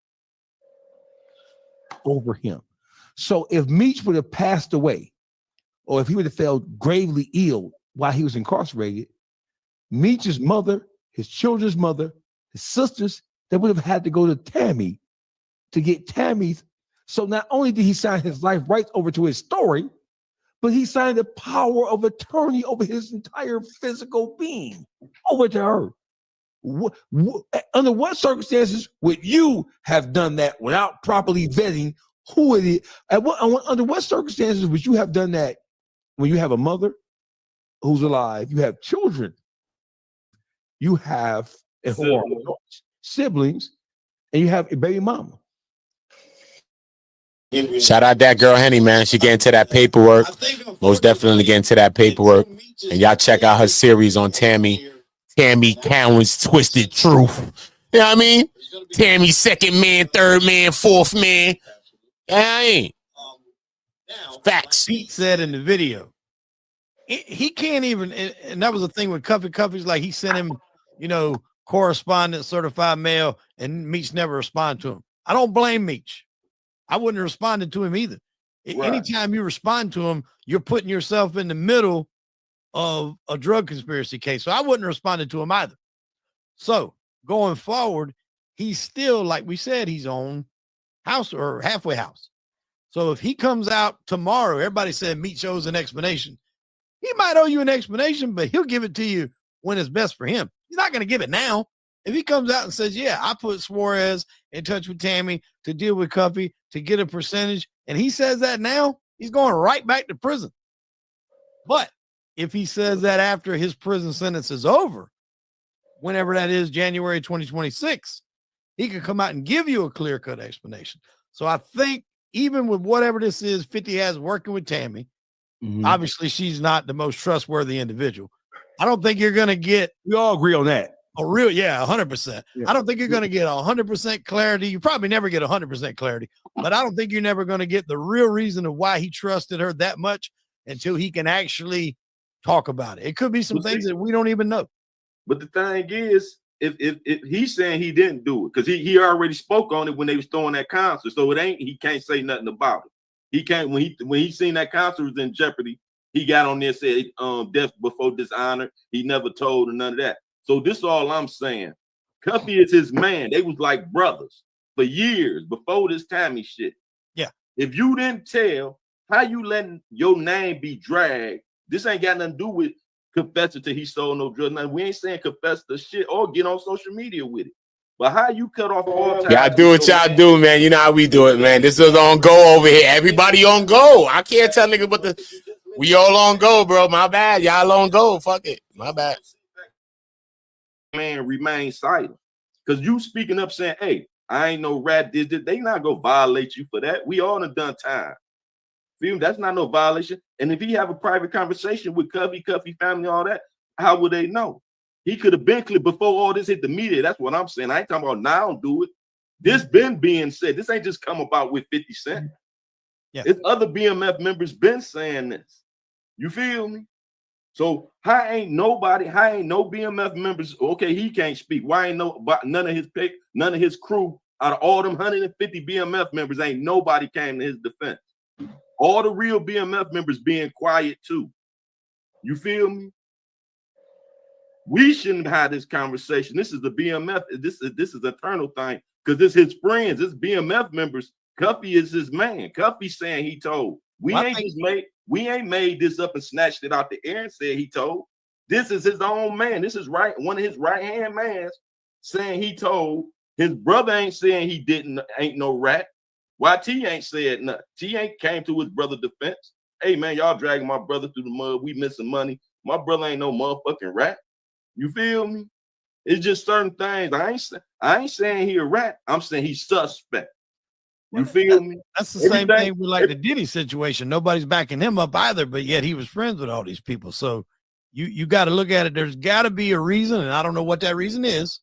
over him. So if Meech would have passed away, or if he would have fell gravely ill while he was incarcerated, Meech's mother, his children's mother, his sisters, they would have had to go to Tammy to get Tammy's. So not only did he sign his life rights over to his story, but he signed the power of attorney over his entire physical being over to her. Under what circumstances would you have done that without properly vetting who it is? Under what circumstances would you have done that when you have a mother who's alive, you have children, you have siblings, and you have a baby mama? Shout out that girl Henny, man. She getting to that paperwork. Most definitely getting to that paperwork. And y'all check out her series on Tammy Cowins Twisted Truth. You know what I mean? Tammy second man, third man, fourth man. I ain't. Facts. Pete said in the video, he can't even, and that was the thing with Cuffy's like he sent him, correspondent certified mail, and Meech never responded to him. I don't blame Meech. I wouldn't have responded to him either. Right. Anytime you respond to him, you're putting yourself in the middle of a drug conspiracy case. So I wouldn't have responded to him either. So going forward, he's still, like we said, he's on house or halfway house. So if he comes out tomorrow, everybody said Meech owes an explanation. He might owe you an explanation, but he'll give it to you when it's best for him. He's not going to give it now. If he comes out and says, yeah, I put Suarez in touch with Tammy to deal with Cuffy to get a percentage, and he says that now, he's going right back to prison. But if he says that after his prison sentence is over, whenever that is, January 2026, he can come out and give you a clear-cut explanation. So I think even with whatever this is 50 has working with Tammy, obviously she's not the most trustworthy individual. I don't think you're going to get. We all agree on that. A real, 100%. Yeah. I don't think you're going to get 100% clarity. You probably never get 100% clarity, but I don't think you're never going to get the real reason of why he trusted her that much until he can actually talk about it. It could be some things that we don't even know. But the thing is, if he's saying he didn't do it, because he already spoke on it when they was throwing that concert, so he can't say nothing about it. He can't when he seen that concert was in jeopardy. He got on there and said death before dishonor. He never told or none of that. So this is all I'm saying. Cuffy is his man. They was like brothers for years before this Tammy shit. Yeah. If you didn't tell, how you letting your name be dragged? This ain't got nothing to do with confessing to he stole no drugs. Now, we ain't saying confess the shit or get on social media with it. But how you cut off all time? Y'all do what y'all do, man. You know how we do it, man. This is on go over here. Everybody on go. I can't tell niggas what we all on go, bro. My bad. Y'all on go. Fuck it. My bad. Man, remain silent. Because you speaking up saying, hey, I ain't no rat, they not gonna violate you for that. We all done time. Feel me? That's not no violation. And if he have a private conversation with Cuffy family, all that, how would they know? He could have been clear before all this hit the media. That's what I'm saying. I ain't talking about now do it. This been being said. This ain't just come about with 50 Cent. Yeah. It's other BMF members been saying this. You feel me? So how ain't no BMF members? Okay, he can't speak. Why ain't none of his crew out of all them 150 BMF members, ain't nobody came to his defense. All the real BMF members being quiet too. You feel me? We shouldn't have this conversation. This is the BMF. This is an eternal thing because this his friends, this BMF members. Cuffy is his man. Cuffy saying he told. We ain't made this up and snatched it out the air and said he told. This is his own man. This is one of his right-hand mans saying he told. His brother ain't saying he didn't, ain't no rat. YT ain't said nothing. T ain't came to his brother defense. Hey man, y'all dragging my brother through the mud. We missing money. My brother ain't no motherfucking rat. You feel me? It's just certain things. I ain't saying he a rat. I'm saying he's suspect. You feel me? That's the same thing with like the Diddy situation. Nobody's backing him up either, but yet he was friends with all these people. So you got to look at it. There's got to be a reason, and I don't know what that reason is.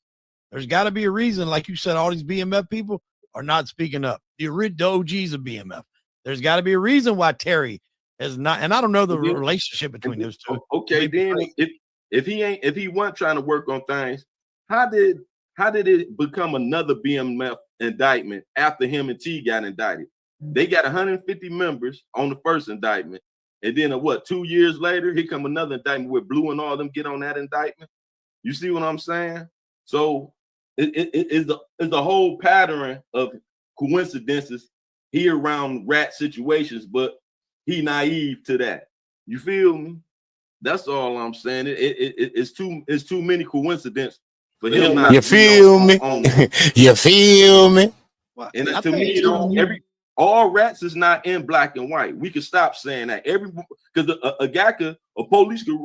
There's got to be a reason, like you said, all these BMF people are not speaking up. The OGs of BMF. There's got to be a reason why Terry has not, and I don't know the relationship between those two. Okay, then if he wasn't trying to work on things, how did it become another BMF indictment after him and T got indicted? They got 150 members on the first indictment, and then 2 years later, here come another indictment where Blue and all them get on that indictment. You see what I'm saying? So it's a whole pattern of coincidences here around rat situations, but he naive to that. You feel me? That's all I'm saying. It's too many coincidences for him. You feel me? You feel me? And to me, all rats is not in black and white. We could stop saying that. Because a guy could, a police could,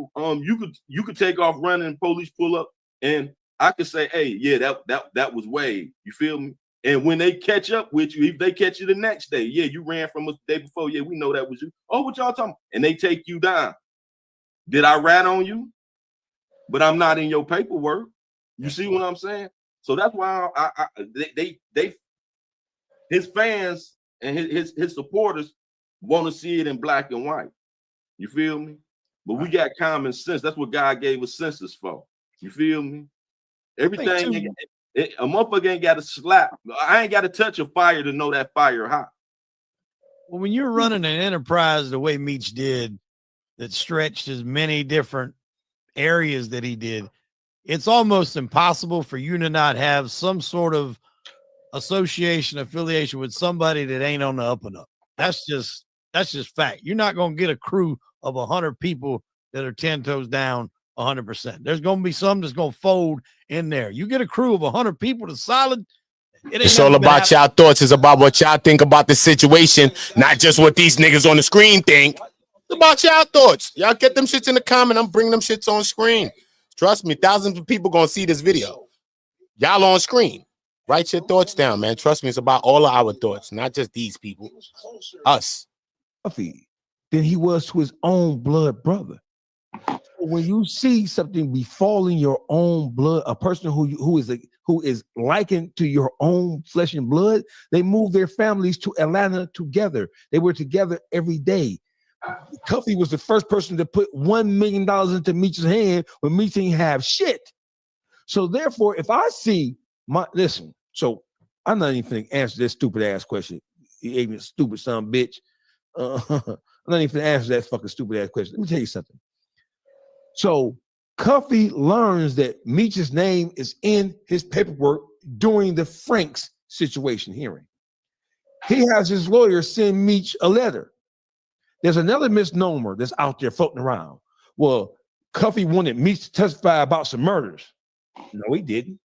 you could take off running and police pull up, and I could say, hey, yeah, that was Wade. You feel me? And when they catch up with you, if they catch you the next day, yeah, you ran from us the day before. Yeah, we know that was you. Oh, what y'all talking about? And they take you down. Did I rat on you? But I'm not in your paperwork. You see what I'm saying? So that's why his fans and his supporters want to see it in black and white. You feel me? But we got common sense. That's what God gave us senses for. You feel me? Everything, a motherfucker ain't got to slap. I ain't got to touch a fire to know that fire hot. Well, when you're running an enterprise the way Meech did, that stretched as many different areas that he did, it's almost impossible for you to not have some sort of affiliation with somebody that ain't on the up and up. That's just fact. You're not going to get a crew of 100 people that are 10 toes down 100%. There's going to be some that's going to fold in there. You get a crew of 100 people that's solid. It's all about y'all thoughts. It's about what y'all think about the situation, not just what these niggas on the screen think. It's about y'all thoughts. Y'all get them shits in the comment. I'm bringing them shits on screen. Trust me, thousands of people gonna see this video. Y'all on screen. Write your thoughts down, man. Trust me, it's about all of our thoughts, not just these people. Us. Than he was to his own blood brother. When you see something befalling your own blood, a person who is likened to your own flesh and blood, they moved their families to Atlanta together. They were together every day. Cuffy was the first person to put $1 million into Meech's hand when Meech didn't have shit. So therefore, if I see so I'm not even finna answer this stupid ass question. You ignorant, stupid son of a bitch. I'm not even finna answer that fucking stupid ass question. Let me tell you something. So Cuffy learns that Meech's name is in his paperwork during the Franks situation hearing. He has his lawyer send Meech a letter. There's another misnomer that's out there floating around. Well, Cuffy wanted Meech to testify about some murders. No, he didn't.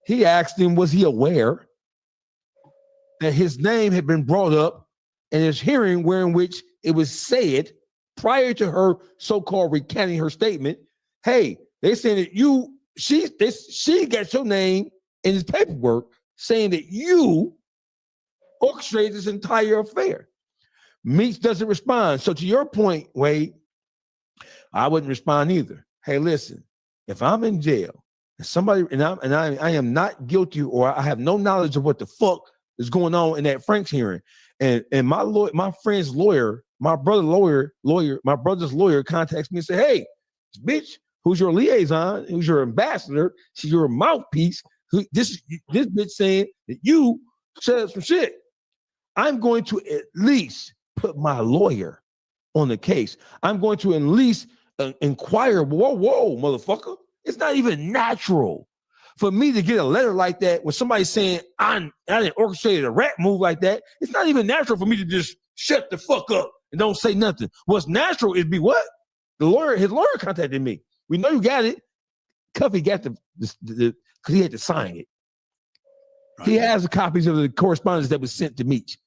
He asked him, was he aware that his name had been brought up in his hearing wherein which it was said prior to her so-called recanting her statement, hey, they saying that she got your name in his paperwork saying that you orchestrated this entire affair. Meech doesn't respond. So to your point, Wade, I wouldn't respond either. Hey, listen, if I'm in jail and somebody I am not guilty or I have no knowledge of what the fuck is going on in that Franks hearing, and my friend's lawyer, my brother's lawyer contacts me and say, hey, bitch, who's your liaison, who's your ambassador, she's your mouthpiece, this bitch saying that you said some shit. I'm going to at least put my lawyer on the case. I'm going to at least inquire. Whoa, motherfucker. It's not even natural for me to get a letter like that when somebody's saying I didn't orchestrate a rat move like that. It's not even natural for me to just shut the fuck up and don't say nothing. What's natural is what? His lawyer contacted me. We know you got it. Cuffy got because he had to sign it. Right. He has the copies of the correspondence that was sent to Meech.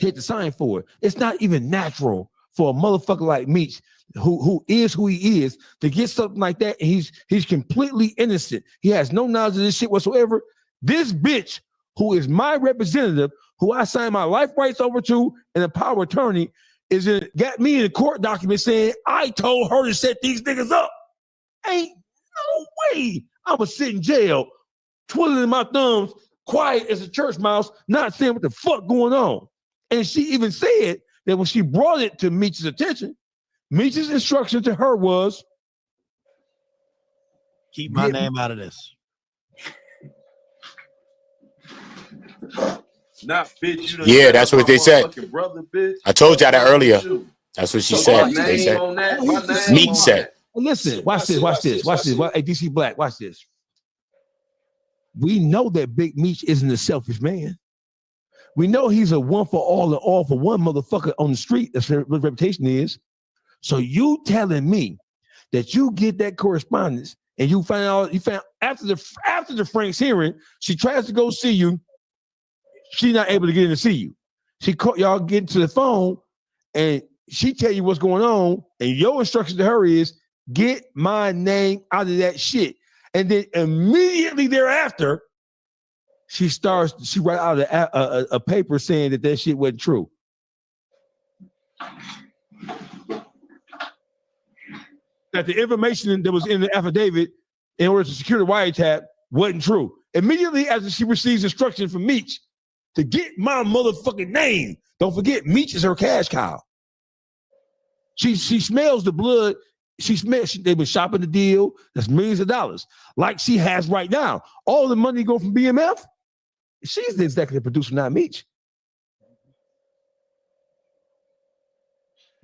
He had to sign for it. It's not even natural for a motherfucker like Meech, who is who he is, to get something like that. And he's completely innocent. He has no knowledge of this shit whatsoever. This bitch, who is my representative, who I signed my life rights over to and a power of attorney, got me in a court document saying I told her to set these niggas up. Ain't no way I was sit in jail, twiddling my thumbs, quiet as a church mouse, not saying what the fuck going on. And she even said that when she brought it to Meech's attention, Meech's instruction to her was, keep my name out of this. Not bitch. Yeah, that's what they said. Brother, bitch. I told y'all that earlier. That's what she said. They said. Meech said. Listen, watch this. Hey, DC Black, watch this. We know that Big Meech isn't a selfish man. We know he's a one for all and all for one motherfucker on the street. That's what his reputation is. So you telling me that you get that correspondence and you found after the Franks hearing, she tries to go see you. She's not able to get in to see you. She caught y'all getting to the phone and she tell you what's going on. And your instruction to her is get my name out of that shit. And then immediately thereafter, she write out a paper saying that shit wasn't true. That the information that was in the affidavit in order to secure the wiretap wasn't true. Immediately after she receives instruction from Meech to get my motherfucking name. Don't forget, Meech is her cash cow. She smells the blood. They've been shopping the deal. That's millions of dollars. Like she has right now. All the money go from BMF. She's the executive producer, not Meech.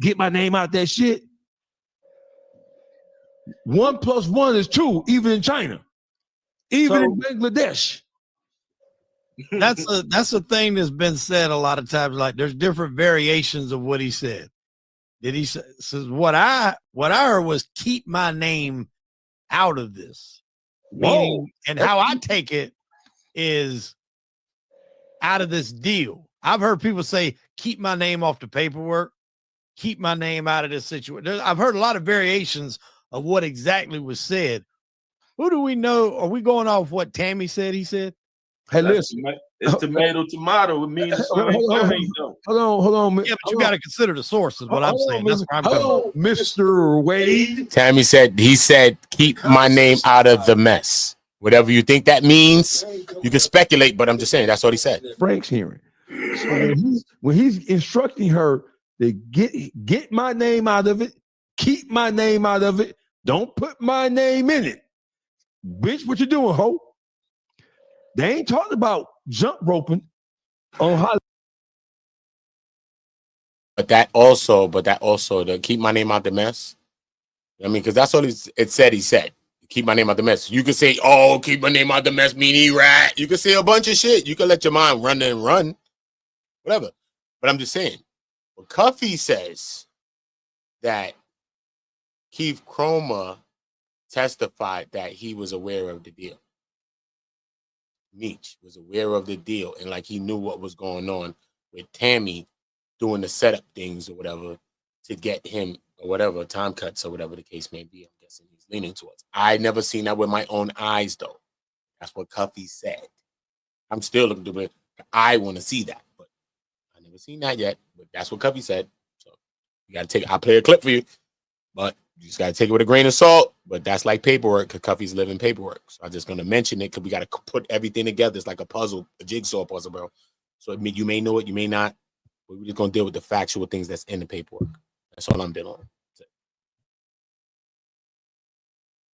get my name out that shit. 1 + 1 is 2, even in China, even in Bangladesh. That's a thing that's been said a lot of times. Like there's different variations of what he said. Did he says what I heard was keep my name out of this. Meaning, and how I take it is out of this deal. I've heard people say keep my name off the paperwork, keep my name out of this situation. I've heard a lot of variations of what exactly was said. Who do we know? Are we going off what Tammy said? He said, "Hey, listen, it's tomato. It means the same thing. Hold on. Yeah, but you got to consider the source. Is what I'm saying. That's where I'm coming from. Mr. Wade." Tammy said, he said, keep my name out of the mess. Whatever you think that means, you can speculate, but I'm just saying that's what he said. Frank's hearing. So when he's instructing her to get my name out of it, keep my name out of it, don't put my name in it. Bitch, what you doing, ho? They ain't talking about jump roping on Hollywood. But that also to keep my name out the mess. I mean, because that's all it said. He said, keep my name out the mess. You could say, oh, keep my name out the mess, meanie rat. You could say a bunch of shit. You could let your mind run and run, whatever. But I'm just saying, well, Cuffy says that Keith Cromer testified that he was aware of the deal. Meech was aware of the deal, and like he knew what was going on with Tammy doing the setup things or whatever to get him or whatever, time cuts or whatever the case may be. I'm guessing he's leaning towards. I never seen that with my own eyes, though. That's what Cuffy said. I'm still looking to it. I want to see that, but I never seen that yet. But that's what Cuffy said. So you got to take. I'll play a clip for you, but you just got to take it with a grain of salt. But that's like paperwork, because Cuffy's living paperwork. So I'm just going to mention it because we got to put everything together. It's like a puzzle, a jigsaw puzzle, bro. So you may know it, you may not. But we're just going to deal with the factual things that's in the paperwork. That's all I'm dealing with.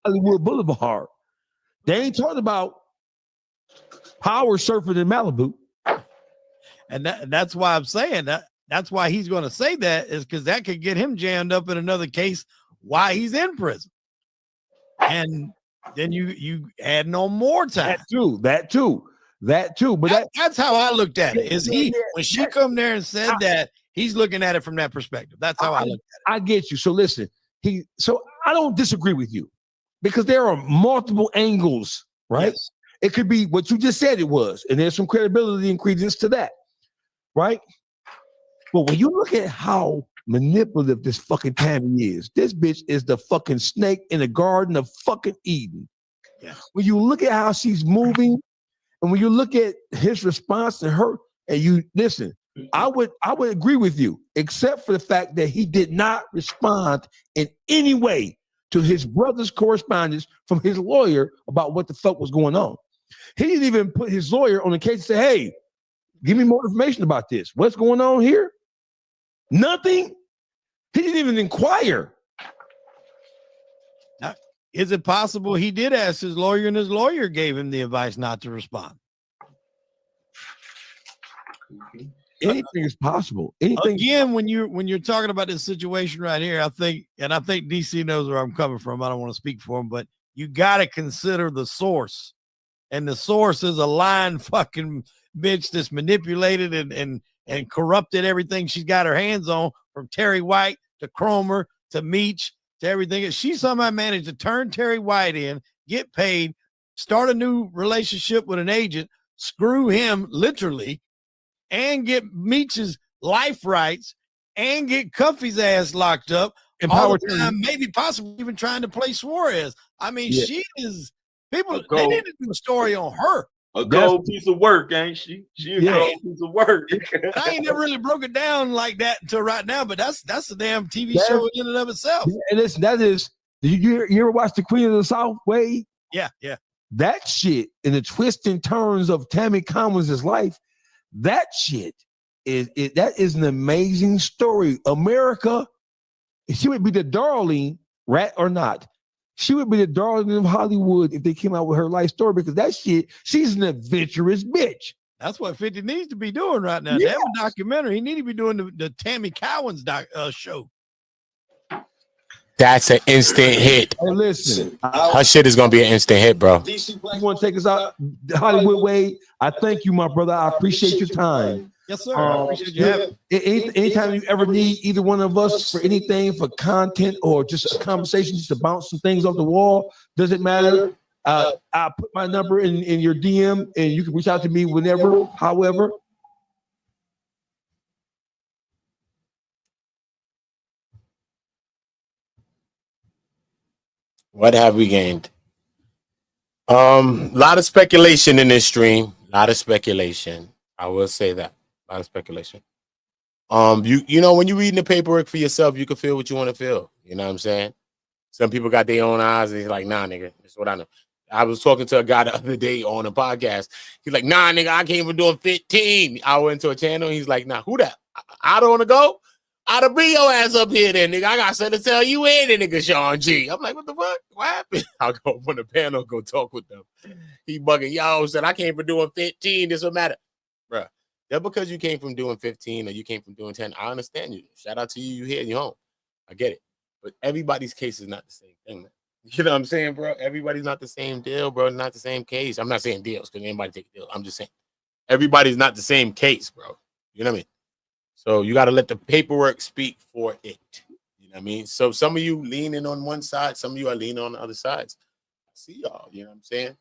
Hollywood Boulevard. They ain't talking about power surfing in Malibu. And that's why I'm saying that. That's why he's going to say that, is because that could get him jammed up in another case while he's in prison. And then you add no more time. That too. But that's how I looked at it. Is when she come there and said that, he's looking at it from that perspective. That's how I looked at it. I get you. So listen, so I don't disagree with you, because there are multiple angles, right? Yes. It could be what you just said it was, and there's some credibility and credence to that, right? But when you look at how manipulative this fucking Tammy is, this bitch is the fucking snake in the garden of fucking Eden. Yeah. When you look at how she's moving, and when you look at his response to her, and you listen, I would agree with you, except for the fact that he did not respond in any way to his brother's correspondence from his lawyer about what the fuck was going on. He didn't even put his lawyer on the case and say, hey, give me more information about this. What's going on here? Nothing. He didn't even inquire. Now, is it possible he did ask his lawyer and his lawyer gave him the advice not to respond? Anything is possible. Anything. Again, when you're talking about this situation right here, I think DC knows where I'm coming from. I don't want to speak for him, but you got to consider the source, and the source is a lying fucking bitch that's manipulated and corrupted everything she's got her hands on, from Terry White to Cromer to Meech to everything. She somehow managed to turn Terry White in, get paid, start a new relationship with an agent, screw him literally, and get Meech's life rights, and get Cuffy's ass locked up. And all the time, maybe possibly even trying to play Suarez. I mean, yeah. She is people. They need to do a story on her. A gold piece of work, ain't she? She a gold piece of work. I ain't never really broke it down like that until right now, but that's a damn TV show in and of itself. And listen, that is. Did you ever watch The Queen of the South, Wade? Yeah. That shit and the twists and turns of Tammy Cowins' life. That shit that is an amazing story. America, she would be the darling, rat or not. She would be the darling of Hollywood if they came out with her life story, because that shit, she's an adventurous bitch. That's what 50 needs to be doing right now. Yes. Damn a documentary. He need to be doing the Tammy Cowins show. That's an instant hit. Hey, listen, Her shit is gonna be an instant hit, bro. you want to take us out, Hollywood Way? I thank you, my brother. I appreciate your time. Yes, sir. I appreciate you having me. Anytime you ever need either one of us for anything, for content or just a conversation, just to bounce some things off the wall, doesn't matter. I'll put my number in your DM, and you can reach out to me whenever, however. What have we gained? A lot of speculation in this stream. A lot of speculation. I will say that. A lot of speculation. You know, when you're reading the paperwork for yourself, you can feel what you want to feel. You know what I'm saying? Some people got their own eyes, and he's like, nah, nigga, that's what I know. I was talking to a guy the other day on a podcast. He's like, nah, nigga, I came from doing 15. I went to a channel. He's like, nah, who that? I don't want to go. I'd bring your ass up here then, nigga. I got something to tell you and the nigga Sean G. I'm like, what the fuck? What happened? I'll go up on the panel, go talk with them. He bugging, yo, said I came from doing 15. This will matter. Bruh, just because you came from doing 15 or you came from doing 10, I understand you. Shout out to you. You here, you home. I get it. But everybody's case is not the same thing, man. You know what I'm saying, bro? Everybody's not the same deal, bro. Not the same case. I'm not saying deals because anybody take a deal. I'm just saying everybody's not the same case, bro. You know what I mean? So you got to let the paperwork speak for it. You know what I mean? So some of you leaning on one side, some of you are leaning on the other sides. I see y'all. You know what I'm saying?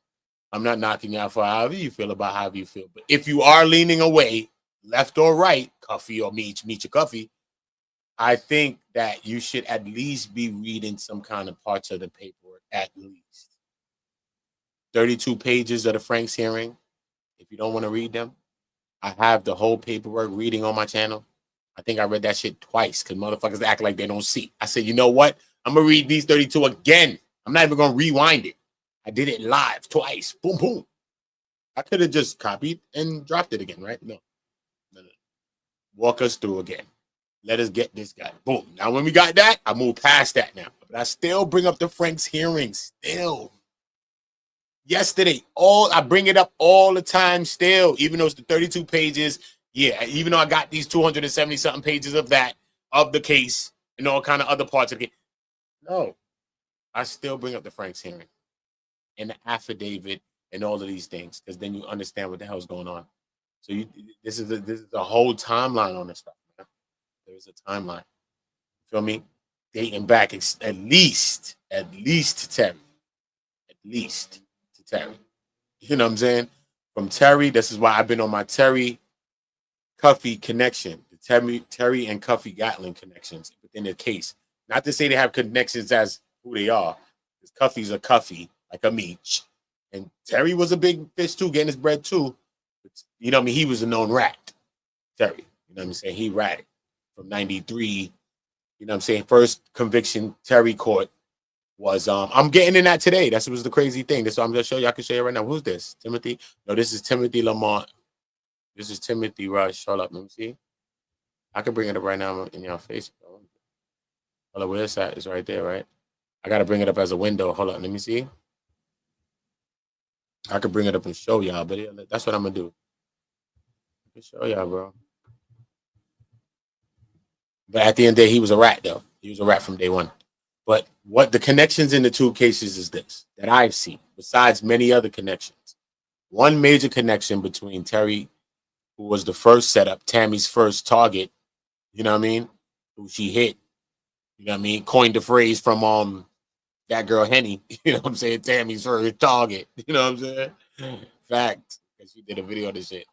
I'm not knocking y'all for however you feel about however you feel. But if you are leaning away, left or right, Cuffy or Meech or Cuffy, I think that you should at least be reading some kind of parts of the paperwork, at least. 32 pages of the Frank's hearing. If you don't want to read them, I have the whole paperwork reading on my channel. I think I read that shit twice because motherfuckers act like they don't see. I said, you know what? I'm going to read these 32 again. I'm not even going to rewind it. I did it live twice. Boom, boom. I could have just copied and dropped it again, right? No. Walk us through again. Let us get this guy. Boom. Now, when we got that, I move past that now. But I still bring up the Frank's hearings. Still. Yesterday, I bring it up all the time still, even though it's the 32 pages. Yeah, even though I got these 270-something pages of that, of the case, and all kind of other parts of the case. No. I still bring up the Frank's hearing and the affidavit and all of these things, because then you understand what the hell's going on. So this is a whole timeline on this stuff. There's a timeline. Feel me? Dating back at least to Terry. At least to Terry. You know what I'm saying? From Terry, this is why I've been on my Terry Cuffy connection. The Terry and Cuffy Gatling connections within the case. Not to say they have connections as who they are. Because Cuffy's a Cuffy, like a Meech. And Terry was a big fish too, getting his bread too. But, you know what I mean? He was a known rat. Terry. You know what I'm saying? He ratted. From 93, you know what I'm saying? First conviction Terry court was I'm getting in that today. That was the crazy thing. That's what I'm gonna show you. I can show you right now. Who's this? Timothy? No, this is Timothy Lamont. This is Timothy Rush. Hold up, let me see. I can bring it up right now in your face. Hold up, where it's at? It's right there, right? I gotta bring it up as a window. Hold up, let me see. I could bring it up and show y'all, but yeah, that's what I'm gonna do. I can show y'all, bro. But at the end of the day, he was a rat, though. He was a rat from day one. But what the connections in the two cases is this, that I've seen, besides many other connections. One major connection between Terry, who was the first setup, Tammy's first target, you know what I mean, who she hit, you know what I mean, coined the phrase from that girl Henny, you know what I'm saying, Tammy's first target, you know what I'm saying? Fact, because she did a video of this shit.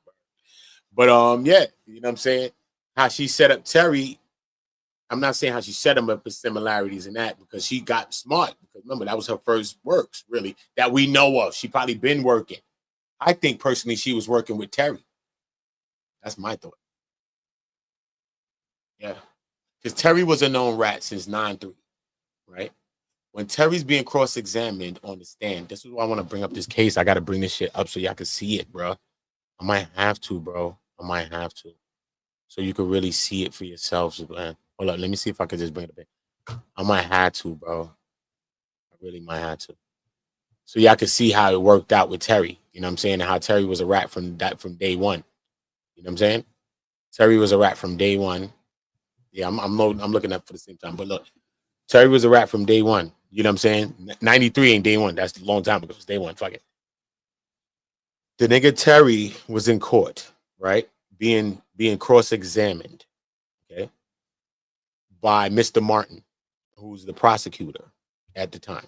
But, yeah, you know what I'm saying, how she set up Terry. I'm not saying how she set him up with similarities in that, because she got smart. Because remember, that was her first works, really, that we know of. She probably been working. I think personally she was working with Terry. That's my thought. Yeah. Because Terry was a known rat since 9-3, right? When Terry's being cross-examined on the stand, this is why I want to bring up this case. I got to bring this shit up so y'all can see it, bro. I might have to, bro. I might have to. So you can really see it for yourselves, man. Hold up, let me see if I can just bring it up. I might have to, bro. I really might have to. so y'all can see how it worked out with Terry. You know what I'm saying? And how Terry was a rat from day one. You know what I'm saying? Terry was a rat from day one. Yeah, I'm looking up for the same time. But look, Terry was a rat from day one. You know what I'm saying? 93 ain't day one. That's a long time ago. It's day one. Fuck it. The nigga Terry was in court, right? Being cross-examined, okay, by Mr. Martin, who's the prosecutor at the time.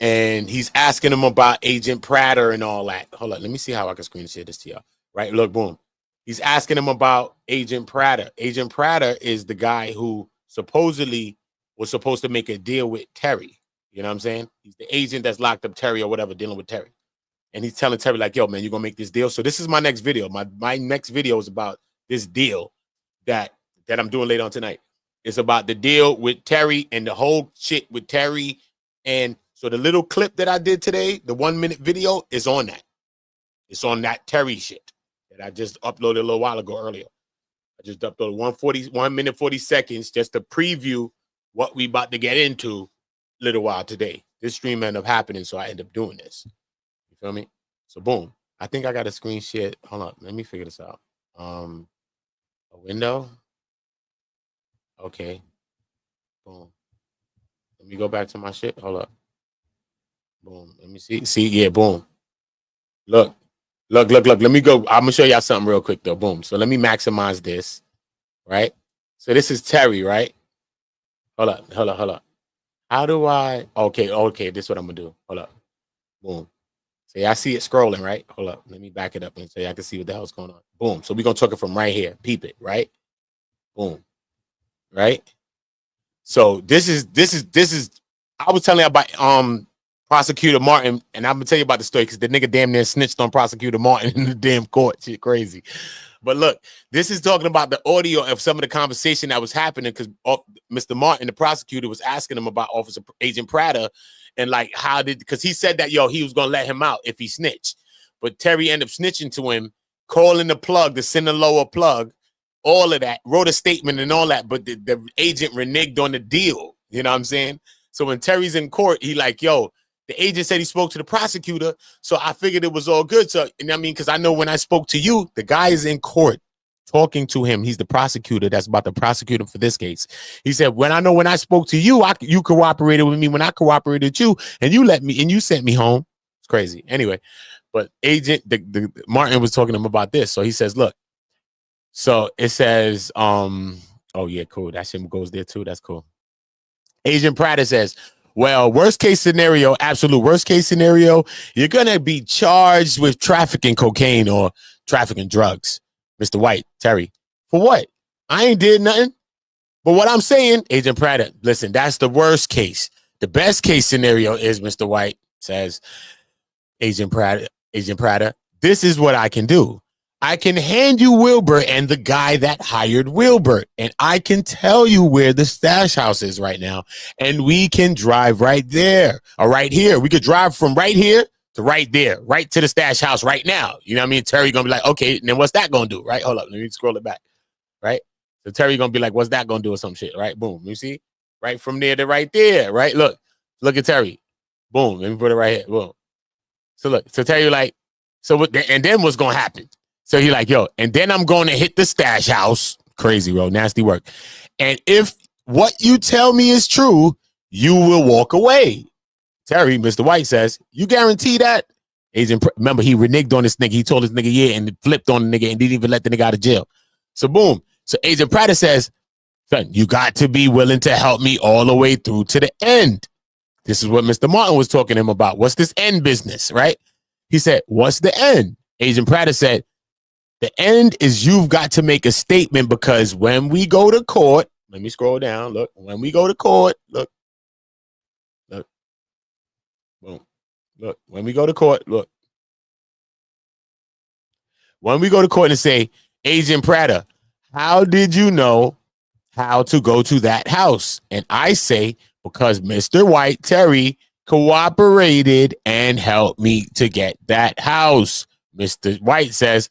And he's asking him about Agent Prater and all that. Hold on, let me see how I can screen share this to y'all. Right, look, boom. He's asking him about Agent Prater. Agent Prater is the guy who supposedly was supposed to make a deal with Terry. You know what I'm saying? He's the agent that's locked up Terry or whatever, dealing with Terry. And he's telling Terry, like, yo, man, you're going to make this deal. So this is my next video. My next video is about this deal that I'm doing later on tonight. It's about the deal with Terry and the whole shit with Terry. And so the little clip that I did today, the 1 minute video, is on that. It's on that Terry shit that I just uploaded a little while ago earlier. I just uploaded 1 minute, 40 seconds just to preview what we about to get into a little while today. This stream ended up happening, so I ended up doing this. You feel me? So boom. I think I got a screen share. Hold on. Let me figure this out. A window. Okay. Boom. Let me go back to my shit. Hold up. Boom. Let me see. See, yeah, boom. Look. Let me go. I'm gonna show y'all something real quick though. Boom. So let me maximize this. Right? So this is Terry, right? Hold up. How do I okay, this is what I'm gonna do. Hold up. Boom. See, I see it scrolling, right? Hold up. Let me back it up and so I can see what the hell's going on. Boom. So we're gonna talk it from right here. Peep it, right? Boom. Right? So this is I was telling you about Prosecutor Martin, and I'm gonna tell you about the story because the nigga damn near snitched on Prosecutor Martin in the damn court. Shit crazy. But look, this is talking about the audio of some of the conversation that was happening because Mr. Martin, the prosecutor, was asking him about Officer Agent Prater and like because he said that he was gonna let him out if he snitched, but Terry ended up snitching to him, calling the plug, the Sinaloa plug, all of that, wrote a statement and all that, but the agent reneged on the deal. You know what I'm saying? So when Terry's in court, he like, yo, the agent said he spoke to the prosecutor, so I figured it was all good. So, you know what I mean? Because I know when I spoke to you, the guy is in court talking to him. He's the prosecutor that's about to prosecute him for this case. He said, when I spoke to you, you cooperated with me when I cooperated with you, and you sent me home. It's crazy. Anyway, but agent, the Martin was talking to him about this. So he says, look, so it says, oh yeah, cool. That shit goes there too. That's cool. Agent Prater says, well, worst case scenario, absolute worst case scenario, you're going to be charged with trafficking cocaine or trafficking drugs. Mr. White, Terry, for what? I ain't did nothing. But what I'm saying, Agent Prater, listen, that's the worst case. The best case scenario is, Mr. White says, Agent Prater, this is what I can do. I can hand you Wilbur and the guy that hired Wilbur, and I can tell you where the stash house is right now, and we can drive right there or right here. We could drive from right here to right there, right to the stash house right now. You know what I mean? Terry gonna be like, okay, then what's that gonna do? Right? Hold up, let me scroll it back. Right? So Terry gonna be like, what's that gonna do or some shit? Right? Boom. You see? Right from there to right there. Right? Look at Terry. Boom. Let me put it right here. Boom. So look. So Terry like, and then what's gonna happen? So he like, yo, and then I'm going to hit the stash house. Crazy, bro. Nasty work. And if what you tell me is true, you will walk away. Terry, Mr. White says, you guarantee that? Agent, remember, he reneged on this nigga. He told this nigga, yeah, and flipped on the nigga and didn't even let the nigga out of jail. So boom. So Agent Prater says, son, you got to be willing to help me all the way through to the end. This is what Mr. Martin was talking to him about. What's this end business, right? He said, what's the end? Agent Prater said, the end is you've got to make a statement because when we go to court, let me scroll down. Look, when we go to court, look, boom, look, when we go to court, look. When we go to court and say, Agent Prater, how did you know how to go to that house? And I say, because Mr. White, Terry, cooperated and helped me to get that house. Mr. White says,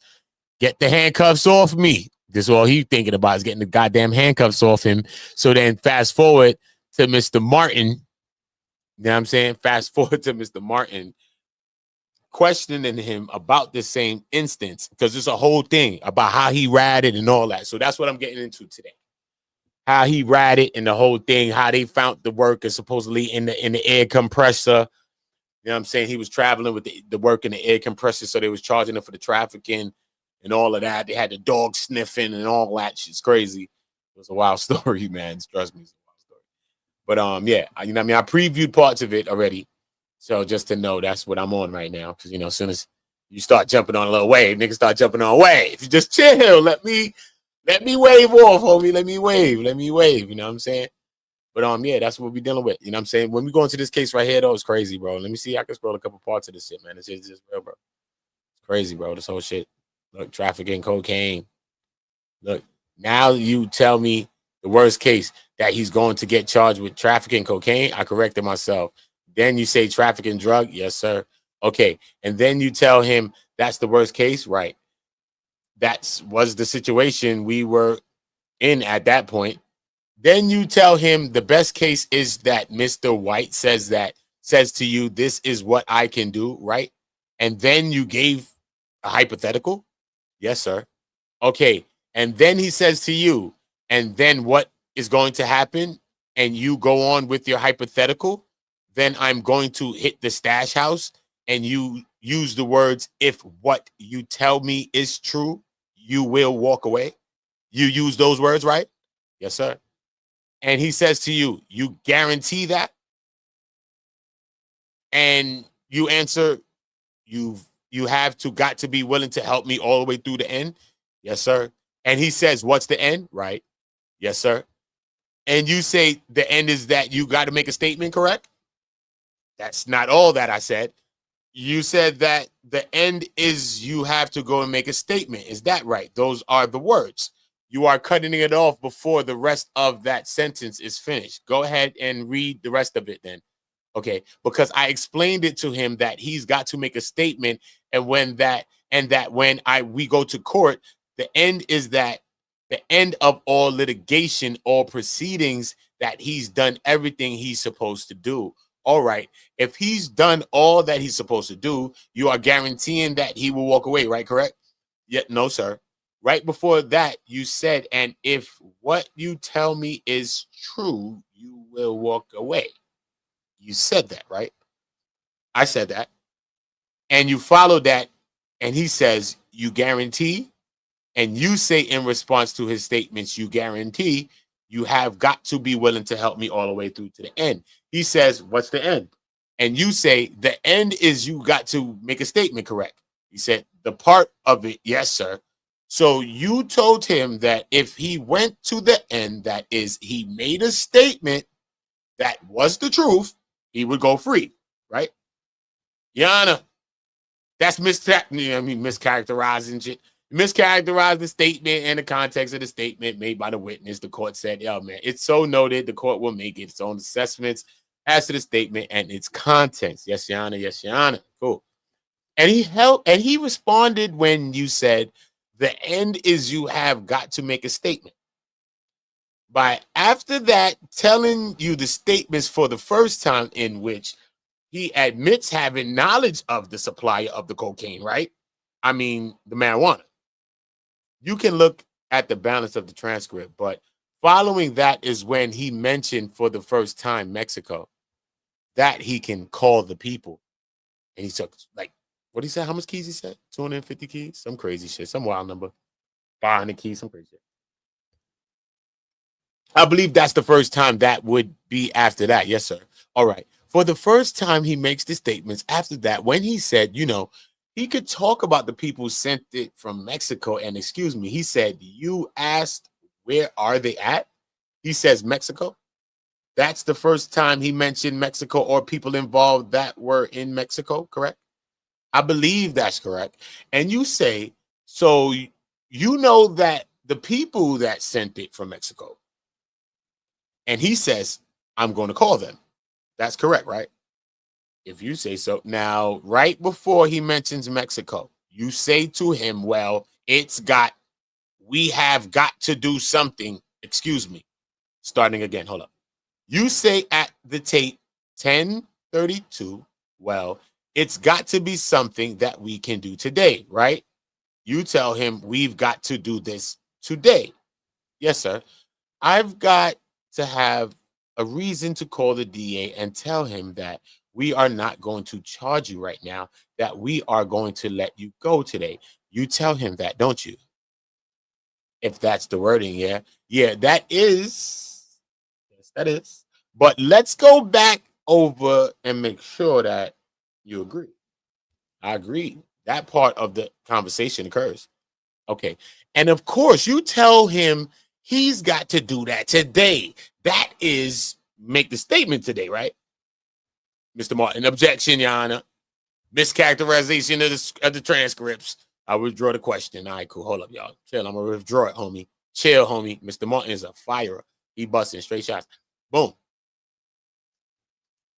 get the handcuffs off me. This is all he's thinking about is getting the goddamn handcuffs off him. So then fast forward to Mr. Martin. You know what I'm saying? Fast forward to Mr. Martin questioning him about the same instance, because it's a whole thing about how he ratted and all that. So that's what I'm getting into today. How he ratted and the whole thing, how they found the worker supposedly in the air compressor. You know what I'm saying? He was traveling with the work in the air compressor, so they was charging him for the trafficking and all of that. They had the dog sniffing and all that. Shit's crazy. It was a wild story, man. Trust me, it's a wild story. But yeah, you know what I mean? I previewed parts of it already. So just to know, that's what I'm on right now. Because, you know, as soon as you start jumping on a little wave, niggas start jumping on a wave. If you just chill, let me wave off, homie. Let me wave. You know what I'm saying? But yeah, that's what we're dealing with. You know what I'm saying? When we go into this case right here, though, it's crazy, bro. Let me see. I can scroll a couple parts of this shit, man. It's just real, bro. It's crazy, bro. This whole shit. Look, trafficking cocaine. Look, now you tell me the worst case that he's going to get charged with trafficking cocaine. I corrected myself. Then you say trafficking drug. Yes, sir. Okay. And then you tell him that's the worst case. Right. That was the situation we were in at that point. Then you tell him the best case is that Mr. White says to you, this is what I can do. Right. And then you gave a hypothetical. Yes, sir. Okay. And then he says to you, and then what is going to happen? And you go on with your hypothetical. Then I'm going to hit the stash house, and you use the words, if what you tell me is true, you will walk away. You use those words, right? Yes, sir. And he says to you, you guarantee that? And you answer, you have got to be willing to help me all the way through the end. Yes, sir. And he says, what's the end? Right. Yes, sir. And you say the end is that you got to make a statement, correct? That's not all that I said. You said that the end is you have to go and make a statement. Is that right? Those are the words. You are cutting it off before the rest of that sentence is finished. Go ahead and read the rest of it then. Okay, because I explained it to him that he's got to make a statement, and when we go to court, the end is that the end of all litigation, all proceedings, that he's done everything he's supposed to do. All right, if he's done all that he's supposed to do, you are guaranteeing that he will walk away, right? Correct? Yeah, no, sir. Right before that, you said, and if what you tell me is true, you will walk away. You said that, right? I said that. And you followed that, and he says, you guarantee? And you say in response to his statements, you guarantee, you have got to be willing to help me all the way through to the end. He says, what's the end? And you say, the end is you got to make a statement, correct? He said, the part of it, yes, sir. So you told him that if he went to the end, that is, he made a statement that was the truth, he would go free, right? Yana, that's mischaracterizing shit. Mischaracterized the statement and the context of the statement made by the witness. The court said, yo, man, it's so noted. The court will make its own assessments as to the statement and its contents. Yes, Your Honor. Yes, Your Honor. Cool. And he responded when you said, the end is you have got to make a statement. By after that, telling you the statements for the first time in which he admits having knowledge of the supplier of the cocaine, right? I mean, the marijuana. You can look at the balance of the transcript, but following that is when he mentioned for the first time Mexico, that he can call the people. And he took, like, what he said, how much keys he said? 250 keys? Some crazy shit, some wild number. 500 keys, some crazy shit. I believe that's the first time that would be after that. Yes, sir. All right. For the first time he makes the statements after that, when he said, you know, he could talk about the people who sent it from Mexico. And excuse me, he said, you asked, where are they at? He says Mexico. That's the first time he mentioned Mexico or people involved that were in Mexico, correct? I believe that's correct. And you say, so you know that the people that sent it from Mexico. And he says, I'm going to call them. That's correct, right? If you say so. Now, right before he mentions Mexico, you say to him, well, we have got to do something. Excuse me. Starting again. Hold up. You say at the tape 10:32. Well, it's got to be something that we can do today, right? You tell him we've got to do this today. Yes, sir. I've got to have a reason to call the DA and tell him that we are not going to charge you right now, that we are going to let you go today. You tell him that, don't you? If that's the wording, yeah. Yeah, that is. Yes, that is. But let's go back over and make sure that you agree. I agree. That part of the conversation occurs. Okay. And of course, you tell him he's got to do that today. That is make the statement today, right? Mr. Martin, objection, Your Honor. Mischaracterization of the transcripts. I withdraw the question. All right, cool. Hold up, y'all. Chill. I'm going to withdraw it, homie. Chill, homie. Mr. Martin is a firer. He busting straight shots. Boom.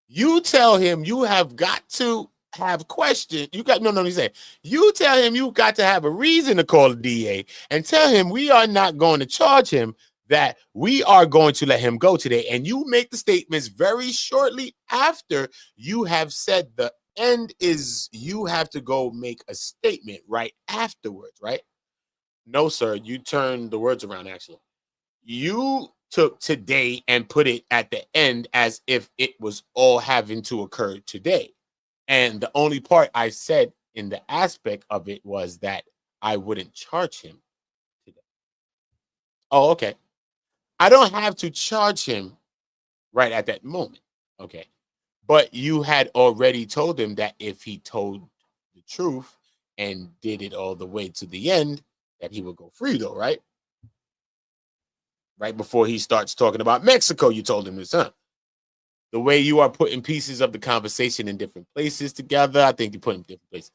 You tell him you have got to have questions. You got no, he said. You tell him you got to have a reason to call the DA and tell him we are not going to charge him, that we are going to let him go today. And you make the statements very shortly after you have said the end is you have to go make a statement right afterwards, right? No, sir. You turned the words around, actually. You took today and put it at the end as if it was all having to occur today. And the only part I said in the aspect of it was that I wouldn't charge him today. Oh, okay. I don't have to charge him right at that moment. Okay. But you had already told him that if he told the truth and did it all the way to the end, that he would go free, though, right? Right before he starts talking about Mexico, you told him this, huh? The way you are putting pieces of the conversation in different places together, I think you put them in different places.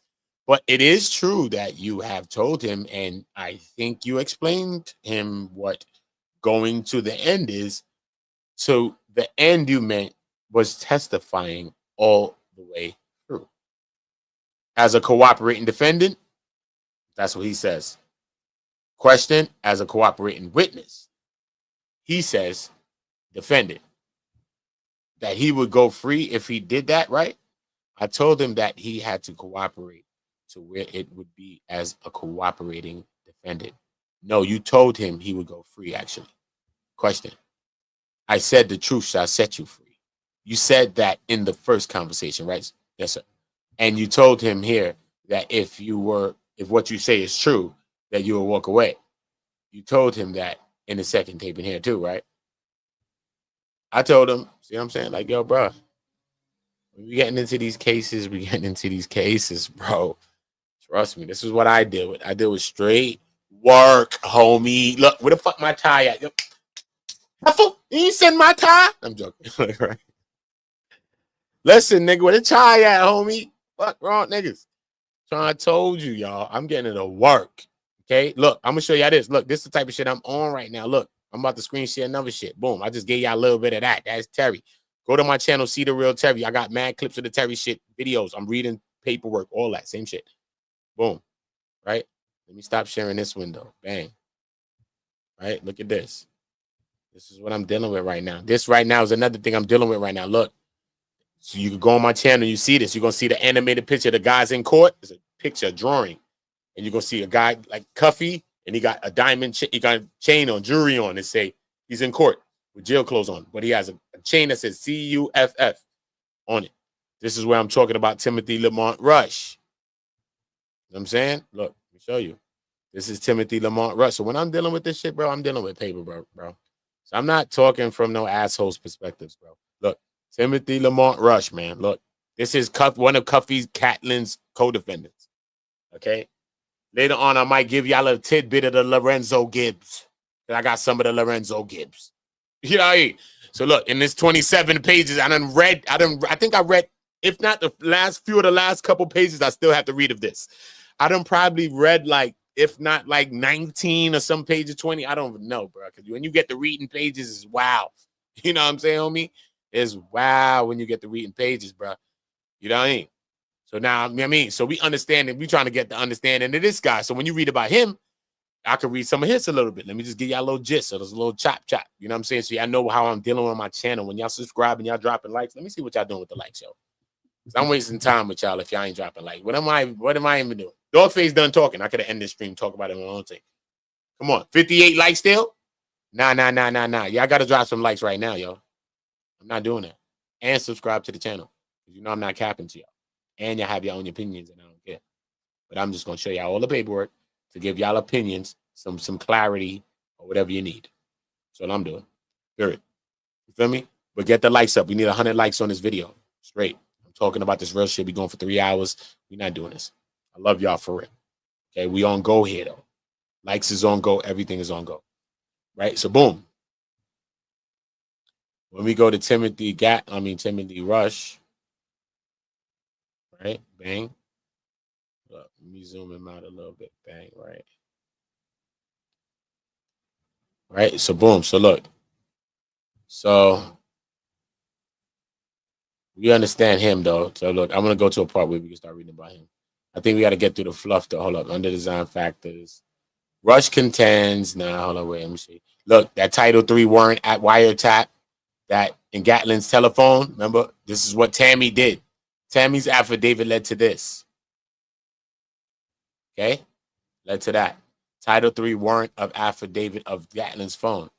But it is true that you have told him, and I think you explained him what going to the end is. So the end you meant was testifying all the way through. As a cooperating defendant, that's what he says. Question, as a cooperating witness, he says, defendant, that he would go free if he did that, right? I told him that he had to cooperate to where it would be as a cooperating defendant. No, you told him he would go free, actually. Question. I said the truth shall set you free. You said that in the first conversation, right? Yes, sir. And you told him here that if what you say is true, that you will walk away. You told him that in the second taping here too, right? I told him, see what I'm saying? Like, yo, bro, we getting into these cases, bro. Trust me, this is what I deal with. I deal with straight work, homie. Look, where the fuck my tie at? Yo, you send my tie? I'm joking. Right? Listen, nigga, where the tie at, homie? Fuck wrong, niggas. So I told you, y'all, I'm getting into work. Okay, look, I'm gonna show y'all this. Look, this is the type of shit I'm on right now. Look, I'm about to screen share another shit. Boom, I just gave y'all a little bit of that. That's Terry. Go to my channel, see the real Terry. I got mad clips of the Terry shit, videos. I'm reading paperwork, all that same shit. Boom, right? Let me stop sharing this window. Bang. Right, look at this. This is what I'm dealing with right now. This right now is another thing I'm dealing with right now. Look, so you can go on my channel, you see this. You're gonna see the animated picture of the guys in court. It's a picture, a drawing. And you're going to see a guy like Cuffy, and he got a diamond, he got a chain on, jewelry on, and say he's in court with jail clothes on. But he has a chain that says CUFF on it. This is where I'm talking about Timothy Lamont Rush. You know what I'm saying? Look, let me show you. This is Timothy Lamont Rush. So when I'm dealing with this shit, bro, I'm dealing with paper, bro. So I'm not talking from no asshole's perspectives, bro. Look, Timothy Lamont Rush, man. Look, this is one of Cuffy Gatling's co-defendants. Okay? Later on, I might give y'all a tidbit of the Lorenzo Gibbs. I got some of the Lorenzo Gibbs. You know what I mean? So look, in this 27 pages, I think I read, if not the last few of the last couple pages, I still have to read of this. I done probably read like, if not like 19 or some pages, 20. I don't know, bro. Because when you get the reading pages, it's wow. You know what I'm saying, homie? It's wow when you get the reading pages, bro. You know what I mean? So now, I mean, so we understand it. We trying to get the understanding of this guy. So when you read about him, I could read some of his a little bit. Let me just give y'all a little gist. So there's a little chop. You know what I'm saying? So y'all know how I'm dealing on my channel. When y'all subscribe and y'all dropping likes, let me see what y'all doing with the likes, yo. I'm wasting time with y'all if y'all ain't dropping likes. What am I even doing? Dogface done talking. I could have ended this stream, talk about it on my own thing. Come on, 58 likes still? Nah. Y'all got to drop some likes right now, yo. I'm not doing that. And subscribe to the channel. You know I'm not capping to y'all. And y'all have your own opinions, and I don't care. But I'm just going to show y'all all the paperwork to give y'all opinions, some clarity, or whatever you need. That's what I'm doing. Period. You feel me? But get the likes up. We need 100 likes on this video. Straight. I'm talking about this real shit. We going for 3 hours. We're not doing this. I love y'all for real. Okay, we on go here, though. Likes is on go. Everything is on go. Right? So, boom. When we go to Timothy Rush, right? Bang. Look, let me zoom him out a little bit. Bang, right? Right? So, boom. So, look. So, we understand him, though. So, look, I'm going to go to a part where we can start reading about him. I think we got to get through the fluff, though. Hold up. Under design factors. Rush contends. Nah, hold on. Wait, let me see. Look, that Title III warrant at wiretap. That in Gatling's telephone, remember, this is what Tammy did. Tammy's affidavit led to this. Okay? Led to that. Title III warrant of affidavit of Gatling's phone,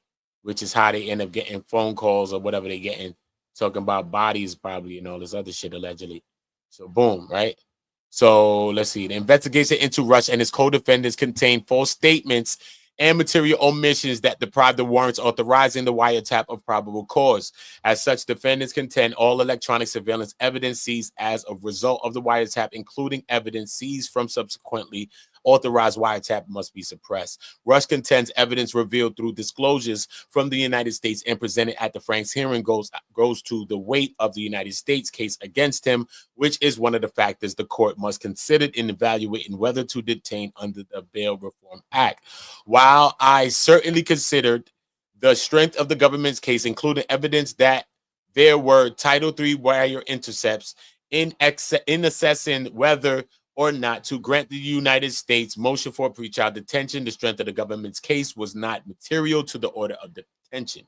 which is how they end up getting phone calls or whatever they're getting, talking about bodies probably and all this other shit allegedly. So, boom, right? So, let's see. The investigation into Rush and his co-defendants contained false statements and material omissions that deprive the warrants authorizing the wiretap of probable cause. As such, defendants contend all electronic surveillance evidence seized as a result of the wiretap, including evidence seized from subsequently authorized wiretap, must be suppressed. Rush contends evidence revealed through disclosures from the United States and presented at the Franks hearing goes to the weight of the United States case against him, which is one of the factors the court must consider in evaluating whether to detain under the Bail Reform Act. While I certainly considered the strength of the government's case, including evidence that there were Title III wire intercepts in assessing whether or not to grant the United States motion for pretrial detention, the strength of the government's case was not material to the order of detention.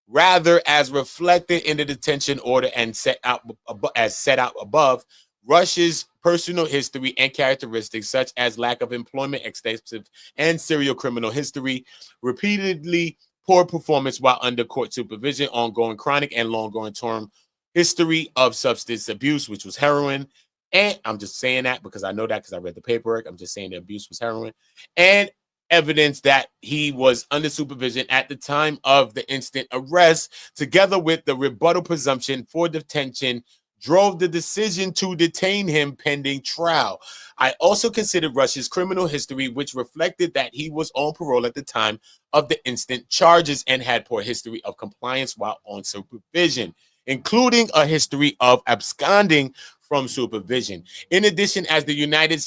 Rather, as reflected in the detention order and set out above, Rush's personal history and characteristics, such as lack of employment, extensive and serial criminal history, repeatedly poor performance while under court supervision, ongoing chronic and long-going term history of substance abuse, which was heroin. And I'm just saying that because I know that because I read the paperwork. I'm just saying the abuse was heroin. And evidence that he was under supervision at the time of the instant arrest, together with the rebuttal presumption for detention, drove the decision to detain him pending trial. I also considered Rush's criminal history, which reflected that he was on parole at the time of the instant charges and had poor history of compliance while on supervision, including a history of absconding from supervision. In addition, as the United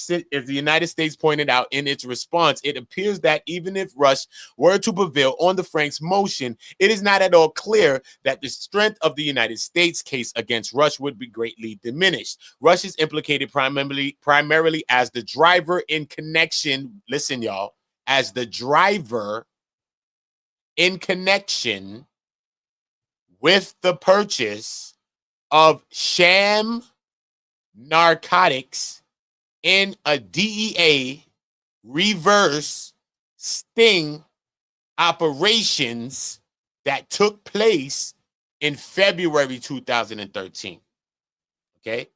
States pointed out in its response, it appears that even if Rush were to prevail on the Franks motion, it is not at all clear that the strength of the United States case against Rush would be greatly diminished. Rush is implicated primarily as the driver in connection, listen y'all, as the driver in connection with the purchase of sham narcotics in a DEA reverse sting operations that took place in February 2013. Okay?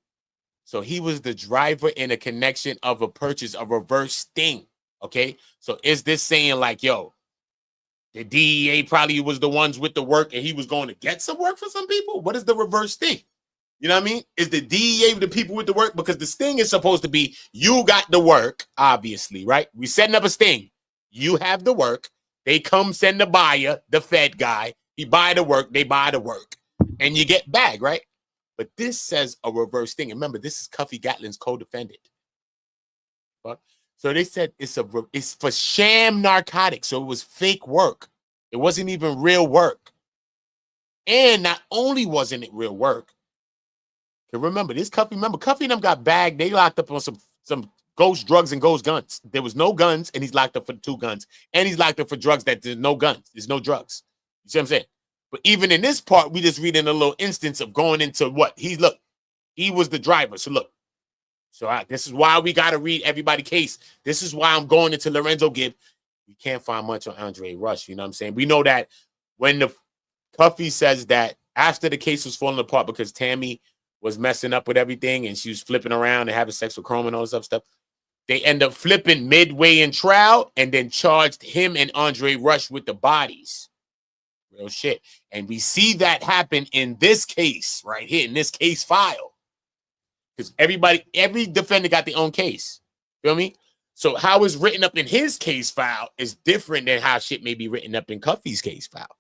So he was the driver in a connection of a purchase of reverse sting. Okay? So is this saying like, yo, the DEA probably was the ones with the work and he was going to get some work for some people? What is the reverse sting? You know what I mean? Is the DEA the people with the work? Because the sting is supposed to be, you got the work, obviously, right? We setting up a sting. You have the work. They come send the buyer, the Fed guy. He buy the work. They buy the work. And you get bag, right? But this says a reverse sting. Remember, this is Cuffy Gatling's co-defendant. So they said it's for sham narcotics. So it was fake work. It wasn't even real work. And not only wasn't it real work, remember this Cuffy. Remember Cuffy and them got bagged. They locked up on some ghost drugs and ghost guns. There was no guns, and he's locked up for 2 guns. And he's locked up for drugs that there's no guns. There's no drugs. You see what I'm saying? But even in this part, we just read in a little instance of going into what? He was the driver. So look. So this is why we got to read everybody's case. This is why I'm going into Lorenzo Gibb. You can't find much on Andre Rush. You know what I'm saying? We know that when the Cuffy says that after the case was falling apart because Tammy was messing up with everything and she was flipping around and having sex with Chrome and all this other stuff, they end up flipping midway in trial and then charged him and Andre Rush with the bodies. Real shit. And we see that happen in this case right here, in this case file. Because every defendant got their own case. Feel me? So how it's written up in his case file is different than how shit may be written up in Cuffy's case file.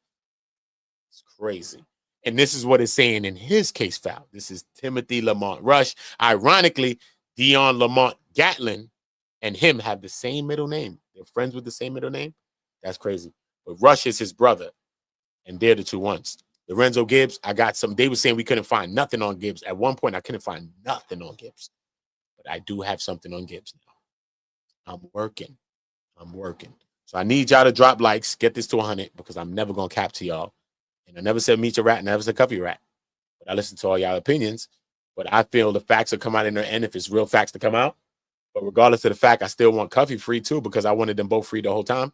It's crazy. And this is what it's saying in his case file. This is Timothy Lamont Rush. Ironically, Dionne Lamont Gatling and him have the same middle name. They're friends with the same middle name. That's crazy. But Rush is his brother. And they're the 2 ones. Lorenzo Gibbs, I got some. They were saying we couldn't find nothing on Gibbs. At one point, I couldn't find nothing on Gibbs. But I do have something on Gibbs now. I'm working. So I need y'all to drop likes, get this to 100, because I'm never going to cap to y'all. And I never said Meech a rat, and I never said Cuffy rat. But I listen to all y'all opinions. But I feel the facts will come out in the end if it's real facts to come out. But regardless of the fact, I still want Cuffy free too, because I wanted them both free the whole time.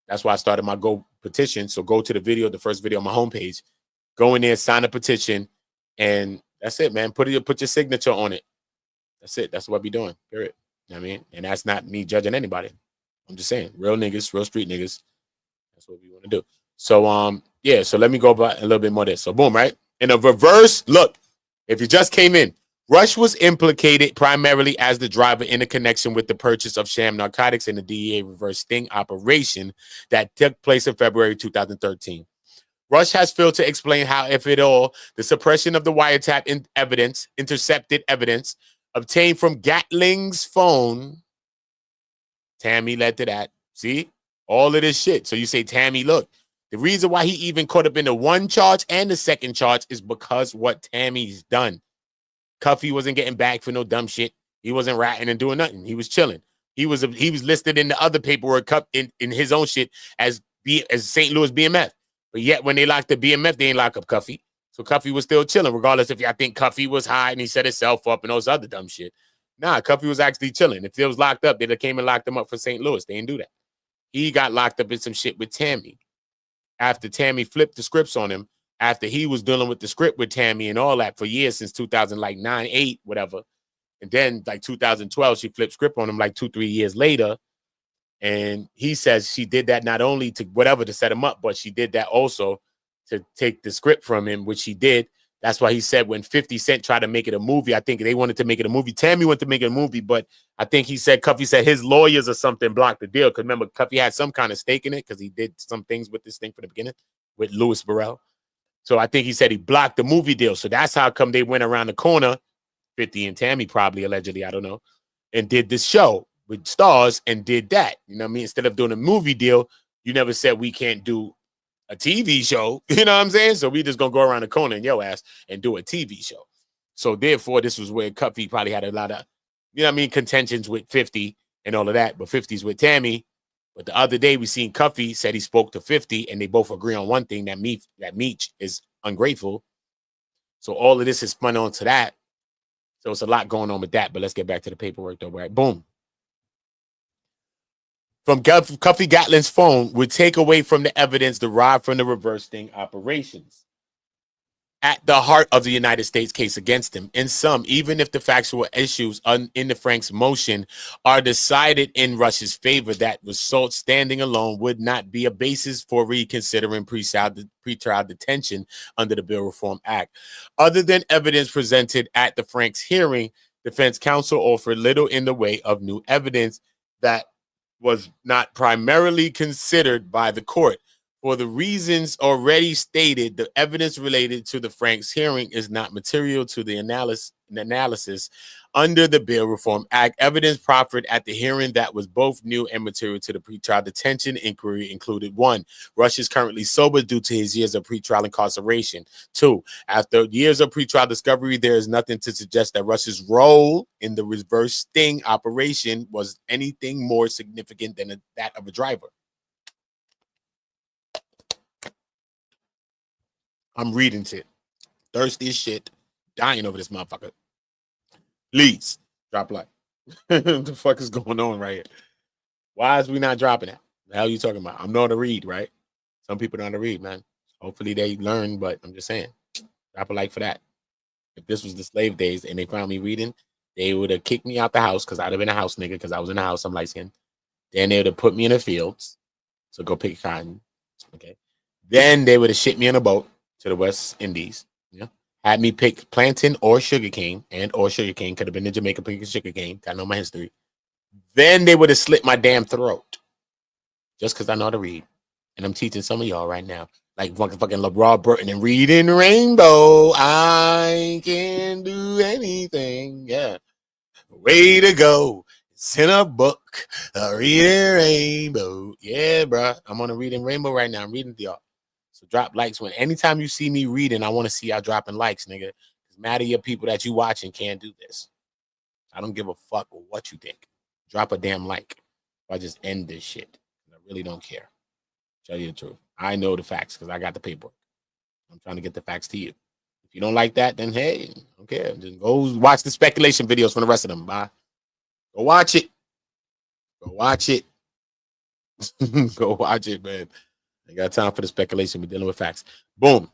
That's why I started my Go petition. So go to the video, the first video on my homepage. Go in there, sign a petition, and that's it, man. Put your signature on it. That's it. That's what we doing. Period. You know what I mean? And that's not me judging anybody. I'm just saying, real niggas, real street niggas. That's what we want to do. So yeah, so let me go back a little bit more of this. So boom, right? In a reverse, look, if you just came in, Rush was implicated primarily as the driver in a connection with the purchase of sham narcotics in the DEA reverse sting operation that took place in February 2013. Rush has failed to explain how, if at all, the suppression of the wiretap intercepted evidence obtained from Gatling's phone. Tammy led to that. See? All of this shit. So you say, Tammy, look, the reason why he even caught up in the 1 charge and the 2nd charge is because what Tammy's done. Cuffy wasn't getting back for no dumb shit. He wasn't ratting and doing nothing. He was chilling. He was listed in the other paperwork in his own shit as St. Louis BMF. But yet when they locked the BMF, they ain't lock up Cuffy. So Cuffy was still chilling, regardless if I think Cuffy was high and he set himself up and those other dumb shit. Nah, Cuffy was actually chilling. If he was locked up, they'd came and locked him up for St. Louis. They didn't do that. He got locked up in some shit with Tammy. After Tammy flipped the scripts on him, after he was dealing with the script with Tammy and all that for years, since 2009, 8, whatever. And then like 2012, she flipped script on him like 2-3 years later. And he says she did that not only to set him up, but she did that also to take the script from him, which he did. That's why he said when 50 Cent tried to make it a movie, I think they wanted to make it a movie. Tammy wanted to make it a movie, but I think Cuffy said his lawyers or something blocked the deal. Because remember, Cuffy had some kind of stake in it because he did some things with this thing from the beginning with Louis Burrell. So I think he said he blocked the movie deal. So that's how come they went around the corner, 50 and Tammy probably, allegedly, I don't know, and did this show with stars and did that. You know what I mean? Instead of doing a movie deal, you never said we can't do a TV show. You know what I'm saying? So we just going to go around the corner in your ass and do a TV show. So therefore, this was where Cuffy probably had a lot of, you know what I mean, contentions with 50 and all of that. But 50's with Tammy. But the other day we seen Cuffy said he spoke to 50 and they both agree on one thing, that Meech is ungrateful. So all of this is spun onto that. So it's a lot going on with that. But let's get back to the paperwork though. Right? Boom. From Cuffy Gatling's phone would take away from the evidence derived from the reverse sting operations at the heart of the United States case against him. In sum, even if the factual issues in the Frank's motion are decided in Rush's favor, that result standing alone would not be a basis for reconsidering pretrial detention under the Bail Reform Act. Other than evidence presented at the Frank's hearing, defense counsel offered little in the way of new evidence that was not primarily considered by the court. For the reasons already stated, the evidence related to the Franks hearing is not material to the analysis under the Bail Reform Act. Evidence proffered at the hearing that was both new and material to the pretrial detention inquiry included: 1, Rush is currently sober due to his years of pretrial incarceration. 2, after years of pretrial discovery, there is nothing to suggest that Rush's role in the reverse sting operation was anything more significant than that of a driver. I'm reading shit. Thirsty as shit. Dying over this motherfucker. Please drop like. What the fuck is going on right here? Why is we not dropping it? The hell are you talking about? I'm not to read, right? Some people don't know how to read, man. Hopefully they learn, but I'm just saying. Drop a like for that. If this was the slave days and they found me reading, they would have kicked me out the house because I'd have been a house nigga because I was in the house. I'm light skinned. Then they would have put me in the fields. So go pick cotton. Okay. Then they would have shipped me on a boat to the West Indies, yeah. Had me pick plantain or sugarcane, or sugarcane. Could have been in Jamaica picking sugarcane. I know my history. Then they would have slit my damn throat, just because I know how to read, and I'm teaching some of y'all right now, like fucking LeBron Burton and reading Rainbow. I can do anything, yeah. Way to go! It's in a book, reading Rainbow, yeah, bro. I'm on a reading Rainbow right now. I'm reading to y'all. So drop likes when anytime you see me reading, I want to see y'all dropping likes, nigga. Because mad of your people that you watching can't do this. I don't give a fuck what you think. Drop a damn like. Or I just end this shit. I really don't care. Tell you the truth. I know the facts because I got the paperwork. I'm trying to get the facts to you. If you don't like that, then hey, I don't care. Just go watch the speculation videos from the rest of them. Bye. Go watch it. Go watch it. Go watch it, man. I got time for the speculation. We're dealing with facts. Boom.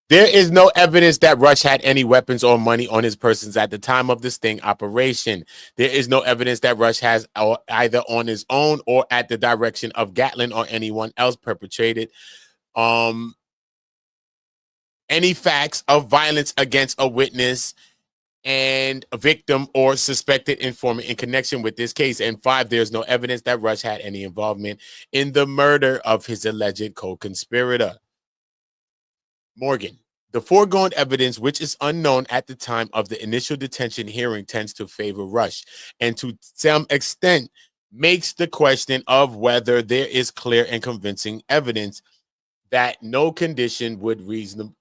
There is no evidence that Rush had any weapons or money on his persons at the time of the sting operation. There is no evidence that Rush has either on his own or at the direction of Gatling or anyone else perpetrated any facts of violence against a witness and a victim or suspected informant in connection with this case. And 5, there's no evidence that Rush had any involvement in the murder of his alleged co-conspirator. Morgan, the foregoing evidence, which is unknown at the time of the initial detention hearing, tends to favor Rush and to some extent makes the question of whether there is clear and convincing evidence that no condition would reasonably...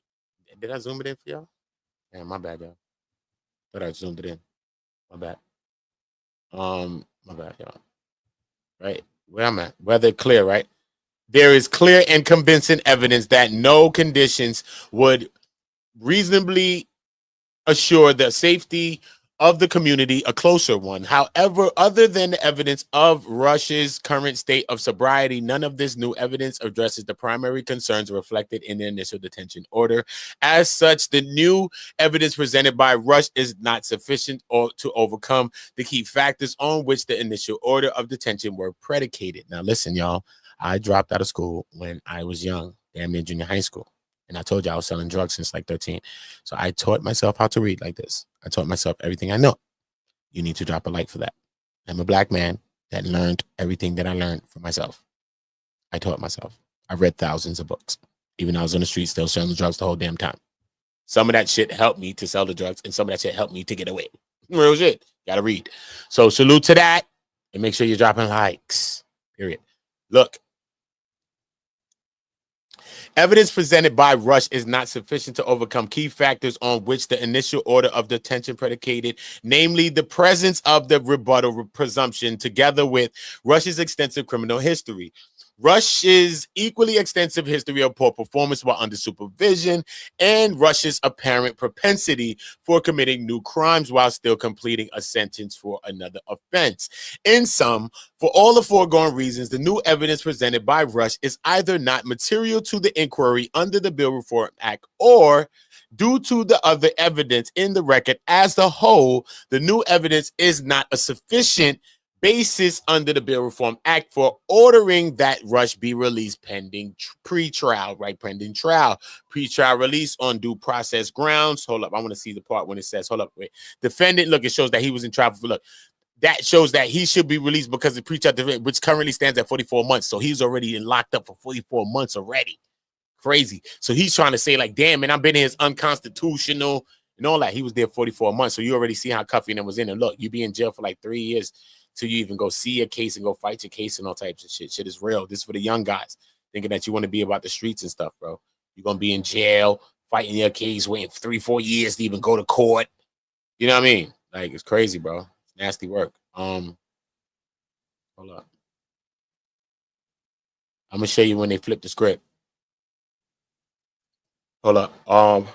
Did I zoom it in for y'all? Yeah, my bad, y'all. But I zoomed it in. My bad. My bad, y'all. Right? Where I'm at. Whether clear, right? There is clear and convincing evidence that no conditions would reasonably assure the safety of the community, a closer one. However, other than the evidence of Rush's current state of sobriety, none of this new evidence addresses the primary concerns reflected in the initial detention order. As such, the new evidence presented by Rush is not sufficient to overcome the key factors on which the initial order of detention were predicated. Now, listen, y'all, I dropped out of school when I was young, damn near junior high school. And I told you I was selling drugs since like 13. So I taught myself how to read like this. I taught myself everything I know. You need to drop a like for that. I'm a black man that learned everything that I learned for myself. I taught myself. I read thousands of books. Even though I was on the street still selling drugs the whole damn time. Some of that shit helped me to sell the drugs, and some of that shit helped me to get away. Real shit. Gotta read. So salute to that. And make sure you're dropping likes. Period. Look. Evidence presented by Rush is not sufficient to overcome key factors on which the initial order of detention predicated, namely the presence of the rebuttal presumption together with Rush's extensive criminal history. Rush's equally extensive history of poor performance while under supervision, and Rush's apparent propensity for committing new crimes while still completing a sentence for another offense. In sum, for all the foregoing reasons, the new evidence presented by Rush is either not material to the inquiry under the Bail Reform Act, or due to the other evidence in the record as a whole, the new evidence is not a sufficient basis under the Bail Reform Act for ordering that Rush be released pending pre-trial, right? Pending trial, pre-trial release on due process grounds. Hold up, I want to see the part when it says, hold up, wait. Defendant, look, it shows that he was in trial for, look, that shows that he should be released because the pretrial detainment, which currently stands at 44 months. So he's already locked up for 44 months already. Crazy. So he's trying to say like, damn, man, I've been here, it's unconstitutional and all that. He was there 44 months. So you already see how Cuffy and them was in. And look, you be in jail for like 3 years till you even go see your case and go fight your case and all types of shit. Shit is real. This is for the young guys thinking that you want to be about the streets and stuff, bro. You're going to be in jail, fighting your case, waiting 3-4 years to even go to court. You know what I mean? Like, it's crazy, bro. It's nasty work. Hold up. I'm going to show you when they flip the script. Hold up. I'm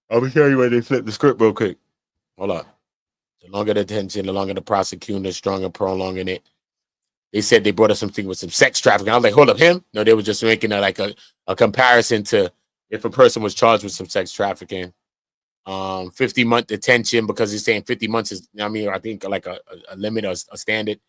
going to show you when they flip the script real quick. Hold up. The longer the detention, the longer the prosecution, the stronger prolonging it. They said they brought us something with some sex trafficking. I was like, hold up, him? No, they were just making a comparison to if a person was charged with some sex trafficking. 50-month detention because he's saying 50 months is, I mean, I think like a limit or a standard.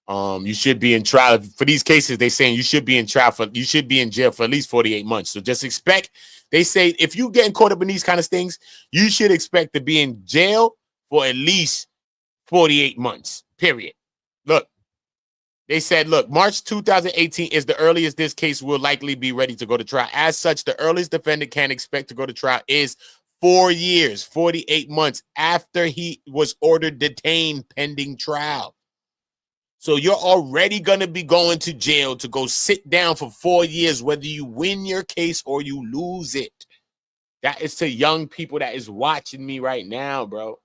You should be in trial for these cases. They're saying you should be in trial you should be in jail for at least 48 months. So just expect, they say if you getting caught up in these kind of things, you should expect to be in jail for at least 48 months, period. Look, they said, look, March 2018 is the earliest this case will likely be ready to go to trial. As such, the earliest defendant can expect to go to trial is 4 years, 48 months after he was ordered detained pending trial. So you're already going to be going to jail to go sit down for 4 years, whether you win your case or you lose it. That is to young people that is watching me right now, bro.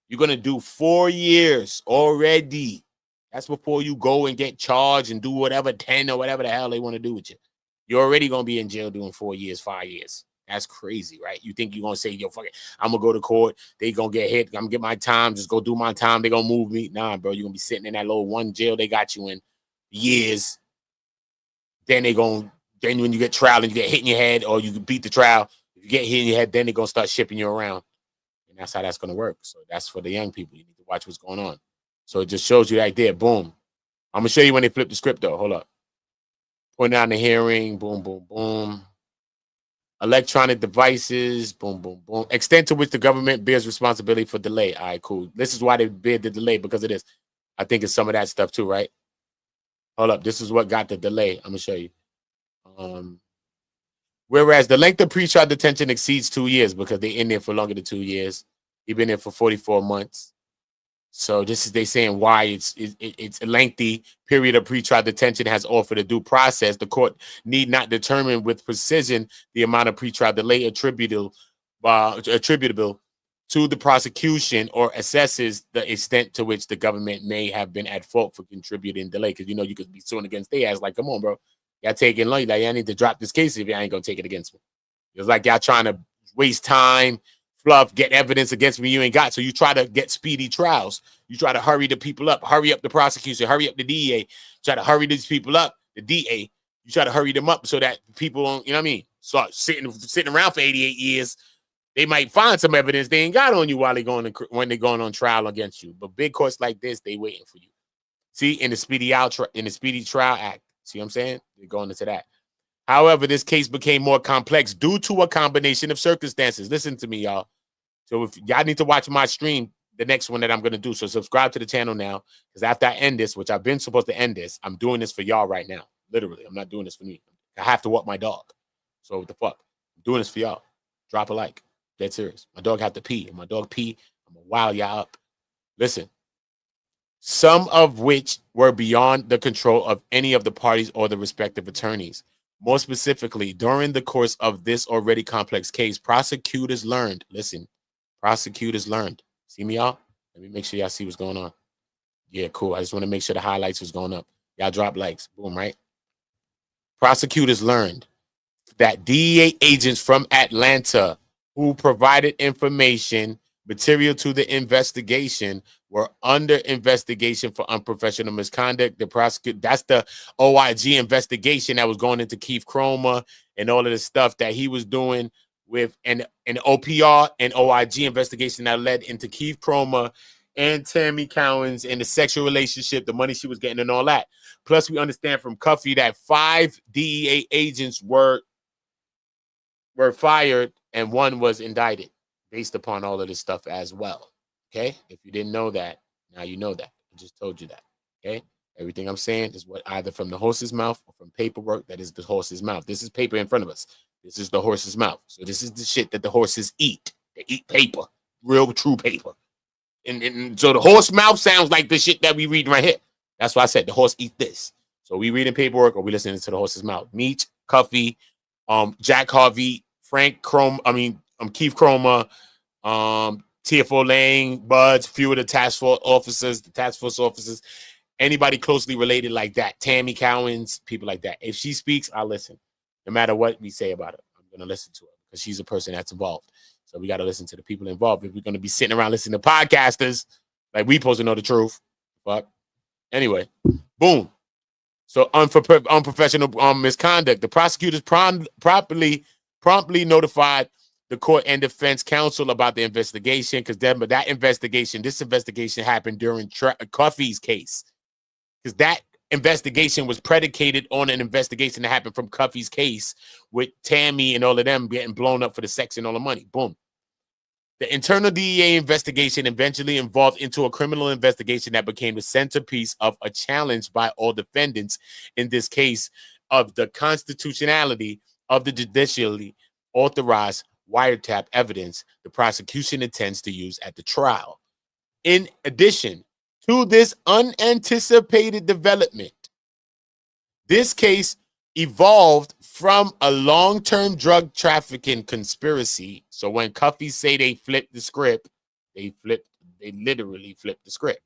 You're going to do 4 years already. That's before you go and get charged and do whatever, 10 or whatever the hell they want to do with you. You're already going to be in jail doing 4 years, 5 years. That's crazy, right? You think you're going to say, yo, fuck it, I'm going to go to court. They going to get hit. I'm going to get my time. Just go do my time. They going to move me. Nah, bro, you're going to be sitting in that little one jail they got you in years. Then then when you get trial and you get hit in your head or you beat the trial, if you get hit in your head, then they're going to start shipping you around. And that's how that's going to work. So that's for the young people. You need to watch what's going on. So it just shows you right there. Boom. I'm going to show you when they flip the script, though. Hold up. Point out the hearing. Boom, boom, boom. Electronic devices. Boom, boom, boom. Extent to which the government bears responsibility for delay. All right, cool. This is why they bear the delay, because of this. I think it's some of that stuff, too, right? Hold up. This is what got the delay. I'm going to show you. Whereas the length of pretrial detention exceeds 2 years because they're in there for longer than 2 years. He's been there for 44 months. So this is they saying why it's a lengthy period of pretrial detention has offered a due process. The court need not determine with precision the amount of pretrial delay attributable to the prosecution or assesses the extent to which the government may have been at fault for contributing delay. Because you know you could be suing against their ass like, come on, bro, y'all taking long. Like, I need to drop this case if y'all ain't gonna take it against me. It's like y'all trying to waste time. Fluff, get evidence against me you ain't got. So you try to get speedy trials. You try to hurry the people up, hurry up the prosecution, hurry up the DEA. Try to hurry these people up, the DA. You try to hurry them up so that people don't, you know what I mean? Start sitting around for 88 years. They might find some evidence they ain't got on you while when they're going on trial against you. But big courts like this, they waiting for you. See, in the Speedy Trial Act. See what I'm saying? They're going into that. However, this case became more complex due to a combination of circumstances. Listen to me, y'all. So if y'all need to watch my stream, the next one that I'm going to do, so subscribe to the channel now, because after I end this, which I've been supposed to end this, I'm doing this for y'all right now. Literally, I'm not doing this for me. I have to walk my dog. So what the fuck? I'm doing this for y'all. Drop a like. Dead serious. My dog have to pee. If my dog pee, I'm going to wow y'all up. Listen. Some of which were beyond the control of any of the parties or the respective attorneys. More specifically, during the course of this already complex case, prosecutors learned. Listen, prosecutors learned. See me, y'all? Let me make sure y'all see what's going on. Yeah, cool. I just want to make sure the highlights was going up. Y'all drop likes. Boom, right? Prosecutors learned that DEA agents from Atlanta who provided information material to the investigation were under investigation for unprofessional misconduct. The prosecutor, that's the OIG investigation that was going into Keith Cromer and all of the stuff that he was doing with an OPR and OIG investigation that led into Keith Cromer and Tammy Cowins and the sexual relationship, the money she was getting and all that. Plus, we understand from Cuffy that 5 DEA agents were fired and 1 was indicted based upon all of this stuff as well. Okay? If you didn't know that, now you know that. I just told you that. Okay? Everything I'm saying is what either from the horse's mouth or from paperwork that is the horse's mouth. This is paper in front of us. This is the horse's mouth. So this is the shit that the horses eat. They eat paper, real true paper. And so the horse mouth sounds like the shit that we read right here. That's why I said the horse eat this. So we reading paperwork or we listening to the horse's mouth. Meech, Cuffy, Jack Harvey, Keith Chroma, TFO Lang, Buds, few of the task force officers, anybody closely related like that, Tammy Cowins, people like that. If she speaks, I'll listen. No matter what we say about her, I'm going to listen to her because she's a person that's involved. So we got to listen to the people involved. If we're going to be sitting around listening to podcasters, like we supposed to know the truth. But anyway, boom. So unprofessional misconduct. The prosecutors promptly notified the court and defense counsel about the investigation because this investigation happened during Cuffy's case. Because that investigation was predicated on an investigation that happened from Cuffy's case with Tammy and all of them getting blown up for the sex and all the money. Boom. The internal DEA investigation eventually evolved into a criminal investigation that became the centerpiece of a challenge by all defendants in this case of the constitutionality of the judicially authorized wiretap evidence the prosecution intends to use at the trial. In addition to this unanticipated development, this case evolved from a long-term drug trafficking conspiracy. So when Cuffy say they flipped the script, they literally flipped the script.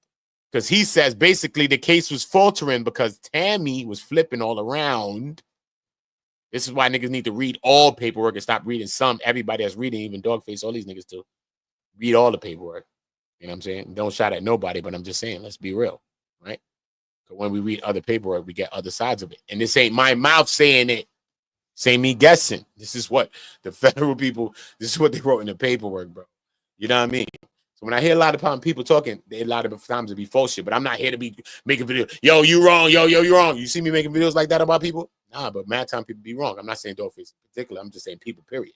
Because he says basically the case was faltering because Tammy was flipping all around. This is why niggas need to read all paperwork and stop reading some. Everybody that's reading, even Dogface, all these niggas too. Read all the paperwork. You know what I'm saying? Don't shout at nobody, but I'm just saying, let's be real, right? Because when we read other paperwork, we get other sides of it. And this ain't my mouth saying it. This ain't me guessing. This is what the federal people, this is what they wrote in the paperwork, bro. You know what I mean? So when I hear a lot of people talking, a lot of times it be false shit, but I'm not here to be making videos. Yo, you wrong. Yo, you wrong. You see me making videos like that about people? Nah, but mad time people be wrong. I'm not saying Dogface in particular. I'm just saying people, period.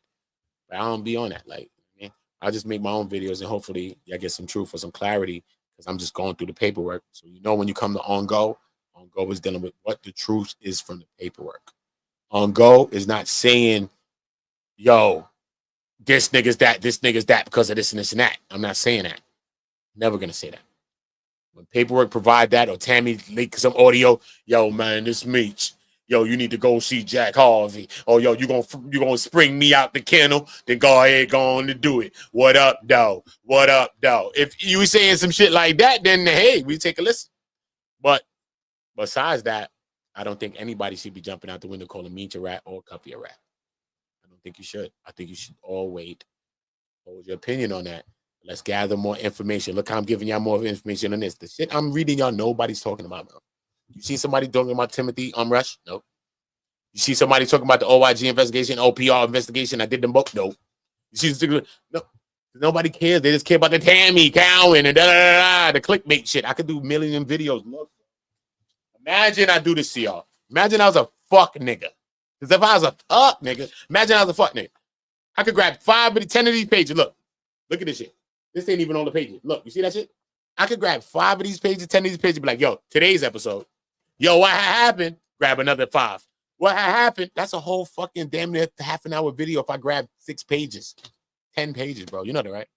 But I don't be on that. Like, man, I'll just make my own videos and hopefully I get some truth or some clarity because I'm just going through the paperwork. So you know when you come to On Go is dealing with what the truth is from the paperwork. On Go is not saying, yo, this nigga's that because of this and this and that. I'm not saying that. Never gonna say that. When paperwork provide that or Tammy leak some audio, yo, man, this Meech. Yo, you need to go see Jack Harvey. Oh, yo, you gonna spring me out the kennel? Then go ahead, go on to do it. What up, though? What up, though? If you saying some shit like that, then hey, we take a listen. But besides that, I don't think anybody should be jumping out the window calling Meech a rat or Cuffy a rat. I don't think you should. I think you should all wait. Hold your opinion on that. Let's gather more information. Look how I'm giving y'all more information on this. The shit I'm reading, y'all, nobody's talking about, bro. You see somebody talking about Timothy Rush? Nope. You see somebody talking about the OIG investigation, OPR investigation? I did them both? Nope. You see, no, nobody cares. They just care about the Tammy Cowins and the clickbait shit. I could do a million videos. Look, imagine I do this to y'all. Imagine I was a fuck nigga. Because if I was a fuck nigga, imagine I was a fuck nigga. I could grab 5 of the 10 of these pages. Look at this shit. This ain't even on the pages. Look, you see that shit? I could grab 5 of these pages, 10 of these pages, and be like, yo, today's episode. Yo, what happened? Grab another 5. What happened? That's a whole fucking damn near half an hour video if I grab 6 pages, 10 pages, bro. You know that, right?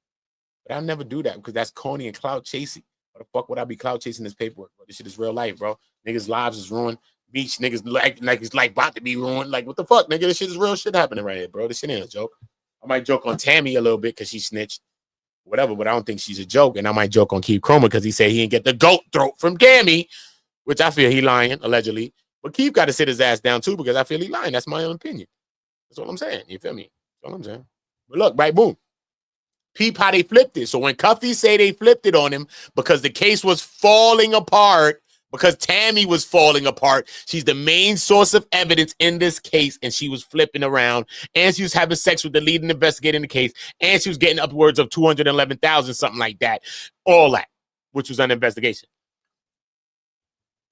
But I'll never do that because that's corny and cloud chasing. What the fuck would I be cloud chasing this paperwork, bro? This shit is real life, bro. Niggas' lives is ruined. Beach niggas like his life about to be ruined. Like, what the fuck, nigga? This shit is real shit happening right here, bro. This shit ain't a joke. I might joke on Tammy a little bit because she snitched. Whatever, but I don't think she's a joke. And I might joke on Keith Chroma because he said he didn't get the goat throat from Tammy, which I feel he lying, allegedly. But Keith got to sit his ass down too because I feel he lying. That's my own opinion. That's what I'm saying. You feel me? That's what I'm saying. But look, right, boom. Peep how they flipped it. So when Cuffy say they flipped it on him because the case was falling apart, because Tammy was falling apart, she's the main source of evidence in this case, and she was flipping around, and she was having sex with the leading investigator in the case, and she was getting upwards of 211,000, something like that. All that, which was an investigation.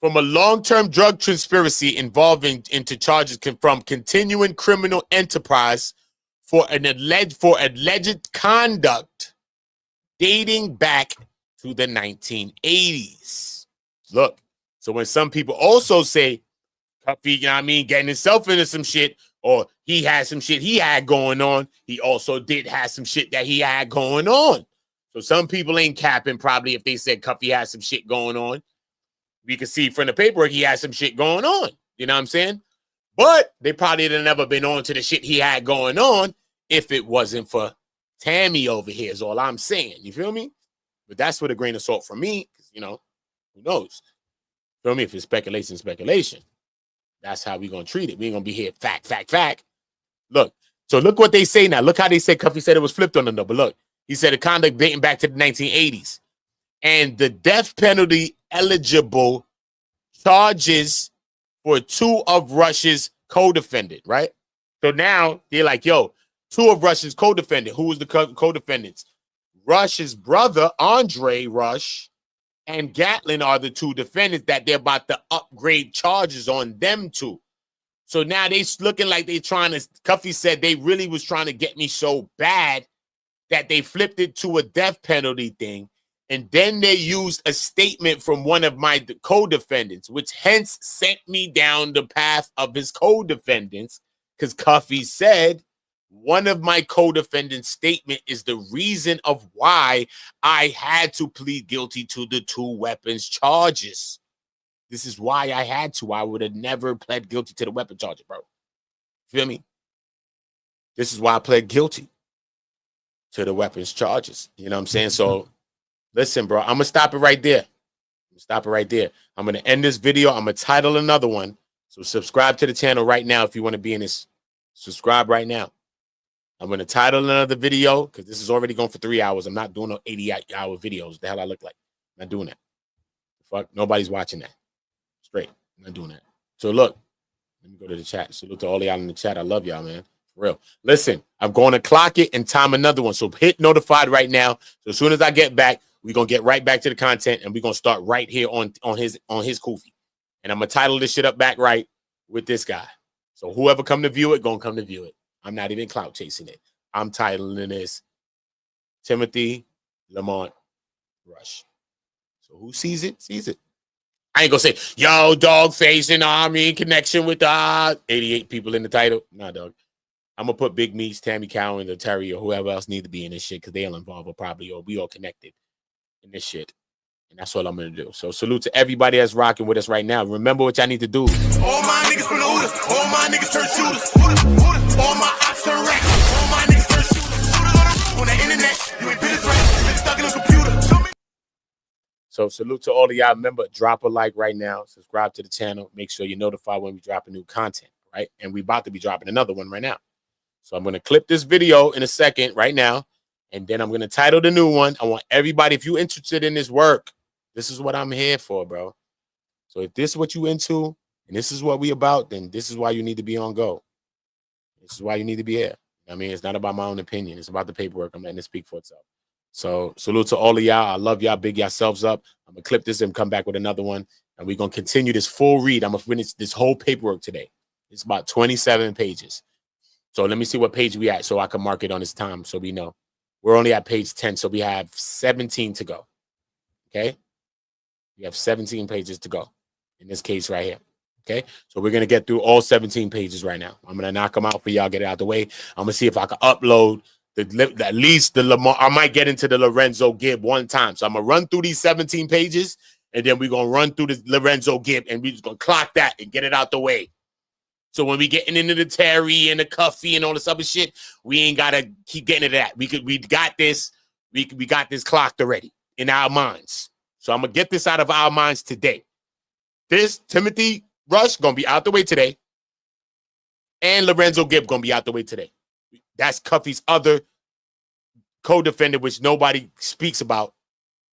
From a long-term drug conspiracy involving into charges from continuing criminal enterprise for alleged conduct dating back to the 1980s. Look, so when some people also say, Cuffy, you know what I mean, getting himself into some shit, or he had some shit he had going on, he also did have some shit that he had going on. So some people ain't capping probably if they said Cuffy had some shit going on. We can see from the paperwork he had some shit going on. You know what I'm saying? But they probably would have never been on to the shit he had going on if it wasn't for Tammy over here, is all I'm saying. You feel me? But that's with a grain of salt from me, because, you know, who knows? Feel me? If it's speculation, speculation. That's how we going to treat it. We ain't going to be here fact, fact, fact. Look. So look what they say now. Look how they say Cuffy said it was flipped on them, though. But look, he said the conduct dating back to the 1980s. And the death penalty eligible charges for two of Rush's co-defendant, right? So now they're like, yo, two of Rush's co-defendant. Who was the co-defendants? Rush's brother, Andre Rush, and Gatling are the two defendants that they're about to upgrade charges on them to. So now they looking like they trying to, Cuffy said they really was trying to get me so bad that they flipped it to a death penalty thing. And then they used a statement from one of my co-defendants, which hence sent me down the path of his co-defendants, because Cuffy said one of my co-defendants' statement is the reason of why I had to plead guilty to the two weapons charges. This is why I had to. I would have never pled guilty to the weapon charges, bro. Feel me? This is why I pled guilty to the weapons charges. You know what I'm saying? So listen, bro, I'm going to stop it right there. I'm going to end this video. I'm going to title another one. So subscribe to the channel right now if you want to be in this. Subscribe right now. I'm going to title another video because this is already going for 3 hours. I'm not doing no 80-hour videos. The hell I look like? I'm not doing that. Fuck, nobody's watching that. Straight. I'm not doing that. So look, let me go to the chat. Salute to all y'all in the chat. I love y'all, man. For real. Listen, I'm going to clock it and time another one. So hit notified right now. So as soon as I get back, we're going to get right back to the content and we're going to start right here on his Kufi. And I'm going to title this shit up back right with this guy. So whoever come to view it, going to come to view it. I'm not even clout chasing it. I'm titling this Timothy Lamont Rush. So who sees it, sees it. I ain't going to say, yo, dog face and army in connection with 88 people in the title. Nah, dog. I'm going to put Big Meech, Tammy Cowins, or Terry, or whoever else need to be in this shit because they all involved or probably, or we all connected in this shit. And that's what I'm going to do. So salute to everybody that's rocking with us right now. Remember what y'all need to do. All my niggas from the hooters. All my niggas turn shooters. All my ops turn racks. All my niggas turn shooters. On the internet, you ain't been stuck in a computer. So salute to all of y'all. Remember, drop a like right now. Subscribe to the channel. Make sure you're notified when we drop a new content, right? And we about to be dropping another one right now. So I'm going to clip this video in a second right now. And then I'm going to title the new one. I want everybody, if you're interested in this work, this is what I'm here for, bro. So if this is what you into and this is what we about, then this is why you need to be on go. This is why you need to be here. I mean, it's not about my own opinion. It's about the paperwork. I'm letting it speak for itself. So salute to all of y'all. I love y'all. Big yourselves up. I'm going to clip this and come back with another one. And we're going to continue this full read. I'm going to finish this whole paperwork today. It's about 27 pages. So let me see what page we at so I can mark it on this time so we know. We're only at page 10, so we have 17 to go. Okay? We have 17 pages to go in this case right here. Okay? So we're going to get through all 17 pages right now. I'm going to knock them out for y'all, get it out the way. I'm going to see if I can upload at least the Lamar. I might get into the Lorenzo Gibb one time. So I'm going to run through these 17 pages, and then we're going to run through the Lorenzo Gibb, and we're just going to clock that and get it out the way. So when we getting into the Terry and the Cuffy and all this other shit, we ain't gotta keep getting into that. We got this. We got this clocked already in our minds. So I'm gonna get this out of our minds today. This Timothy Rush gonna be out the way today, and Lorenzo Gibb gonna be out the way today. That's Cuffy's other co-defendant, which nobody speaks about,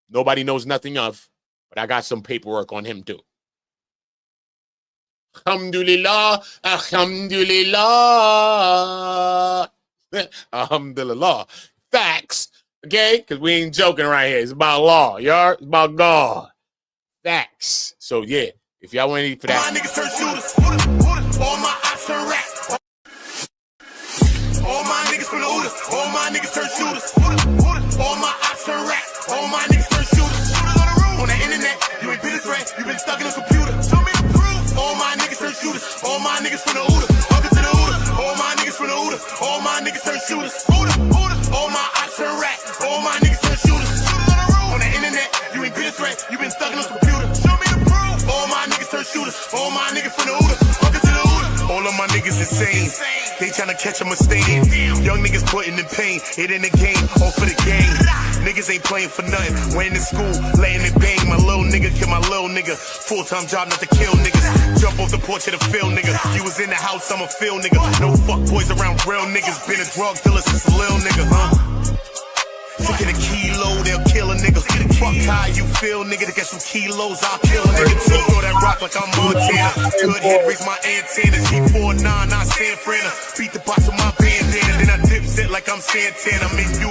nobody knows nothing of. But I got some paperwork on him too. Alhamdulillah, alhamdulillah, alhamdulillah. Facts, okay? Because we ain't joking right here. It's about law, y'all. It's about God. Facts. So, yeah, if y'all want to eat for that. All my niggas turn shooters. All my ops turn racks. All my niggas from the hooters. All my niggas turn shooters. All my ops turn racks. of my niggas insane. They tryna catch a mistake. Young niggas putting in pain. It in the game, all for the game. Niggas ain't playing for nothing. Went in school, laying it bang. My little nigga kill my little nigga. Full-time job not to kill niggas. Jump off the porch of the field, nigga. You was in the house, I'm a field nigga. No fuck boys around real niggas. Been a drug dealer since a little nigga, huh? Sick of the kilo, they'll kill a nigga. Fuck how you feel, nigga. To get some kilos, I'll kill a nigga too. Throw that rock like I'm Montana. Good hit, raise my antennas. G49, not San Fran. Beat the box with my bandana. Then I dip set like I'm Santana. Make you